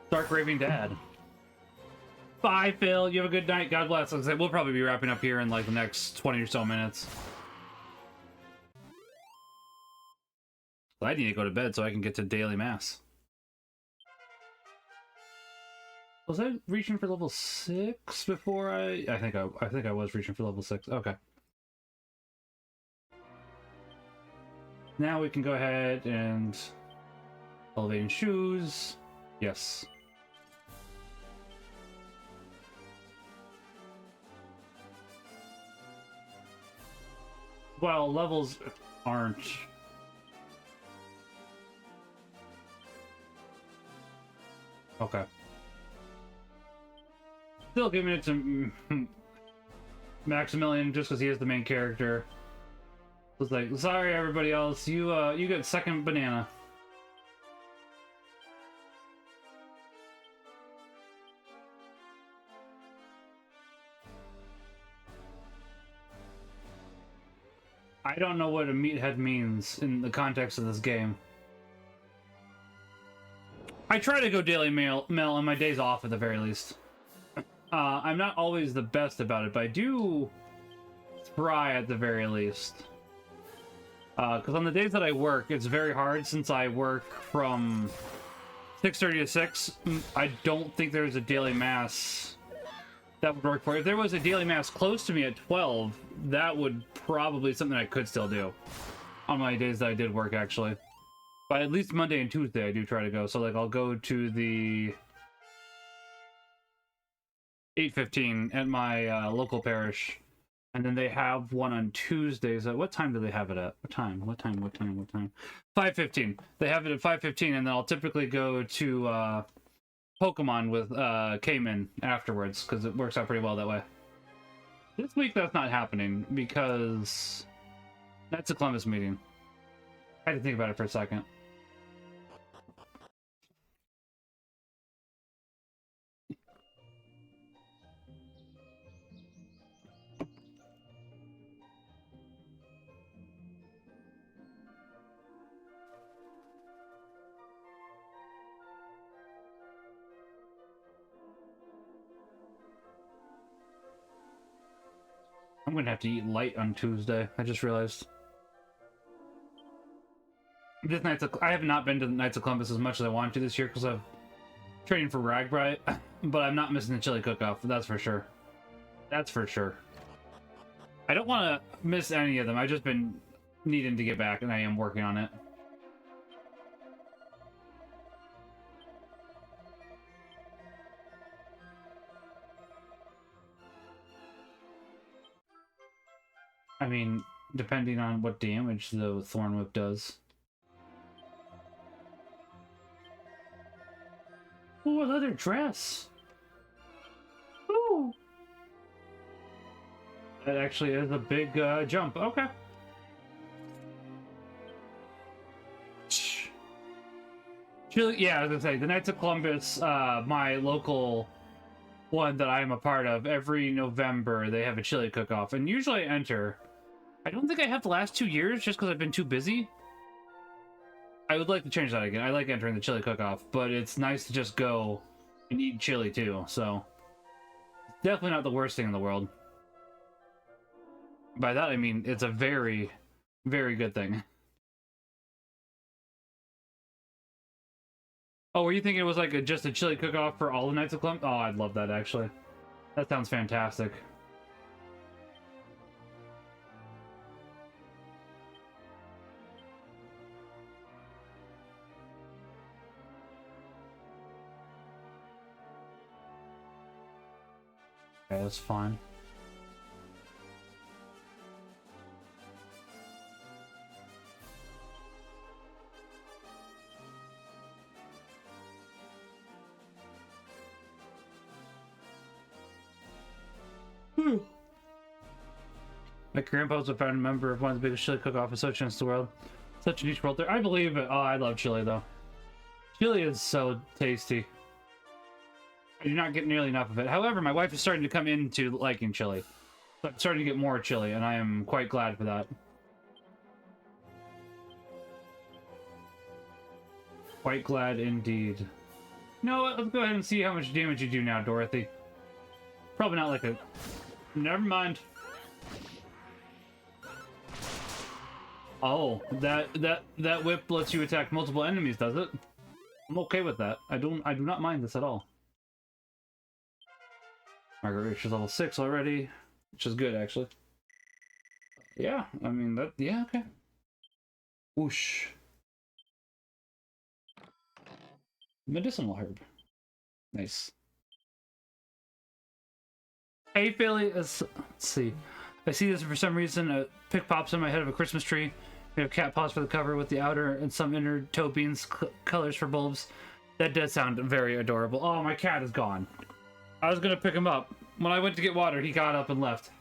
Dark Raving Dad. Bye, Phil. You have a good night. God bless. Like I said, we'll probably be wrapping up here in like the next 20 or so minutes. I need to go to bed so I can get to daily mass. Was I reaching for level 6 before I think I was reaching for level 6. Okay. Now we can go ahead and elevating shoes. Yes. Well, levels aren't. Okay. Still giving it to Maximilian just because he is the main character. It's like, sorry everybody else, you get second banana. I don't know what a meathead means in the context of this game. I try to go Daily Mail on my days off at the very least. I'm not always the best about it, but I do try at the very least. Because on the days that I work, it's very hard since I work from 6:30 to 6. I don't think there's a daily mass that would work for it. If there was a daily mass close to me at 12, that would probably something I could still do on my days that I did work, actually. But at least Monday and Tuesday I do try to go. So like I'll go to the 8:15 at my local parish, and then they have one on Tuesdays. What time do they have it at? What time? 5:15. They have it at 5:15, and then I'll typically go to Pokemon with KAMaximilianK afterwards, because it works out pretty well that way. This week that's not happening because that's a Columbus meeting. I had to think about it for a second. I'm gonna have to eat light on Tuesday. I just realized. I have not been to the Knights of Columbus as much as I wanted to this year because I'm training for Ragbright. but I'm not missing the chili cook-off. That's for sure. That's for sure. I don't want to miss any of them. I've just been needing to get back, and I am working on it. I mean, depending on what damage the Thorn Whip does. Ooh, a leather dress! Ooh! That actually is a big jump. Okay. Yeah, I was gonna say, the Knights of Columbus, my local one that I am a part of, every November they have a chili cook-off, and usually I enter. I don't think I have the last 2 years just because I've been too busy. I would like to change that again. I like entering the chili cook-off, but it's nice to just go and eat chili too, so definitely not the worst thing in the world. By that I mean it's a very, very good thing. Oh, were you thinking it was like just a chili cook-off for all the Knights of Columbus? Oh, I'd love that, actually. That sounds fantastic. Okay, that's fine. My grandpa was a founding member of one of the biggest chili cook-off associations in the world. Such a niche world there. I believe it. Oh, I love chili, though. Chili is so tasty. I do not get nearly enough of it. However, my wife is starting to come into liking chili. So I'm starting to get more chili, and I am quite glad for that. Quite glad indeed. You know what? Let's go ahead and see how much damage you do now, Dorothy. Probably not like a... Never mind. Oh, that whip lets you attack multiple enemies, does it? I'm okay with that. I do not mind this at all. Margaret Rich is level 6 already, which is good actually. Yeah, I mean that. Yeah, okay. Whoosh. Medicinal herb. Nice. Hey, Philly. Let's see. I see this for some reason. A pick pops on my head of a Christmas tree. We have cat paws for the cover with the outer and some inner toe beans colors for bulbs. That does sound very adorable. Oh, my cat is gone. I was gonna pick him up. When I went to get water, he got up and left.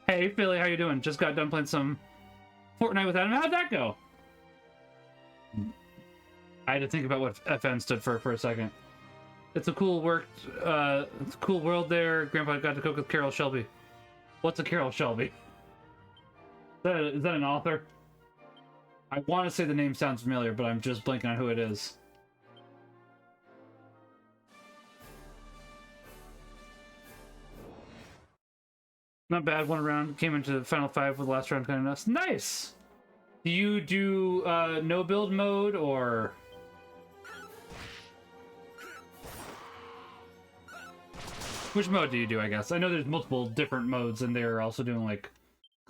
Hey, Philly, how you doing? Just got done playing some Fortnite with Adam. How'd that go? I had to think about what FN stood for a second. It's a cool it's a cool world there. Grandpa got to cook with Carol Shelby. What's a Carol Shelby? Is that an author? I want to say the name sounds familiar, but I'm just blanking on who it is. Not bad, one round. Came into the final 5 with the last round kind of nuts. Nice! Do you do no build mode or... Which mode do you do, I guess? I know there's multiple different modes, and they're also doing, like,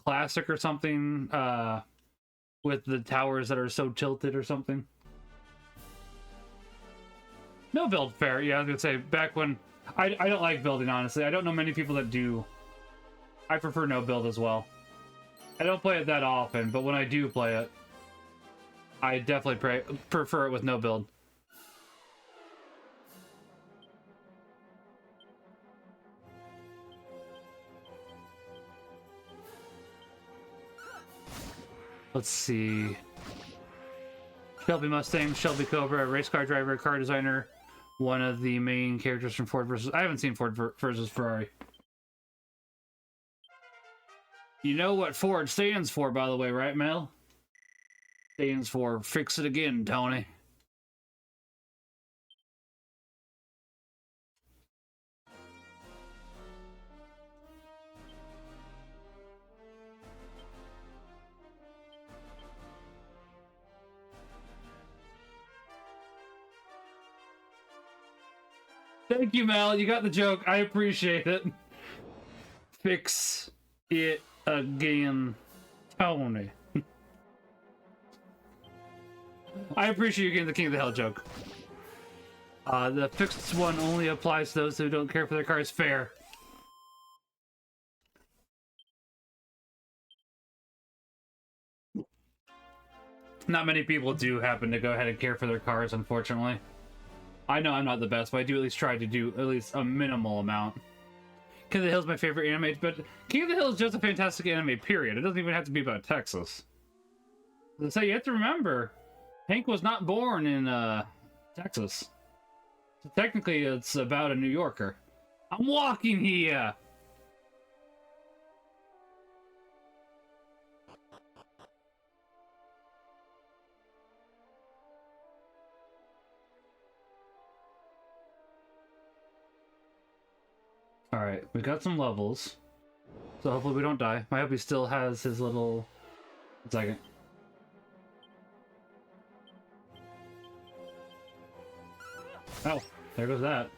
classic or something, with the towers that are so tilted or something. No build, fair. Yeah, I was gonna say, back when... I don't like building, honestly. I don't know many people that do. I prefer no build as well. I don't play it that often, but when I do play it, I definitely prefer it with no build. Let's see. Shelby Mustang, Shelby Cobra, race car driver, car designer, one of the main characters from Ford versus... I haven't seen Ford versus Ferrari. You know what Ford stands for, by the way, right, Mel? Stands for fix it again, Tony. Thank you, Mal. You got the joke. I appreciate it. Fix it again, Tony. I appreciate you getting the King of the Hill joke. The fixed one only applies to those who don't care for their cars. Fair. Not many people do happen to go ahead and care for their cars, unfortunately. I know I'm not the best, but I do at least try to do at least a minimal amount. King of the Hill is my favorite anime, but King of the Hill is just a fantastic anime, period. It doesn't even have to be about Texas. So you have to remember, Hank was not born in Texas. So technically, it's about a New Yorker. I'm walking here! Alright, we got some levels. So hopefully we don't die. I hope he still has his little... 1 second. Oh, there goes that.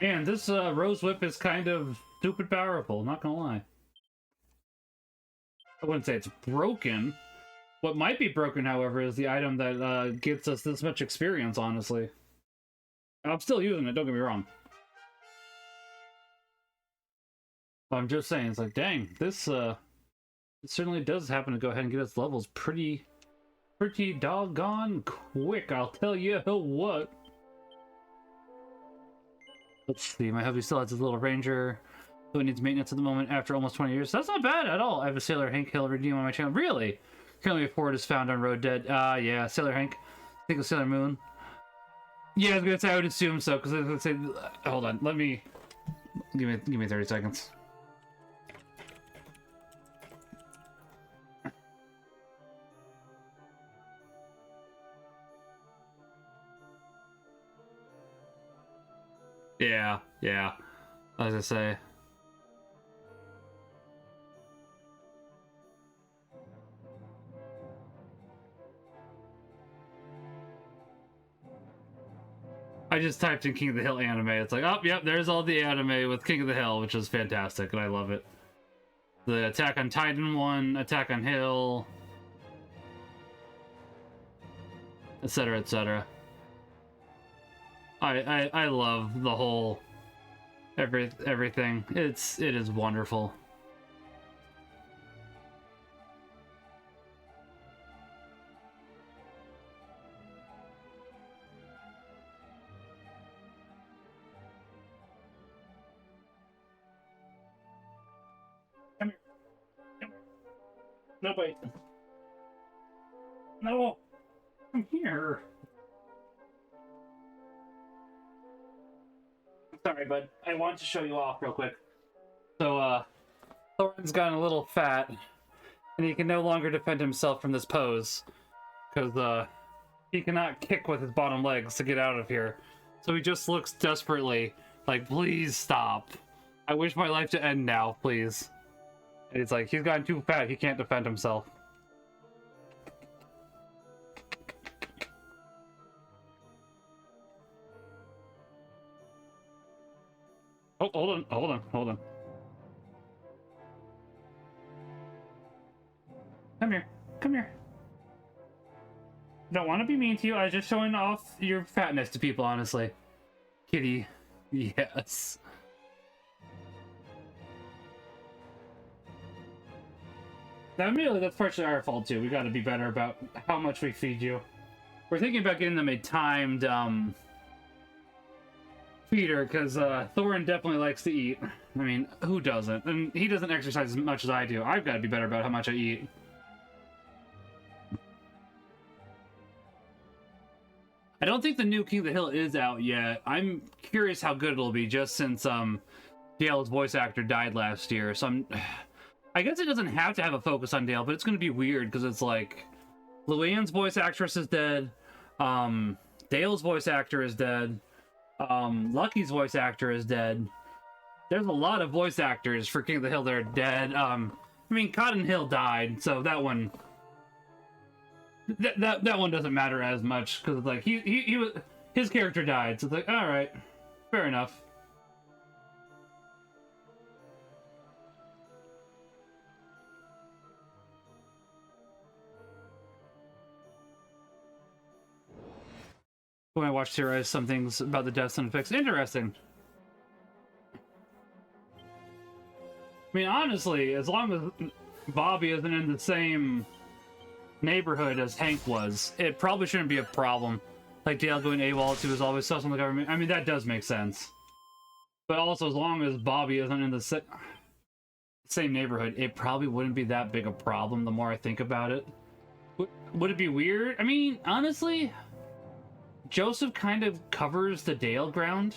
Man, this Rose Whip is kind of stupid powerful, not gonna lie. I wouldn't say it's broken. What might be broken, however, is the item that gets us this much experience, honestly. I'm still using it, don't get me wrong. I'm just saying, it's like, dang, this it certainly does happen to go ahead and get us levels pretty doggone quick, I'll tell you what. Let's see, my hubby still has his little ranger, who needs maintenance at the moment after almost 20 years. That's not bad at all. I have a Sailor Hank Hill redeem on my channel. Really? Currently a Ford is found on Road Dead. Yeah, Sailor Hank. I think of Sailor Moon. Yeah, I was gonna say I would assume so, because I was gonna say, hold on, let me give me 30 seconds. Yeah. As I say. I just typed in King of the Hill anime. It's like, oh, yep, there's all the anime with King of the Hill, which is fantastic, and I love it. The Attack on Titan one, Attack on Hill, etc., etc. I love the whole everything. It is wonderful. Come here. Nobody. No. Come here. Sorry, bud. I want to show you off real quick. So, Thorin's gotten a little fat, and he can no longer defend himself from this pose, because, he cannot kick with his bottom legs to get out of here. So he just looks desperately like, please stop. I wish my life to end now, please. And it's like, he's gotten too fat, he can't defend himself. Oh, hold on. Come here. Don't want to be mean to you, I was just showing off your fatness to people, honestly. Kitty, yes. Now, admittedly, that's partially our fault, too. We gotta be better about how much we feed you. We're thinking about getting them a timed, feeder, because Thorin definitely likes to eat. I mean, who doesn't? And he doesn't exercise as much as I do. I've got to be better about how much I eat. I don't think the new King of the Hill is out yet. I'm curious how good it'll be, just since Dale's voice actor died last year. So I guess it doesn't have to have a focus on Dale, but it's going to be weird because it's like Luann's voice actress is dead, Dale's voice actor is dead, Lucky's voice actor is dead. There's a lot of voice actors for King of the Hill that are dead. I mean, Cotton Hill died, so that one that one doesn't matter as much because like he his character died, so it's like, all right, fair enough. When I watched theorize some things about the deaths and effects, interesting. I mean, honestly, as long as Bobby isn't in the same neighborhood as Hank was, it probably shouldn't be a problem. Like Dale going AWOL, he was always sus on the government. I mean, that does make sense. But also, as long as Bobby isn't in the same neighborhood, it probably wouldn't be that big a problem the more I think about it. Would it be weird? I mean, honestly, Joseph kind of covers the Dale ground.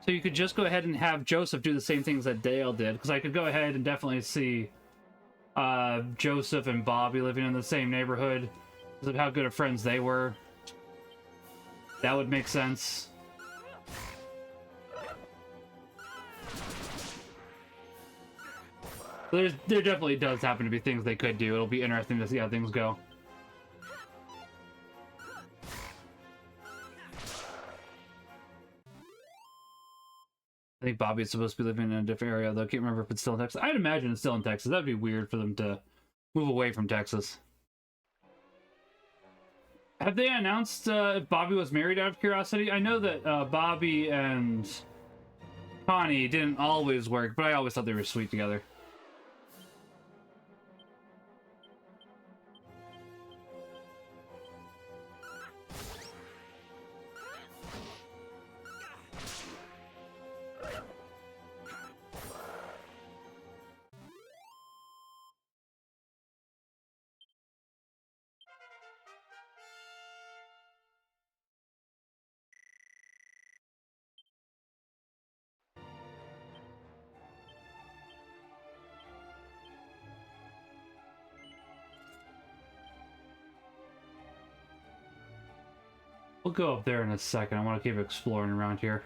So you could just go ahead and have Joseph do the same things that Dale did. Because I could go ahead and definitely see Joseph and Bobby living in the same neighborhood because of how good of friends they were. That would make sense. There definitely does happen to be things they could do. It'll be interesting to see how things go. I think Bobby's supposed to be living in a different area, though I can't remember if it's still in Texas. I'd imagine it's still in Texas. That'd be weird for them to move away from Texas. Have they announced if Bobby was married, out of curiosity? I know that Bobby and Connie didn't always work, but I always thought they were sweet together. We'll go up there in a second. I want to keep exploring around here.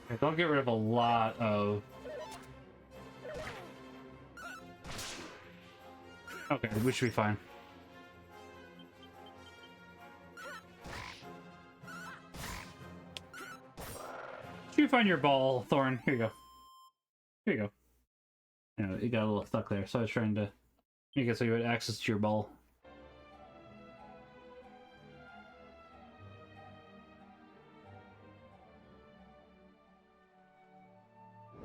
Okay, don't get rid of a lot of... Okay, we should be fine. You find your ball, Thorn. Here you go. Here you go. You know, it got a little stuck there, so I was trying to make it so you had access to your ball.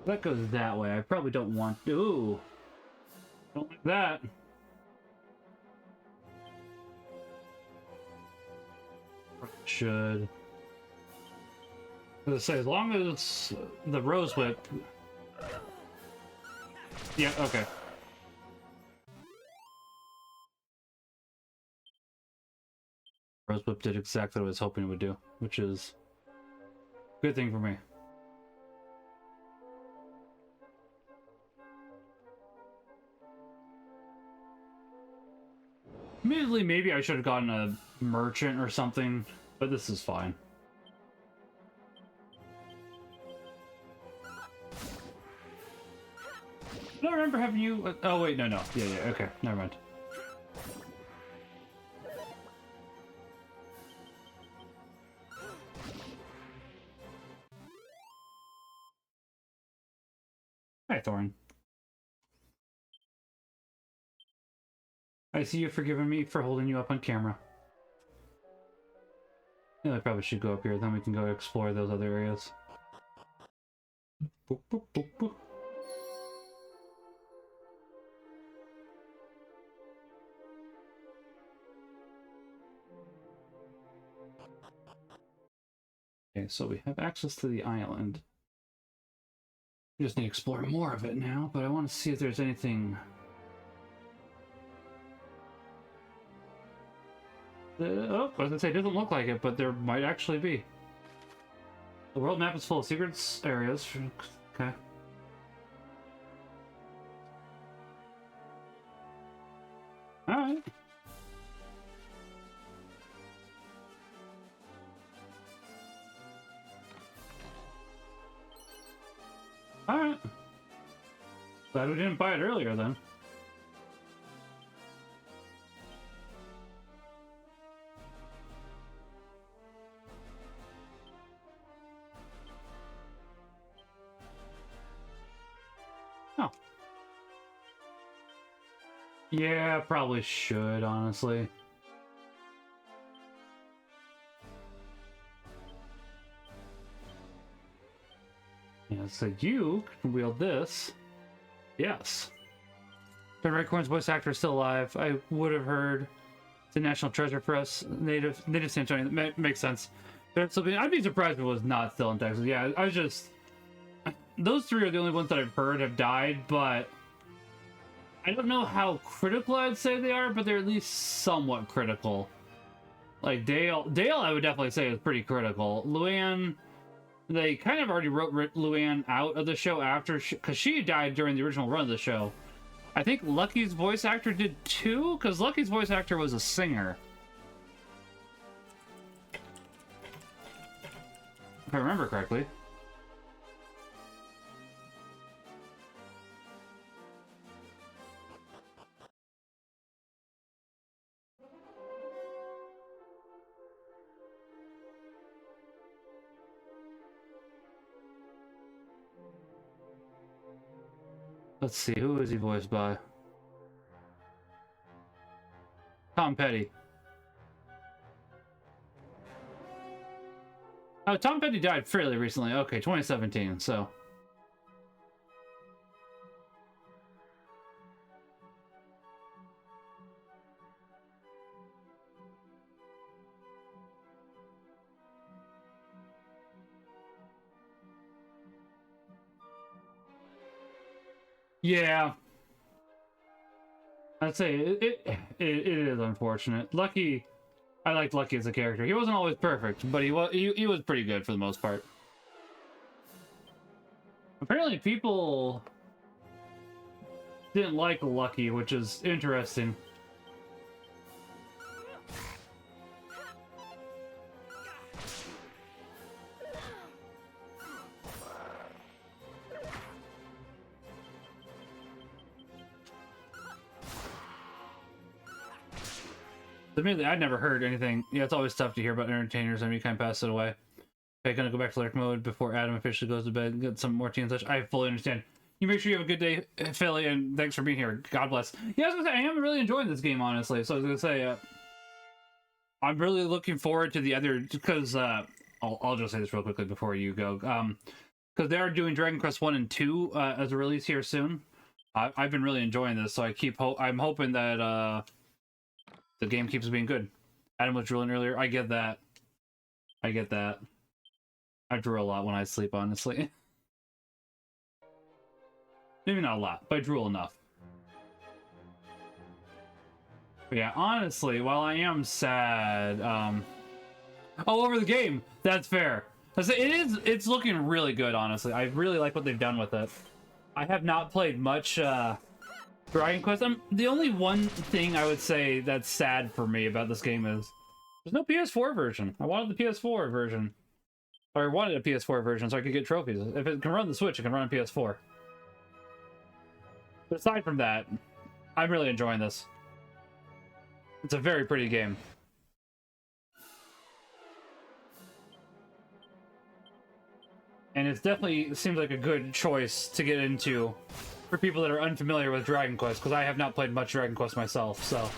That goes that way. I probably don't want to. Ooh. Don't like that. Should. Let's say, as long as the Rose Whip... Yeah, okay. Rose Whip did exactly what I was hoping it would do, which is a good thing for me. Admittedly, maybe I should have gotten a merchant or something, but this is fine. I don't remember having you... Oh, wait, no. Yeah, okay. Never mind. Hi, Thorin. I see you've forgiven me for holding you up on camera. Yeah, I probably should go up here, then we can go explore those other areas. Boop, boop, boop, boop. Okay, so we have access to the island. We just need to explore more of it now, but I want to see if there's anything... oh, I was gonna say, it doesn't look like it, but there might actually be. The world map is full of secret areas. Okay. Alright. Glad we didn't buy it earlier then. Oh. Yeah, probably should, honestly. Yeah, so you can wield this. Yes. The Red Corn's voice actor is still alive. I would have heard the National Treasure for us, native San Antonio. Makes sense. I'd be surprised if it was not still in Texas. Yeah, I was just... Those three are the only ones that I've heard have died, but... I don't know how critical I'd say they are, but they're at least somewhat critical. Like, Dale I would definitely say is pretty critical. Luann... They kind of already wrote Luann out of the show after, because she died during the original run of the show. I think Lucky's voice actor did too, because Lucky's voice actor was a singer. If I remember correctly. Let's see, who is he voiced by? Tom Petty. Oh, Tom Petty died fairly recently. Okay, 2017, so... Yeah. I'd say it is unfortunate. Lucky, I liked Lucky as a character. He wasn't always perfect, but he was pretty good for the most part. Apparently people didn't like Lucky, which is interesting. Admittedly, I'd never heard anything. Yeah, it's always tough to hear about entertainers. I mean, you kind of pass it away. Okay, gonna go back to lurk mode before Adam officially goes to bed and get some more tea and such. I fully understand. You make sure you have a good day, Philly, and thanks for being here. God bless. Yeah, I was gonna say, I am really enjoying this game, honestly. So I was gonna say, I'm really looking forward to the other, because, I'll just say this real quickly before you go. Because they are doing Dragon Quest 1 and 2 as a release here soon. I've been really enjoying this, so I'm hoping that, the game keeps being good. Adam was drooling earlier. I get that. I get that. I drool a lot when I sleep, honestly. Maybe not a lot, but I drool enough. But yeah, honestly, while I am sad, oh, over the game. That's fair. It's looking really good, honestly. I really like what they've done with it. I have not played much, Dragon Quest. The only one thing I would say that's sad for me about this game is there's no PS4 version. I wanted the PS4 version. Or I wanted a PS4 version so I could get trophies. If it can run the Switch, it can run on PS4. But aside from that, I'm really enjoying this. It's a very pretty game. And it definitely seems like a good choice to get into for people that are unfamiliar with Dragon Quest, because I have not played much Dragon Quest myself, so...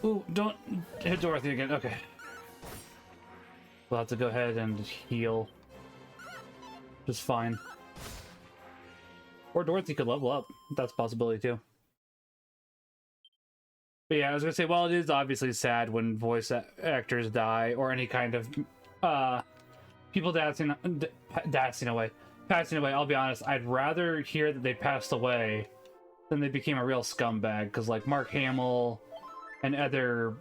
Ooh, don't hit Dorothy again. Okay. We'll have to go ahead and heal. Just fine. Or Dorothy could level up. That's a possibility, too. But yeah, I was gonna say, while it is obviously sad when voice actors die, or any kind of, people passing away, I'll be honest, I'd rather hear that they passed away than they became a real scumbag, because like Mark Hamill and other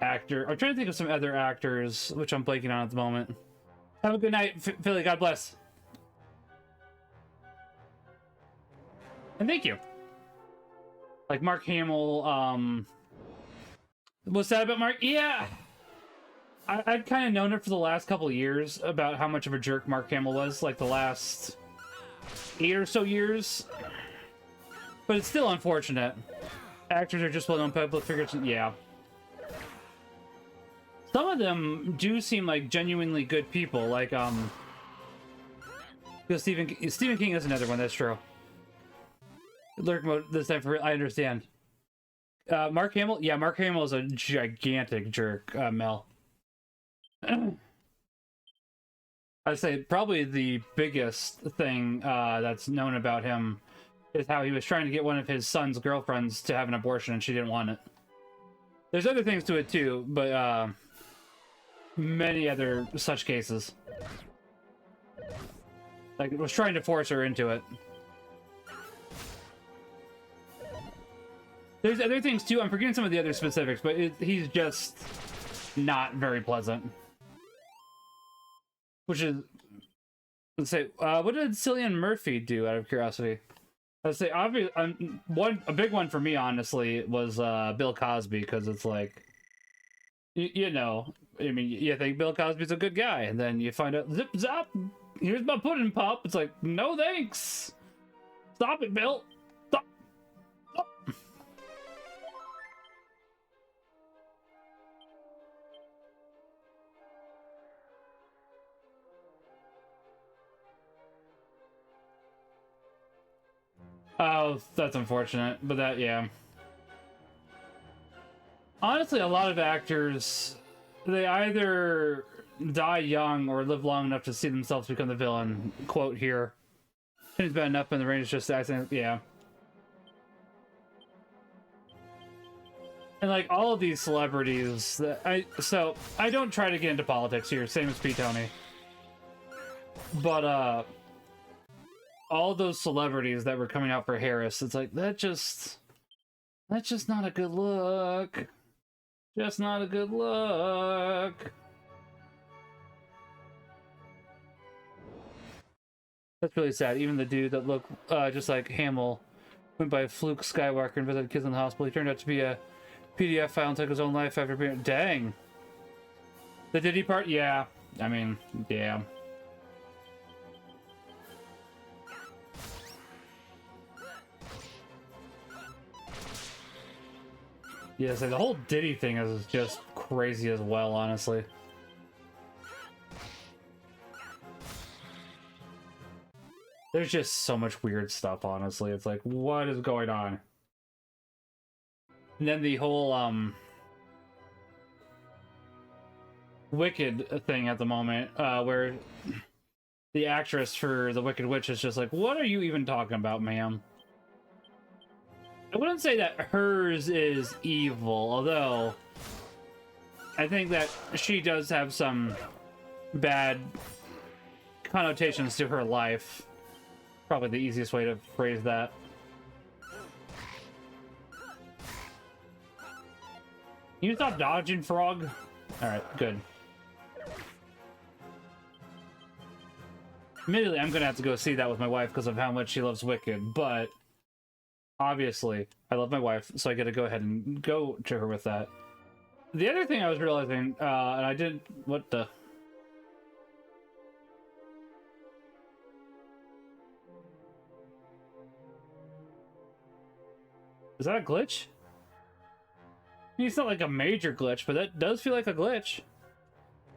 actor, I'm trying to think of some other actors which I'm blanking on at the moment. Have a good night, Philly. God bless. And thank you. Like Mark Hamill, what's that about Mark? Yeah. I've kind of known it for the last couple of years about how much of a jerk Mark Hamill was, like the last 8 or so years. But it's still unfortunate. Actors are just well-known public figures. Yeah. Some of them do seem like genuinely good people, like, because Stephen King is another one, that's true. Lurk mode this time for I understand. Mark Hamill? Yeah, Mark Hamill is a gigantic jerk, Mel. I'd say probably the biggest thing that's known about him is how he was trying to get one of his son's girlfriends to have an abortion and she didn't want it. There's other things to it too, but many other such cases. Like, was trying to force her into it. There's other things too. I'm forgetting some of the other specifics, but he's just not very pleasant. Which is, let's say, what did Cillian Murphy do? Out of curiosity, let's say, obviously, a big one for me, honestly, was Bill Cosby, because it's like, you know, I mean, you think Bill Cosby's a good guy, and then you find out, zip zap, here's my pudding pop. It's like, no thanks. Stop it, Bill. Stop. Stop. Oh, that's unfortunate, but that, yeah. Honestly, a lot of actors, they either die young or live long enough to see themselves become the villain. Quote here. It's bad enough in the range just accident. Yeah. And like all of these celebrities, so I don't try to get into politics here, same as P. Tony. But all those celebrities that were coming out for Harris, it's like that's just not a good look. Just not a good look. That's really sad. Even the dude that looked just like Hamill went by Fluke Skywalker and visited kids in the hospital. He turned out to be a PDF file and took his own life after being... Dang. The Diddy part? Yeah. I mean, yeah. Yeah, so the whole Diddy thing is just crazy as well, honestly. There's just so much weird stuff, honestly. It's like, what is going on? And then the whole, Wicked thing at the moment, where the actress for the Wicked Witch is just like, what are you even talking about, ma'am? I wouldn't say that hers is evil, although I think that she does have some bad connotations to her life. Probably the easiest way to phrase that. Can you stop dodging, frog? Alright, good. Admittedly, I'm gonna have to go see that with my wife because of how much she loves Wicked, but obviously, I love my wife, so I gotta go ahead and go to her with that. The other thing I was realizing, and I didn't... What the... Is that a glitch? I mean, it's not like a major glitch, but that does feel like a glitch.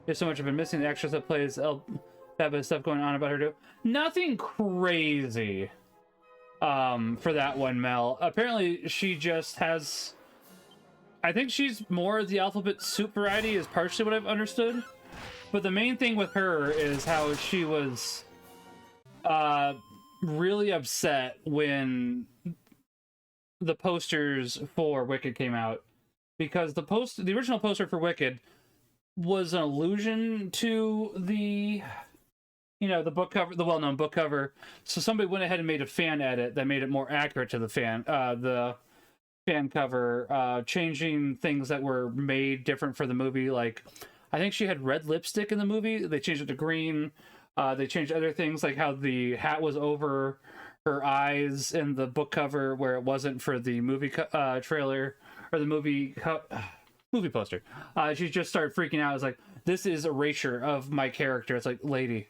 There's so much I've been missing. The actress that plays that bit of stuff going on about her too. Nothing crazy. For that one, Mel. Apparently, she just has... I think she's more the alphabet soup variety is partially what I've understood. But the main thing with her is how she was really upset when the posters for Wicked came out. Because the original poster for Wicked was an allusion to the... You know, the book cover, the well-known book cover. So somebody went ahead and made a fan edit that made it more accurate to the fan cover, changing things that were made different for the movie. Like, I think she had red lipstick in the movie. They changed it to green. They changed other things, like how the hat was over her eyes in the book cover, where it wasn't for the movie trailer or the movie. movie poster. She just started freaking out. I was like, this is erasure of my character. It's like, lady,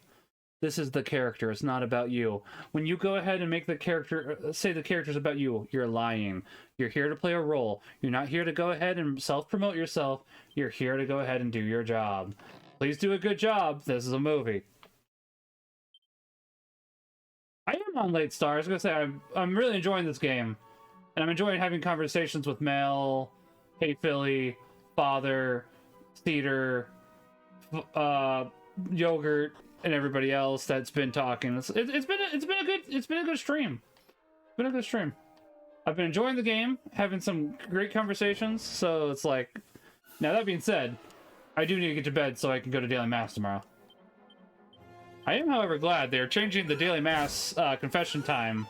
this is the character. It's not about you. When you go ahead and make the character, say the character's about you, you're lying. You're here to play a role. You're not here to go ahead and self-promote yourself. You're here to go ahead and do your job. Please do a good job. This is a movie. I am on Late Star. I was gonna say I'm really enjoying this game, and I'm enjoying having conversations with Mel, Hey Philly, Father, Cedar, Yogurt, and everybody else that's been talking. It's been a good stream. It's been a good stream. I've been enjoying the game, having some great conversations. So it's like, now that being said, I do need to get to bed so I can go to Daily Mass tomorrow. I am, however, glad they're changing the Daily Mass confession time.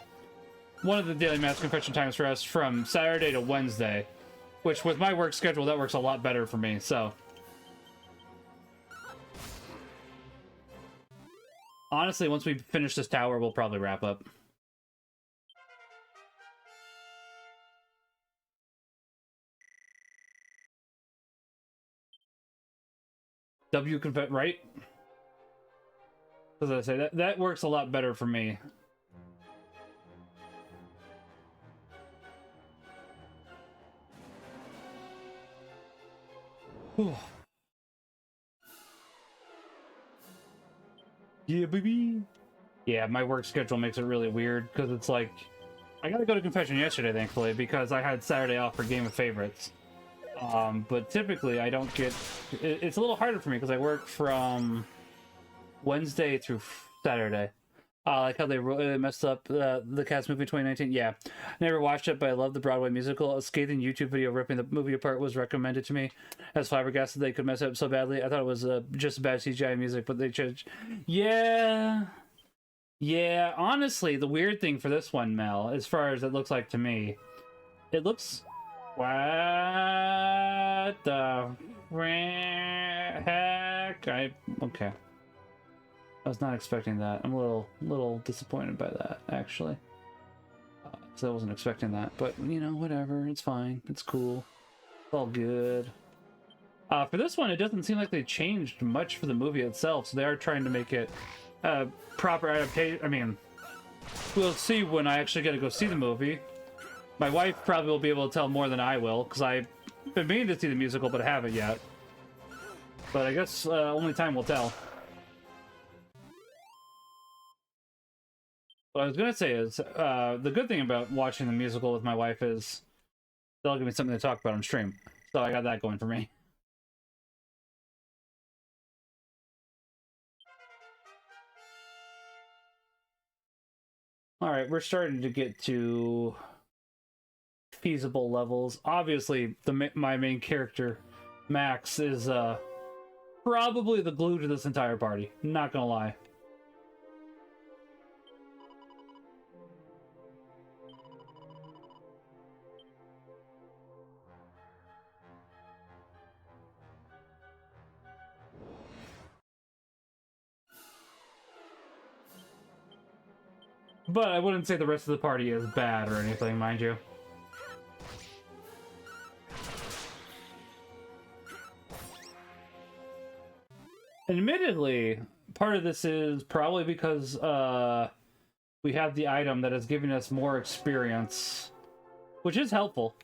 One of the Daily Mass confession times for us from Saturday to Wednesday, which with my work schedule, that works a lot better for me. So honestly, once we finish this tower, we'll probably wrap up. Right? As I say, that works a lot better for me. Whew. Yeah, baby. Yeah, my work schedule makes it really weird because it's like I gotta go to confession yesterday, thankfully, because I had Saturday off for Game of Favorites. But typically I don't get... It's a little harder for me because I work from Wednesday through Saturday. Like how they messed up the Cats movie 2019. Yeah, never watched it, but I love the Broadway musical. A scathing YouTube video ripping the movie apart was recommended to me. As flabbergasted they could mess it up so badly. I thought it was just bad CGI music, but they changed. Yeah, honestly, the weird thing for this one, Mel, as far as it looks like to me, it looks... What the heck? Okay. I was not expecting that. I'm a little disappointed by that, actually. Because I wasn't expecting that. But, you know, whatever. It's fine. It's cool. It's all good. For this one, it doesn't seem like they changed much for the movie itself. So they are trying to make it a proper adaptation. I mean, we'll see when I actually get to go see the movie. My wife probably will be able to tell more than I will, because I've been meaning to see the musical, but I haven't yet. But I guess only time will tell. What I was going to say is, the good thing about watching the musical with my wife is they'll give me something to talk about on stream. So I got that going for me. Alright, we're starting to get to feasible levels. Obviously, my main character, Max, is probably the glue to this entire party. Not gonna lie. But I wouldn't say the rest of the party is bad or anything, mind you. Admittedly, part of this is probably because we have the item that is giving us more experience, which is helpful.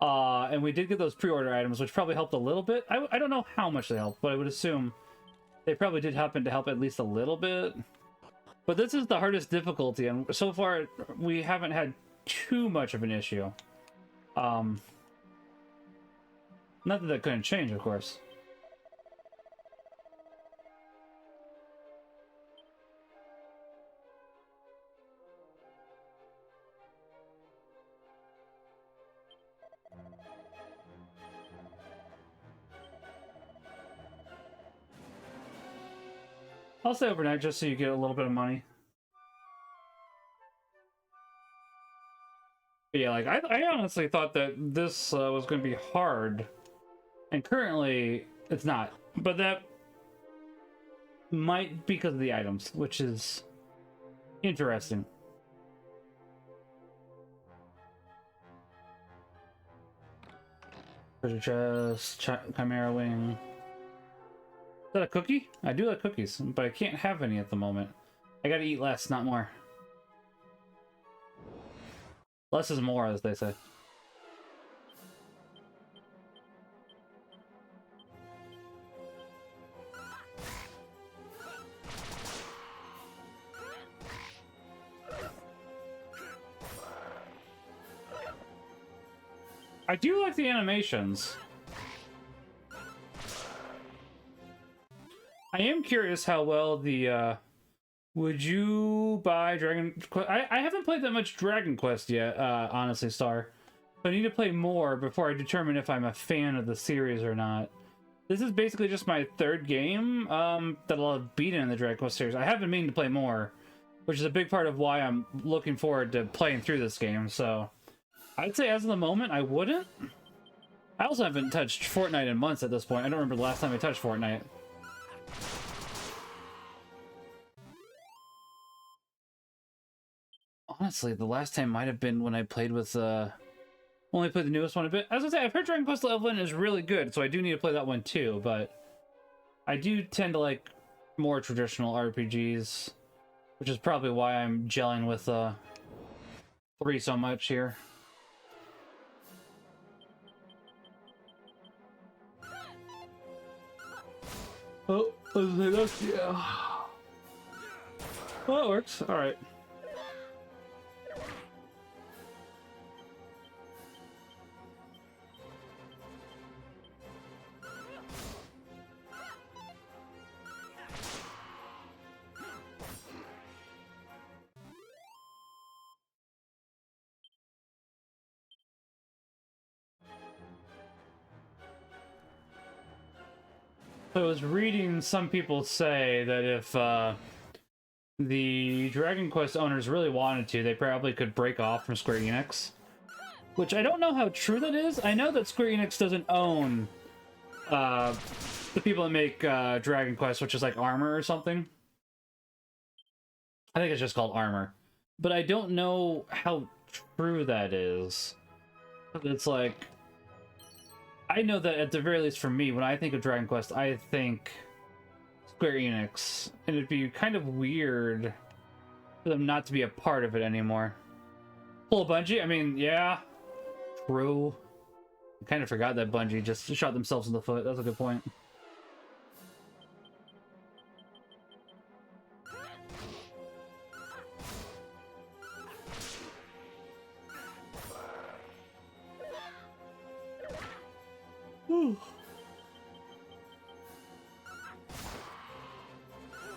And we did get those pre-order items, which probably helped a little bit. I don't know how much they helped, but I would assume they probably did happen to help at least a little bit. But this is the hardest difficulty, and so far we haven't had too much of an issue. Not that couldn't change, of course. I'll stay overnight just so you get a little bit of money. But yeah, like, I honestly thought that this was going to be hard. And currently, it's not. But that might be because of the items, which is interesting. Treasure chest, chimera wing. Is that a cookie? I do like cookies, but I can't have any at the moment. I gotta eat less, not more. Less is more, as they say. I do like the animations. I am curious how well the, would you buy Dragon Quest? I haven't played that much Dragon Quest yet, honestly, Star. So I need to play more before I determine if I'm a fan of the series or not. This is basically just my third game, that I'll have beaten in the Dragon Quest series. I have been meaning to play more, which is a big part of why I'm looking forward to playing through this game, so... I'd say as of the moment, I wouldn't. I also haven't touched Fortnite in months at this point. I don't remember the last time I touched Fortnite. Honestly, the last time might have been when I played with, only played the newest one a bit. As I say, I've heard Dragon Quest XI is really good, so I do need to play that one too, but... I do tend to like more traditional RPGs, which is probably why I'm gelling with, 3 so much here. Oh, that's, yeah. Well, it works. All right. So I was reading some people say that if the Dragon Quest owners really wanted to, they probably could break off from Square Enix. Which I don't know how true that is. I know that Square Enix doesn't own the people that make Dragon Quest, which is like Armor or something. I think it's just called Armor. But I don't know how true that is. It's like... I know that at the very least for me, when I think of Dragon Quest, I think Square Enix. And it'd be kind of weird for them not to be a part of it anymore. Pull Bungie? I mean, yeah. True. I kind of forgot that Bungie just shot themselves in the foot. That's a good point.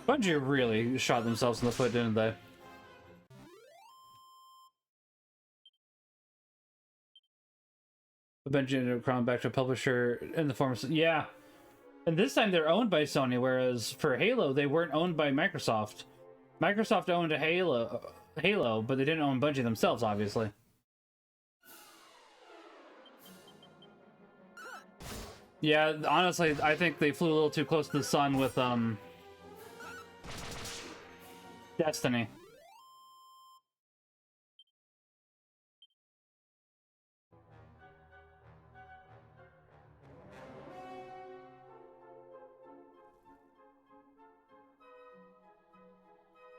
Bungie really shot themselves in the foot, didn't they? Bungie ended up crawling back to a publisher in the form of... Yeah. And this time they're owned by Sony, whereas for Halo, they weren't owned by Microsoft. Microsoft owned a Halo, but they didn't own Bungie themselves, obviously. Yeah, honestly, I think they flew a little too close to the sun with, Destiny.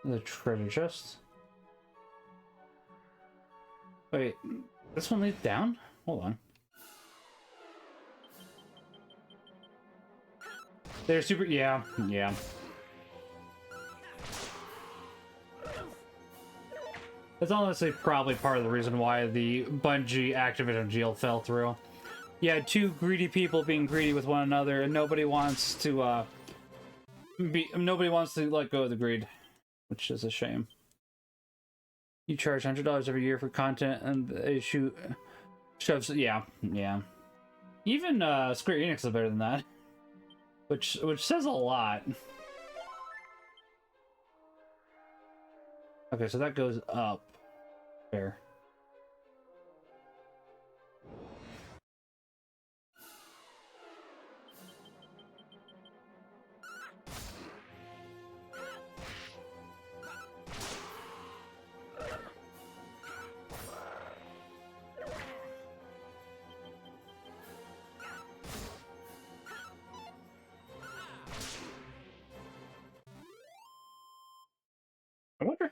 The treasure chest. Wait, this one leads down? Hold on. They're super... Yeah, yeah. That's honestly probably part of the reason why the Bungie Activision deal fell through. You had two greedy people being greedy with one another, and nobody wants to, nobody wants to let go of the greed, which is a shame. You charge $100 every year for content, and they shoves... Yeah, yeah. Even, Square Enix is better than that. Which says a lot. Okay, so that goes up. There.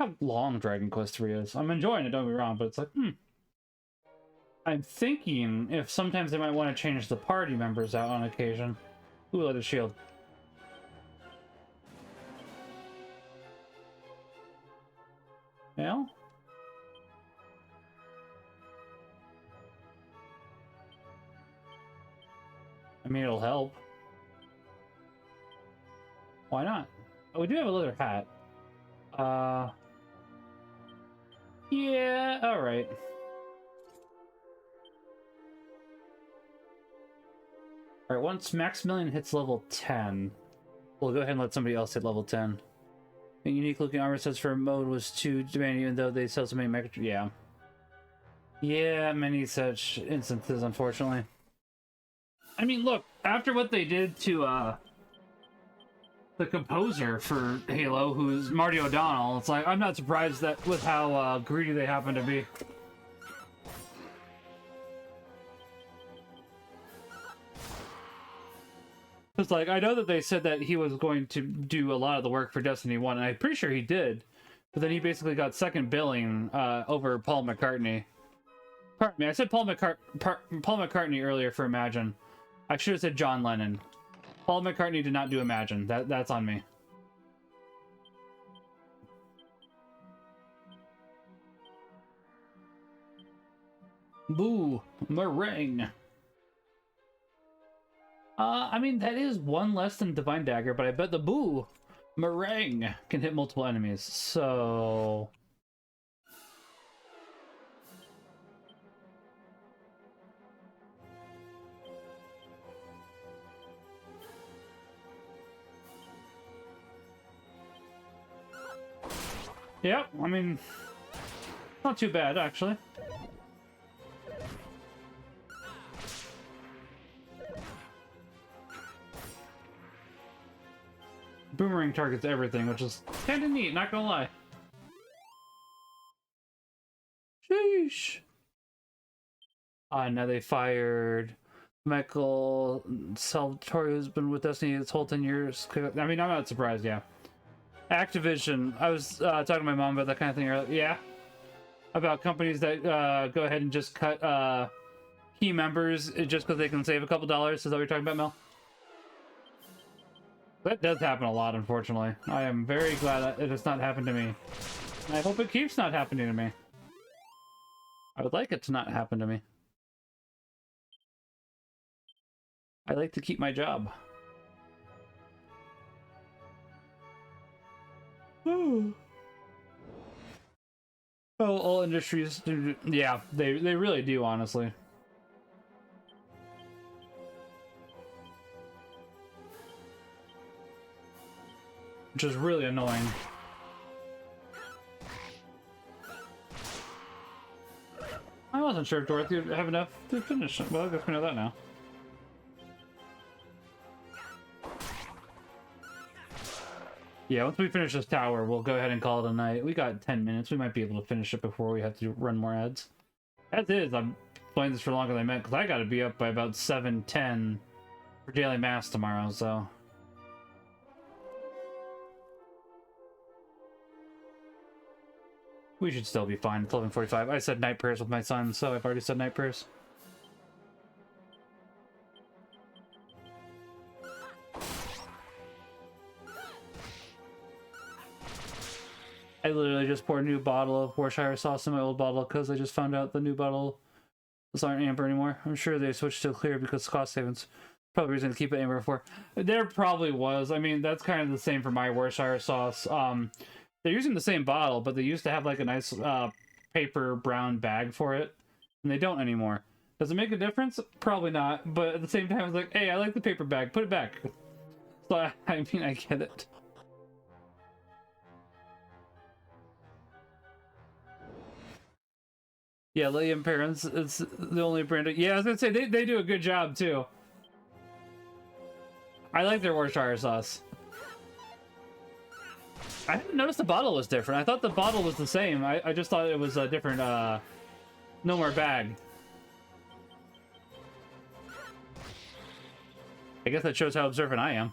how long Dragon Quest 3 is. I'm enjoying it, don't get me wrong, but it's like, I'm thinking if sometimes they might want to change the party members out on occasion. Ooh, let it shield. Well? I mean, it'll help. Why not? Oh, we do have a leather hat. Yeah, alright. Alright, once Maximilian hits level 10, we'll go ahead and let somebody else hit level 10. The unique looking armor sets for mode was too demanding, even though they sell so many mech. Yeah. Yeah, many such instances, unfortunately. I mean, look, after what they did to, the composer for Halo, who's Marty O'Donnell, it's like, I'm not surprised that with how, greedy they happen to be. It's like, I know that they said that he was going to do a lot of the work for Destiny 1, and I'm pretty sure he did. But then he basically got second billing over Paul McCartney. Pardon me, I said Paul McCartney earlier for Imagine. I should have said John Lennon. Paul McCartney did not do Imagine. That's on me. Boo! Meringue! I mean, that is one less than Divine Dagger, but I bet the Boo Meringue can hit multiple enemies, so... Yep, I mean, not too bad, actually. Boomerang targets everything, which is kind of neat, not gonna lie. Sheesh. Now they fired Michael Salvatore, who's been with Destiny this whole 10 years. I mean, I'm not surprised, yeah. Activision. I was talking to my mom about that kind of thing earlier. Yeah. About companies that go ahead and just cut key members just because they can save a couple dollars. Is that what you're talking about, Mel? That does happen a lot, unfortunately. I am very glad that it has not happened to me. And I hope it keeps not happening to me. I would like it to not happen to me. I like to keep my job. Oh, all industries do. Yeah, they really do, honestly. Which is really annoying. I wasn't sure if Dorothy would have enough to finish it. Well, I guess we know that now. Yeah, once we finish this tower, we'll go ahead and call it a night. We got 10 minutes. We might be able to finish it before we have to run more ads. As is, I'm playing this for longer than I meant, because I got to be up by about 7:10 for daily mass tomorrow, so... We should still be fine. It's 11:45. I said night prayers with my son, so I've already said night prayers. I literally just poured a new bottle of Worcestershire sauce in my old bottle because I just found out the new bottle is not amber anymore. I'm sure they switched to clear because cost savings. Probably reason to keep it amber for. There probably was. I mean, that's kind of the same for my Worcestershire sauce. They're using the same bottle, but they used to have like a nice paper brown bag for it, and they don't anymore. Does it make a difference? Probably not. But at the same time, it's like, hey, I like the paper bag. Put it back. So I mean, I get it. Yeah, Liam Parents is the only brand. Yeah, I was gonna say they do a good job too. I like their Worcestershire sauce. I didn't notice the bottle was different. I thought the bottle was the same. I just thought it was a different no more bag. I guess that shows how observant I am.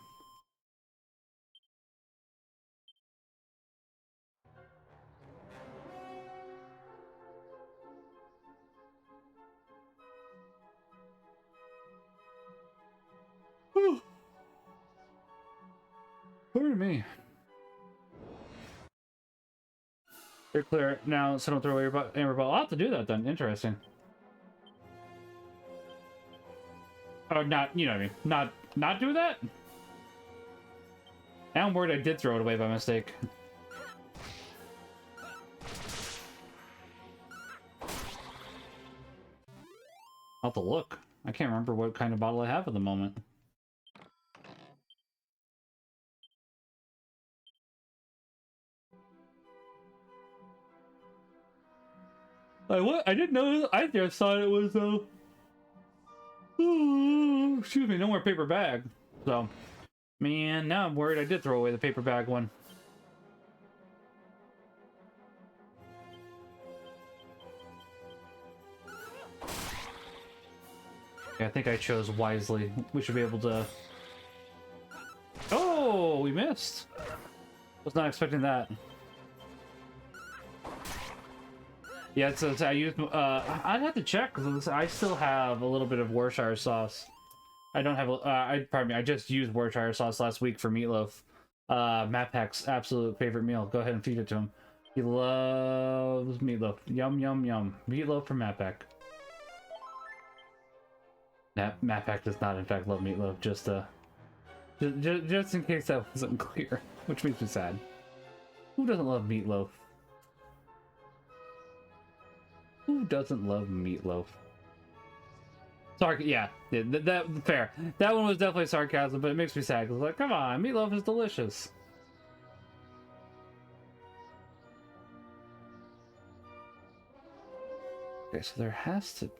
Pardon me. You're clear now, so don't throw away your amber ball. I'll have to do that then. Interesting. Oh, not, you know what I mean. Not do that? Now I'm worried I did throw it away by mistake. I'll have to look. I can't remember what kind of bottle I have at the moment. I didn't know. I just thought it was excuse me, no more paper bag. So, man, now I'm worried I did throw away the paper bag one. Yeah, I think I chose wisely. We should be able to. Oh, we missed. Was not expecting that. Yeah, it's I used. I'd have to check because I still have a little bit of Worcestershire sauce. I don't have. Pardon me. I just used Worcestershire sauce last week for meatloaf. Matt Pack's absolute favorite meal. Go ahead and feed it to him. He loves meatloaf. Yum yum yum. Meatloaf from Matt Pack. Matt Pack does not, in fact, love meatloaf. Just in case that wasn't clear, which makes me sad. Who doesn't love meatloaf? Who doesn't love meatloaf? Sorry, yeah, that fair. That one was definitely sarcasm, but it makes me sad because, like, come on, meatloaf is delicious. Okay, so there has to.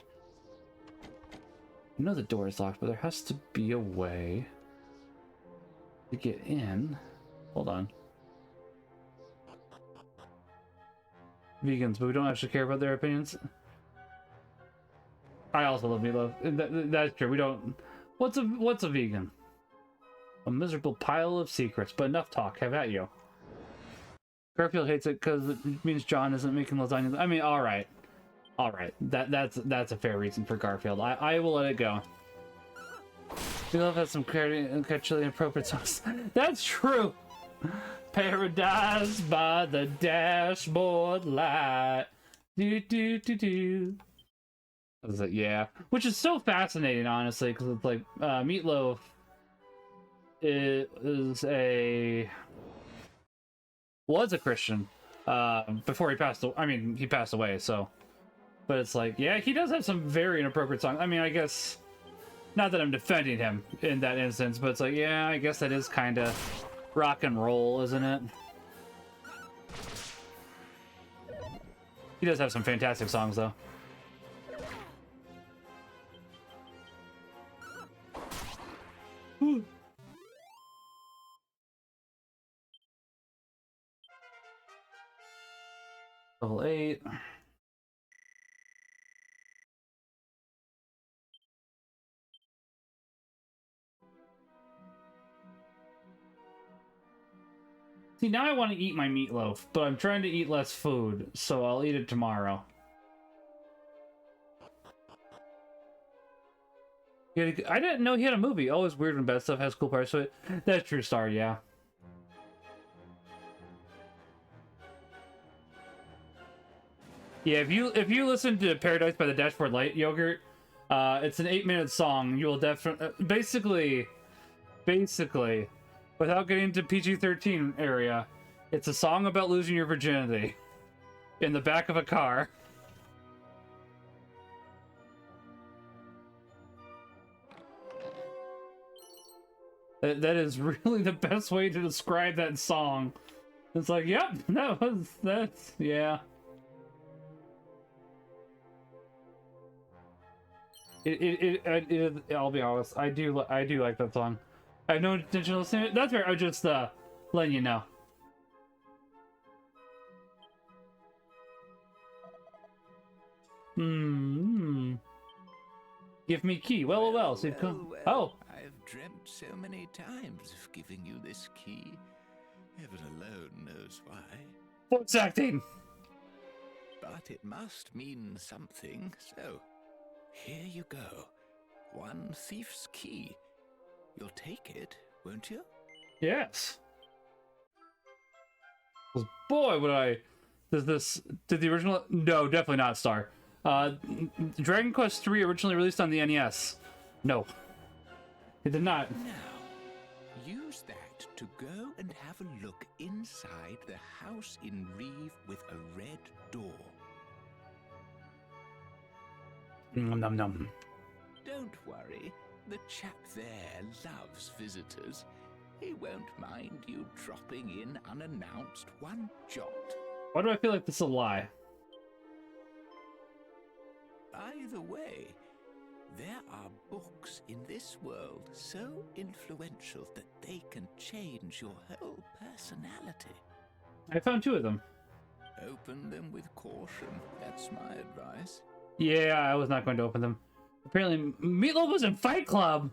I know the door is locked, but there has to be a way to get in. Hold on. Vegans, but we don't actually care about their opinions. I also love meatloaf. That's true. We don't. What's a vegan? A miserable pile of secrets. But enough talk. Have at you. Garfield hates it because it means John isn't making lasagna. I mean, all right. That's a fair reason for Garfield. I will let it go. Meatloaf has some culturally appropriate sauce. That's true. Paradise by the dashboard light. Do do do do. What is it? Yeah, which is so fascinating, honestly, because it's like Meatloaf was a Christian before he passed. I mean, he passed away, so. But it's like, yeah, he does have some very inappropriate songs. I mean, I guess not that I'm defending him in that instance, but it's like, yeah, I guess that is kind of rock and roll, isn't it? He does have some fantastic songs, though. Level 8. See, now I want to eat my meatloaf, but I'm trying to eat less food, so I'll eat it tomorrow. I didn't know he had a movie. Always weird when bad stuff has cool parts to it. That's true, Star, yeah. Yeah, if you listen to Paradise by the Dashboard Light Yogurt, it's an 8-minute song. You will definitely basically, without getting into PG-13 area, it's a song about losing your virginity in the back of a car. That is really the best way to describe that song. It's like, yep, that's yeah. I'll be honest, I do like that song. I have no intention of listening to it. That's fair. I'm just letting you know. Give me key. Well. So you've come. Oh. I've dreamt so many times of giving you this key. Heaven alone knows why. Voice acting. But it must mean something, so here you go. One thief's key. You'll take it, won't you? Yes. 'Cause boy, would I... Did the original... No, definitely not Star. Dragon Quest III originally released on the NES. No. It did not. Now, use that to go and have a look inside the house in Reeve with a red door. Nom nom nom. Don't worry, the chap there loves visitors. He won't mind you dropping in unannounced one jot. Why do I feel like this is a lie? Either way, there are books in this world so influential that they can change your whole personality. I found 2 of them. Open them with caution, that's my advice. Yeah, I was not going to open them. Apparently, Meatloaf was in Fight Club!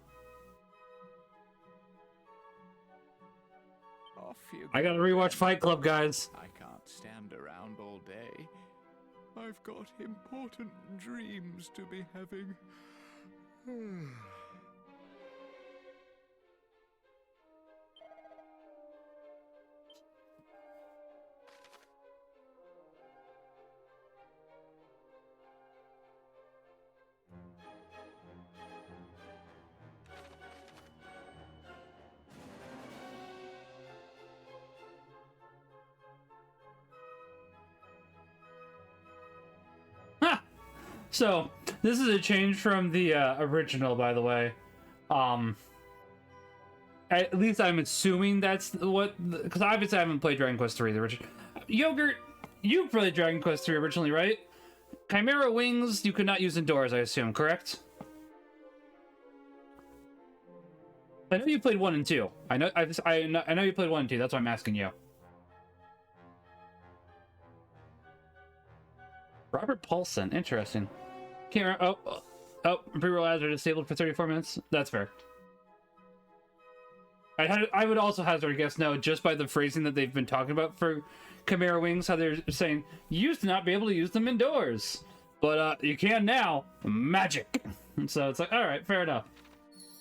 Off you I gotta rewatch Fight Club, guys. I can't stand around all day. I've got important dreams to be having. Ha! So, this is a change from the original, by the way. At least I'm assuming that's what... Because obviously I haven't played Dragon Quest 3, the original. Yogurt, you played Dragon Quest 3 originally, right? Chimera Wings you could not use indoors, I assume, correct? I know you played 1 and 2. I know you played 1 and 2, that's why I'm asking you. Robert Paulson, interesting. Can't remember. Oh, pre-roll ads are disabled for 34 minutes. That's fair. I would also hazard a guess no, just by the phrasing that they've been talking about for Chimera Wings, how they're saying you used to not be able to use them indoors, but you can now. Magic. And so it's like, all right, fair enough.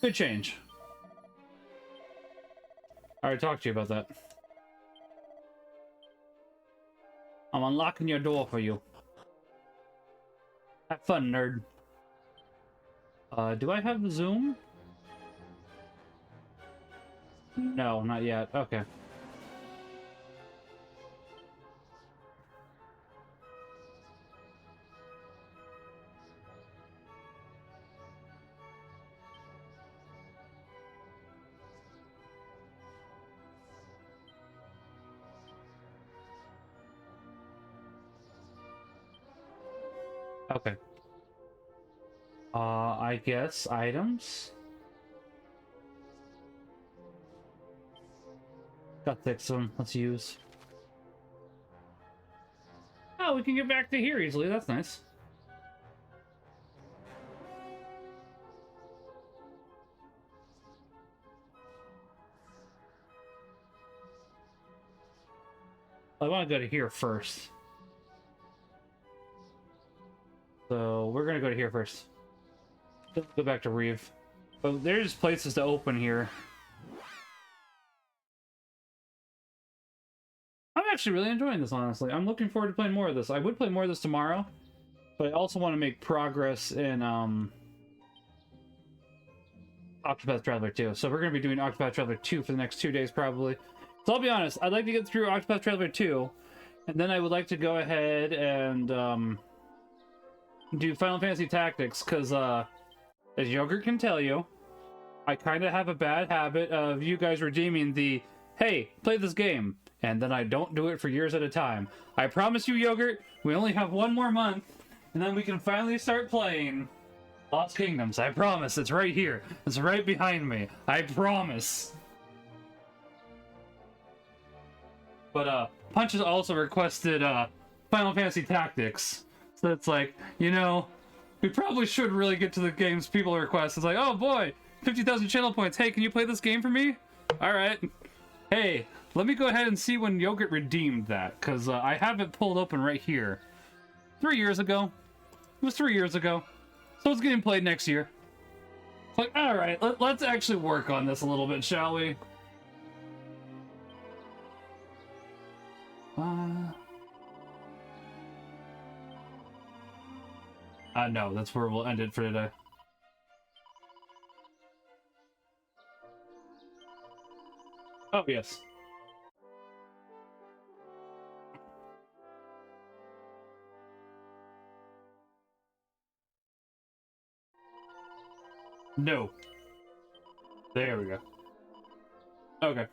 Good change. I already talked to you about that. I'm unlocking your door for you. Have fun, nerd. Do I have Zoom? No, not yet. Okay. Okay. I guess items. Got 6 of them. Let's use. Oh, we can get back to here easily. That's nice. I want to go to here first. So we're gonna go to here first. Let's go back to Reeve. Oh, there's places to open here. I'm actually really enjoying this, honestly. I'm looking forward to playing more of this. I would play more of this tomorrow, but I also want to make progress in Octopath Traveler 2. So we're gonna be doing Octopath Traveler 2 for the next 2 days, probably. So I'll be honest, I'd like to get through Octopath Traveler 2, and then I would like to go ahead and do Final Fantasy Tactics, because as Yogurt can tell you, I kind of have a bad habit of you guys redeeming the, hey, play this game, and then I don't do it for years at a time. I promise you, Yogurt, we only have 1 more month, and then we can finally start playing Lost Kingdoms. I promise, it's right here. It's right behind me. I promise. But Punch has also requested Final Fantasy Tactics. So it's like, you know, we probably should really get to the games people request. It's like, oh boy, 50,000 channel points. Hey, can you play this game for me? All right. Hey, let me go ahead and see when Yogurt redeemed that, because I have it pulled open right here. 3 years ago. It was 3 years ago. So it's getting played next year. Like, all right, let's actually work on this a little bit, shall we? No, that's where we'll end it for today. Oh, yes. No. There we go. Okay.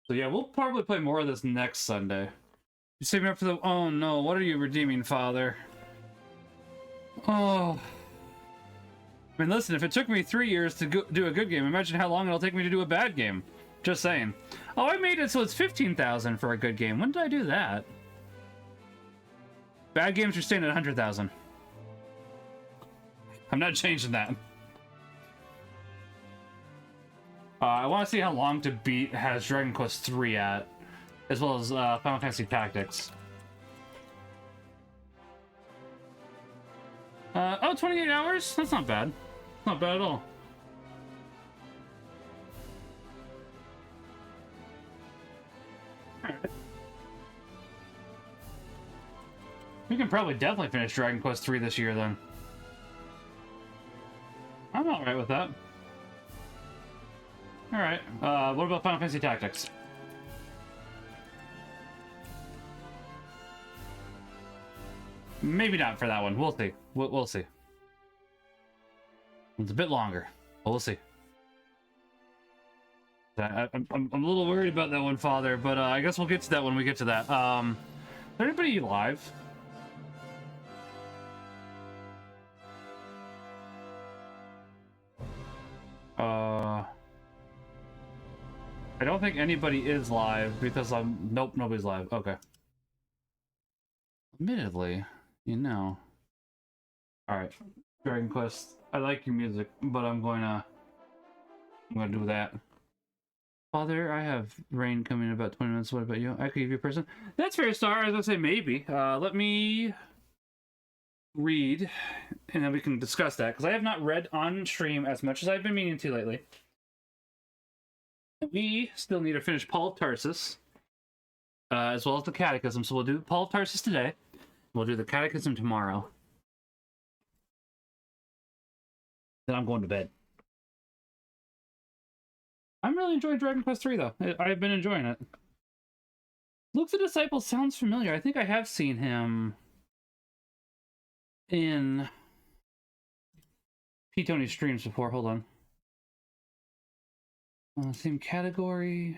So yeah, we'll probably play more of this next Sunday. You save me up for the... Oh no, what are you redeeming, Father? Oh. I mean, listen, if it took me 3 years to do a good game, imagine how long it'll take me to do a bad game. Just saying. Oh, I made it so it's 15,000 for a good game. When did I do that? Bad games are staying at 100,000. I'm not changing that. I want to see how long to beat has Dragon Quest III at, as well as Final Fantasy Tactics. Oh, 28 hours? That's not bad. Not bad at all. Alright. We can probably definitely finish Dragon Quest III this year, then. I'm alright with that. Alright, what about Final Fantasy Tactics? Maybe not for that one. We'll see. We'll see. It's a bit longer, but we'll see. I'm a little worried about that one, Father, but I guess we'll get to that when we get to that. Is there anybody live? I don't think anybody is live because nope, nobody's live. Okay. Admittedly, you know. Alright. Dragon Quest. I like your music, but I'm gonna do that. Father, I have rain coming in about 20 minutes. What about you? I could give you a person. That's fair, Star. I was gonna say maybe. Let me read, and then we can discuss that, because I have not read on stream as much as I've been meaning to lately. We still need to finish Paul of Tarsus, as well as the Catechism. So we'll do Paul of Tarsus today. We'll do the Catechism tomorrow. Then I'm going to bed. I'm really enjoying Dragon Quest III, though. I've been enjoying it. Luke the Disciple sounds familiar. I think I have seen him in P. Tony's streams before. Hold on. Same category.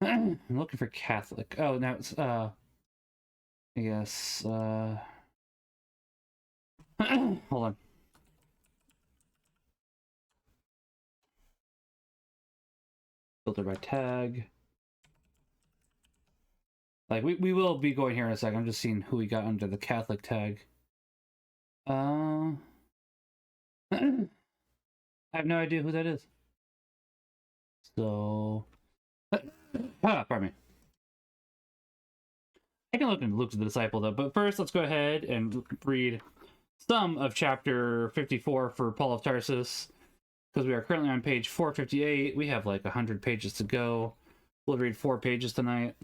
I'm looking for Catholic. Oh, now it's, I guess, hold on. Filter by tag. Like, we will be going here in a second. I'm just seeing who we got under the Catholic tag. I have no idea who that is. So, pardon me. I can look into Luke the Disciple, though. But first, let's go ahead and read some of chapter 54 for Paul of Tarsus, because we are currently on page 458. We have like 100 pages to go. We'll read 4 pages tonight.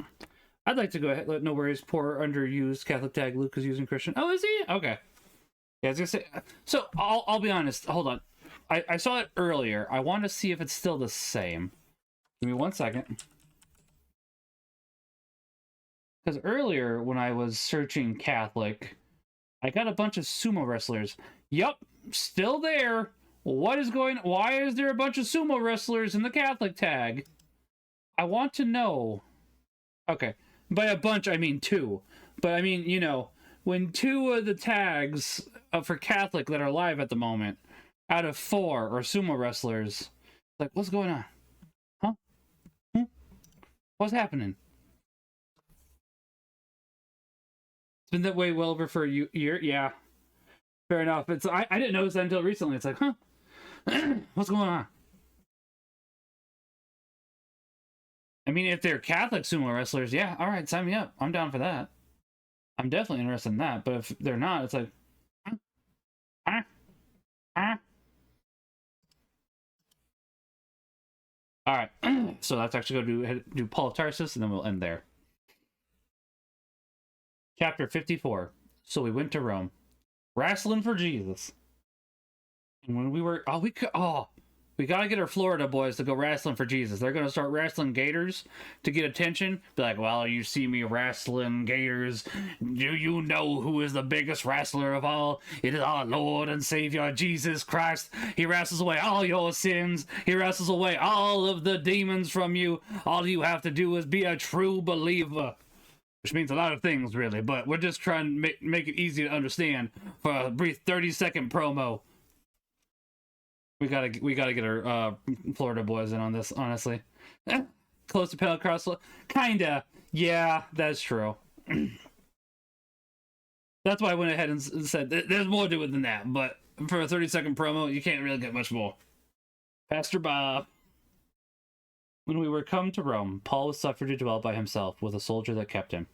I'd like to go ahead. No worries. Poor underused Catholic tag Luke is using Christian. Oh, is he? Okay. Yeah, I was gonna say. So I'll be honest. Hold on. I saw it earlier. I want to see if it's still the same. Give me 1 second. Because earlier, when I was searching Catholic, I got a bunch of sumo wrestlers. Yup, still there. What is going... Why is there a bunch of sumo wrestlers in the Catholic tag? I want to know. Okay. By a bunch, I mean 2. But I mean, you know, when 2 of the tags for Catholic that are live at the moment out of 4 are sumo wrestlers, like, what's going on? Huh? What's happening? It's been that way well over for a year. Yeah, fair enough. It's I didn't notice that until recently. It's like, huh? What's going on? I mean, if they're Catholic sumo wrestlers, yeah, all right, sign me up. I'm down for that. I'm definitely interested in that. But if they're not, it's like, All right, so let's actually go do Paul of Tarsus, and then we'll end there. Chapter 54. So we went to Rome, wrestling for Jesus. And when we were, we gotta get our Florida boys to go wrestling for Jesus. They're gonna start wrestling gators to get attention. Be like, well, you see me wrestling gators. Do you know who is the biggest wrestler of all? It is our Lord and Savior, Jesus Christ. He wrestles away all your sins. He wrestles away all of the demons from you. All you have to do is be a true believer. Which means a lot of things, really, but we're just trying to make it easy to understand for a brief 30-second promo. We gotta get our Florida boys in on this, honestly. Close to Pentecostal? Kinda. Yeah, that's true. That's why I went ahead and said there's more to it than that, but for a 30-second promo, you can't really get much more. Pastor Bob. When we were come to Rome, Paul was suffered to dwell by himself with a soldier that kept him.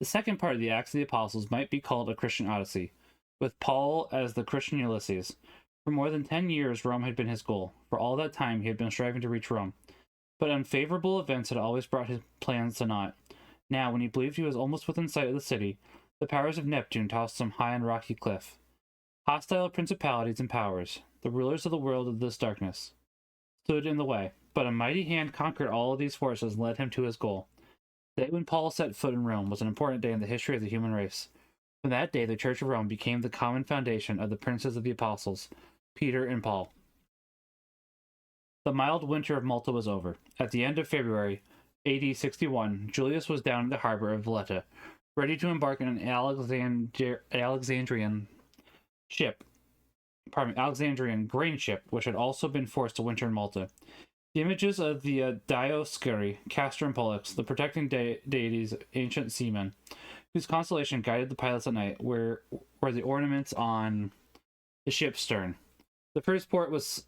The second part of the Acts of the Apostles might be called a Christian Odyssey, with Paul as the Christian Ulysses. For more than 10 years, Rome had been his goal. For all that time, he had been striving to reach Rome. But unfavorable events had always brought his plans to naught. Now, when he believed he was almost within sight of the city, the powers of Neptune tossed him high on a rocky cliff. Hostile principalities and powers, the rulers of the world of this darkness, stood in the way. But a mighty hand conquered all of these forces and led him to his goal. The day when Paul set foot in Rome was an important day in the history of the human race. From that day, the Church of Rome became the common foundation of the princes of the apostles, Peter and Paul. The mild winter of Malta was over. At the end of February, AD 61, Julius was down in the harbor of Valletta, ready to embark on an Alexandrian grain ship, which had also been forced to winter in Malta. The images of the Dioscuri, Castor and Pollux, the protecting deities of ancient seamen, whose constellation guided the pilots at night, were the ornaments on the ship's stern. The first port was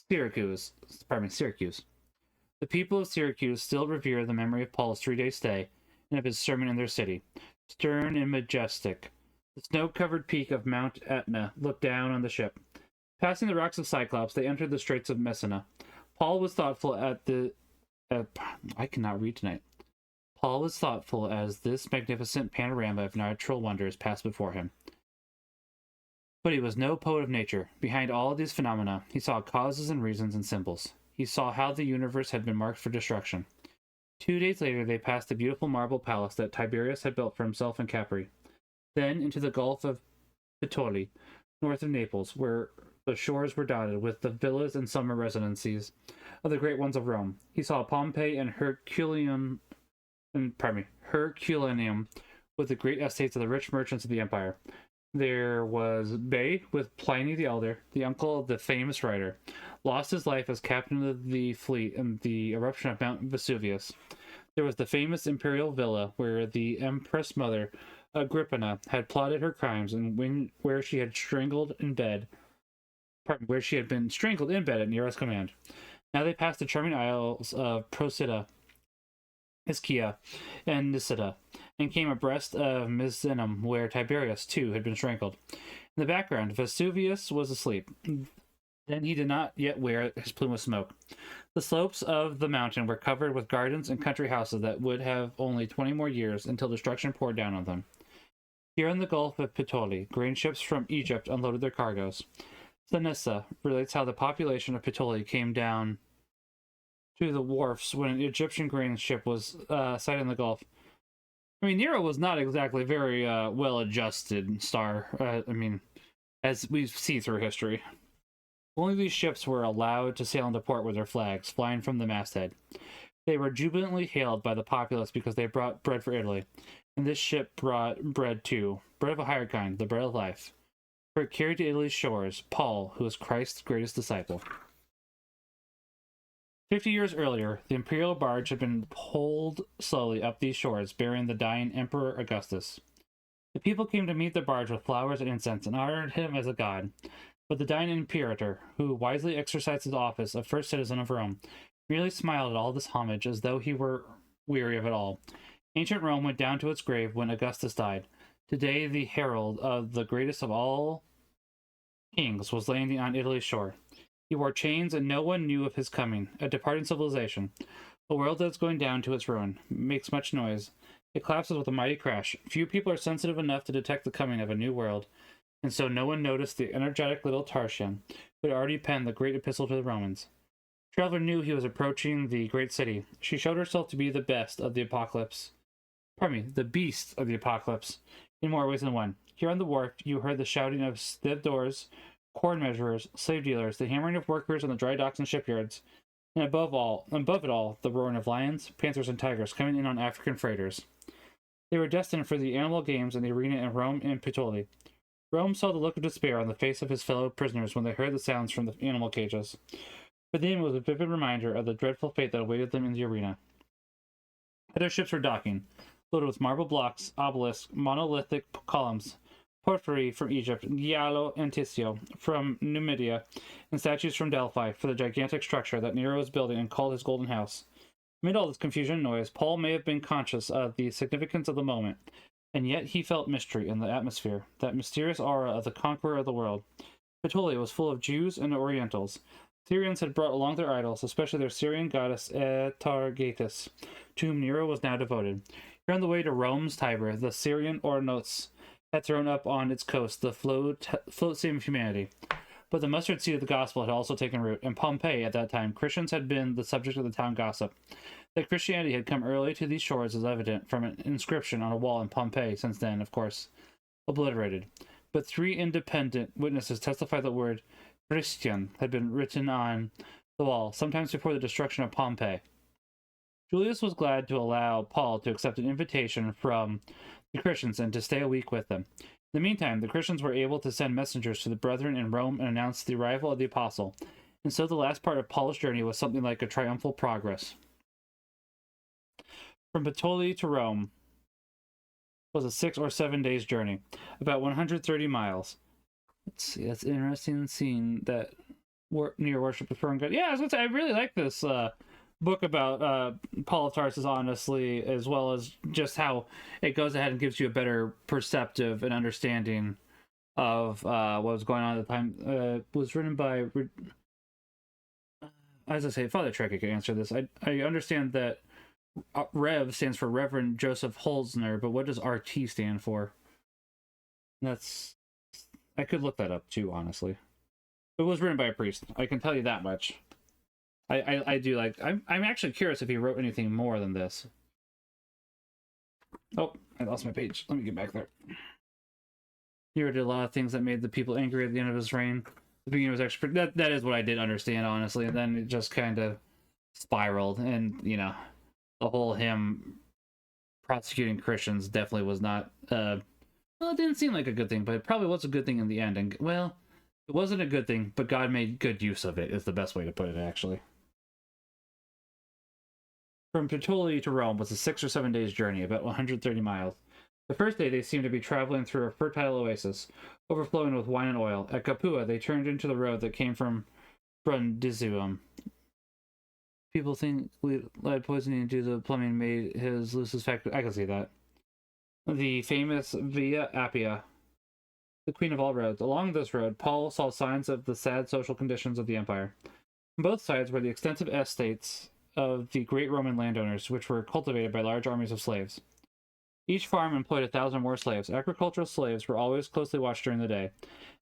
Syracuse. The people of Syracuse still revere the memory of Paul's 3-day stay and of his sermon in their city. Stern and majestic, the snow-covered peak of Mount Etna looked down on the ship. Passing the rocks of Cyclops, they entered the Straits of Messina. Paul was thoughtful I cannot read tonight. Paul was thoughtful as this magnificent panorama of natural wonders passed before him. But he was no poet of nature. Behind all of these phenomena, he saw causes and reasons and symbols. He saw how the universe had been marked for destruction. 2 days later, they passed the beautiful marble palace that Tiberius had built for himself in Capri. Then into the Gulf of Puteoli, north of Naples, where the shores were dotted with the villas and summer residencies of the great ones of Rome. He saw Pompeii and Herculaneum with the great estates of the rich merchants of the empire. There was Bay with Pliny the Elder, the uncle of the famous writer, lost his life as captain of the fleet in the eruption of Mount Vesuvius. There was the famous imperial villa where the Empress Mother Agrippina had plotted her crimes and where she had been strangled in bed at Nero's command. Now they passed the charming isles of Procida, Ischia, and Nisida, and came abreast of Misenum, where Tiberius, too, had been strangled. In the background, Vesuvius was asleep. Then he did not yet wear his plume of smoke. The slopes of the mountain were covered with gardens and country houses that would have only 20 more years until destruction poured down on them. Here in the Gulf of Puteoli, grain ships from Egypt unloaded their cargoes. Sanissa relates how the population of Puteoli came down to the wharfs when an Egyptian grain ship was sighted in the Gulf. I mean, Nero was not exactly very well-adjusted star. As we see through history. Only these ships were allowed to sail into port with their flags flying from the masthead. They were jubilantly hailed by the populace because they brought bread for Italy. And this ship brought bread too, bread of a higher kind, the bread of life. For it carried to Italy's shores Paul, who was Christ's greatest disciple. 50 years earlier, the imperial barge had been poled slowly up these shores, bearing the dying Emperor Augustus. The people came to meet the barge with flowers and incense and honored him as a god. But the dying imperator, who wisely exercised his office of first citizen of Rome, merely smiled at all this homage as though he were weary of it all. Ancient Rome went down to its grave when Augustus died. Today, the herald of the greatest of all kings was landing on Italy's shore. He wore chains, and no one knew of his coming. A departing civilization, a world that's going down to its ruin, makes much noise. It collapses with a mighty crash. Few people are sensitive enough to detect the coming of a new world, and so no one noticed the energetic little Tarshian, who had already penned the great epistle to the Romans. Traveler knew he was approaching the great city. She showed herself to be the best of the apocalypse. The beast of the apocalypse, in more ways than one. Here on the wharf, you heard the shouting of stevedores, corn measurers, slave dealers, the hammering of workers on the dry docks and shipyards, and above it all, the roaring of lions, panthers, and tigers coming in on African freighters. They were destined for the animal games in the arena in Rome and Puteoli. Rome saw the look of despair on the face of his fellow prisoners when they heard the sounds from the animal cages. For them, it was a vivid reminder of the dreadful fate that awaited them in the arena. Other ships were docking, loaded with marble blocks, obelisks, monolithic columns, porphyry from Egypt, giallo and tissio from Numidia, and statues from Delphi for the gigantic structure that Nero was building and called his Golden House. Amid all this confusion and noise, Paul may have been conscious of the significance of the moment, and yet he felt mystery in the atmosphere, that mysterious aura of the conqueror of the world. Puteoli was full of Jews and Orientals. Syrians had brought along their idols, especially their Syrian goddess Atargatis, to whom Nero was now devoted. Here on the way to Rome's Tiber, the Syrian Ornots had thrown up on its coast the float stream of humanity. But the mustard seed of the gospel had also taken root. In Pompeii, at that time, Christians had been the subject of the town gossip. That Christianity had come early to these shores is evident from an inscription on a wall in Pompeii, since then, of course, obliterated. But 3 independent witnesses testify that the word Christian had been written on the wall, sometimes before the destruction of Pompeii. Julius was glad to allow Paul to accept an invitation from the Christians and to stay a week with them. In the meantime, the Christians were able to send messengers to the brethren in Rome and announce the arrival of the apostle, and so the last part of Paul's journey was something like a triumphal progress. From Puteoli to Rome was a 6 or 7 days journey, about 130 miles. Let's see, that's interesting seeing that near worship of foreign God. Yeah, I was gonna say, I really like this book about Paul of Tarsus, honestly, as well as just how it goes ahead and gives you a better perceptive and understanding of what was going on at the time. It was written by, as I say, Father Trekkie could answer this. I understand that Rev stands for Reverend Joseph Holzner, but what does RT stand for? I could look that up too, honestly. It was written by a priest. I can tell you that much. I do like. I'm actually curious if he wrote anything more than this. Oh, I lost my page. Let me get back there. Nero did a lot of things that made the people angry at the end of his reign. The beginning was actually that is what I did understand, honestly, and then it just kind of spiraled, and the whole him prosecuting Christians definitely was not. Well, it didn't seem like a good thing, but it probably was a good thing in the end. And well, it wasn't a good thing, but God made good use of it. Is the best way to put it, actually. From Puteoli to Rome was a 6 or 7 days journey, about 130 miles. The first day they seemed to be traveling through a fertile oasis, overflowing with wine and oil. At Capua, they turned into the road that came from Brundisium. People think lead poisoning into the plumbing made his lose his faculty. I can see that. The famous Via Appia, the queen of all roads. Along this road, Paul saw signs of the sad social conditions of the empire. On both sides were the extensive estates of the great Roman landowners, which were cultivated by large armies of slaves. Each farm employed 1,000 more slaves. Agricultural slaves were always closely watched during the day,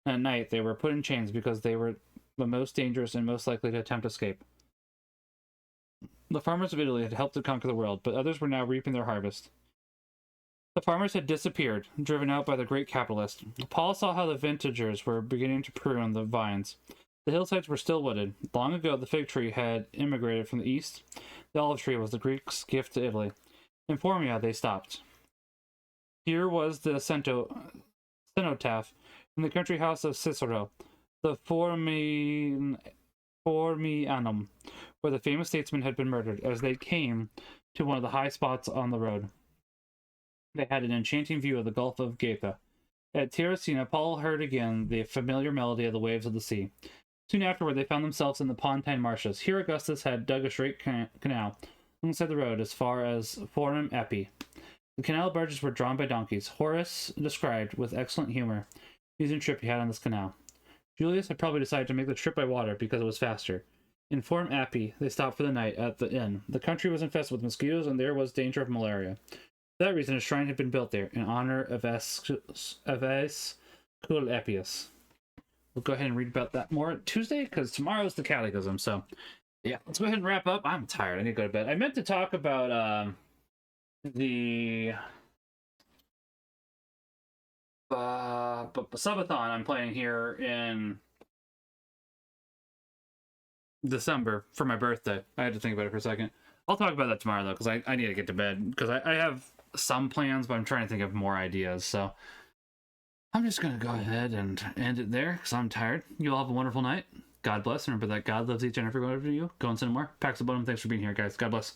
and at night they were put in chains because they were the most dangerous and most likely to attempt escape. The farmers of Italy had helped to conquer the world, but others were now reaping their harvest. The farmers had disappeared, driven out by the great capitalist. Paul saw how the vintagers were beginning to prune the vines. The hillsides were still wooded. Long ago, the fig tree had immigrated from the east. The olive tree was the Greeks' gift to Italy. In Formia, they stopped. Here was the cenotaph in the country house of Cicero, the Formianum, where the famous statesman had been murdered, as they came to one of the high spots on the road. They had an enchanting view of the Gulf of Gaeta. At Terracina, Paul heard again the familiar melody of the waves of the sea. Soon afterward, they found themselves in the Pontine marshes. Here Augustus had dug a straight canal alongside the road as far as Forum Epi. The canal barges were drawn by donkeys. Horace described, with excellent humor, the amusing trip he had on this canal. Julius had probably decided to make the trip by water because it was faster. Informed Appy, they stopped for the night at the inn. The country was infested with mosquitoes and there was danger of malaria. For that reason, a shrine had been built there in honor of Asclepius. We'll go ahead and read about that more Tuesday because tomorrow's the catechism. So, yeah, let's go ahead and wrap up. I'm tired. I need to go to bed. I meant to talk about the subathon I'm playing here in December for my birthday. I had to think about it for a second. I'll talk about that tomorrow though, because I need to get to bed because I have some plans, but I'm trying to think of more ideas. So I'm just gonna go ahead and end it there because I'm tired. You all have a wonderful night. God bless. Remember that God loves each and every one of you. Go and send more. Pax Abundum. Thanks for being here, guys. God bless.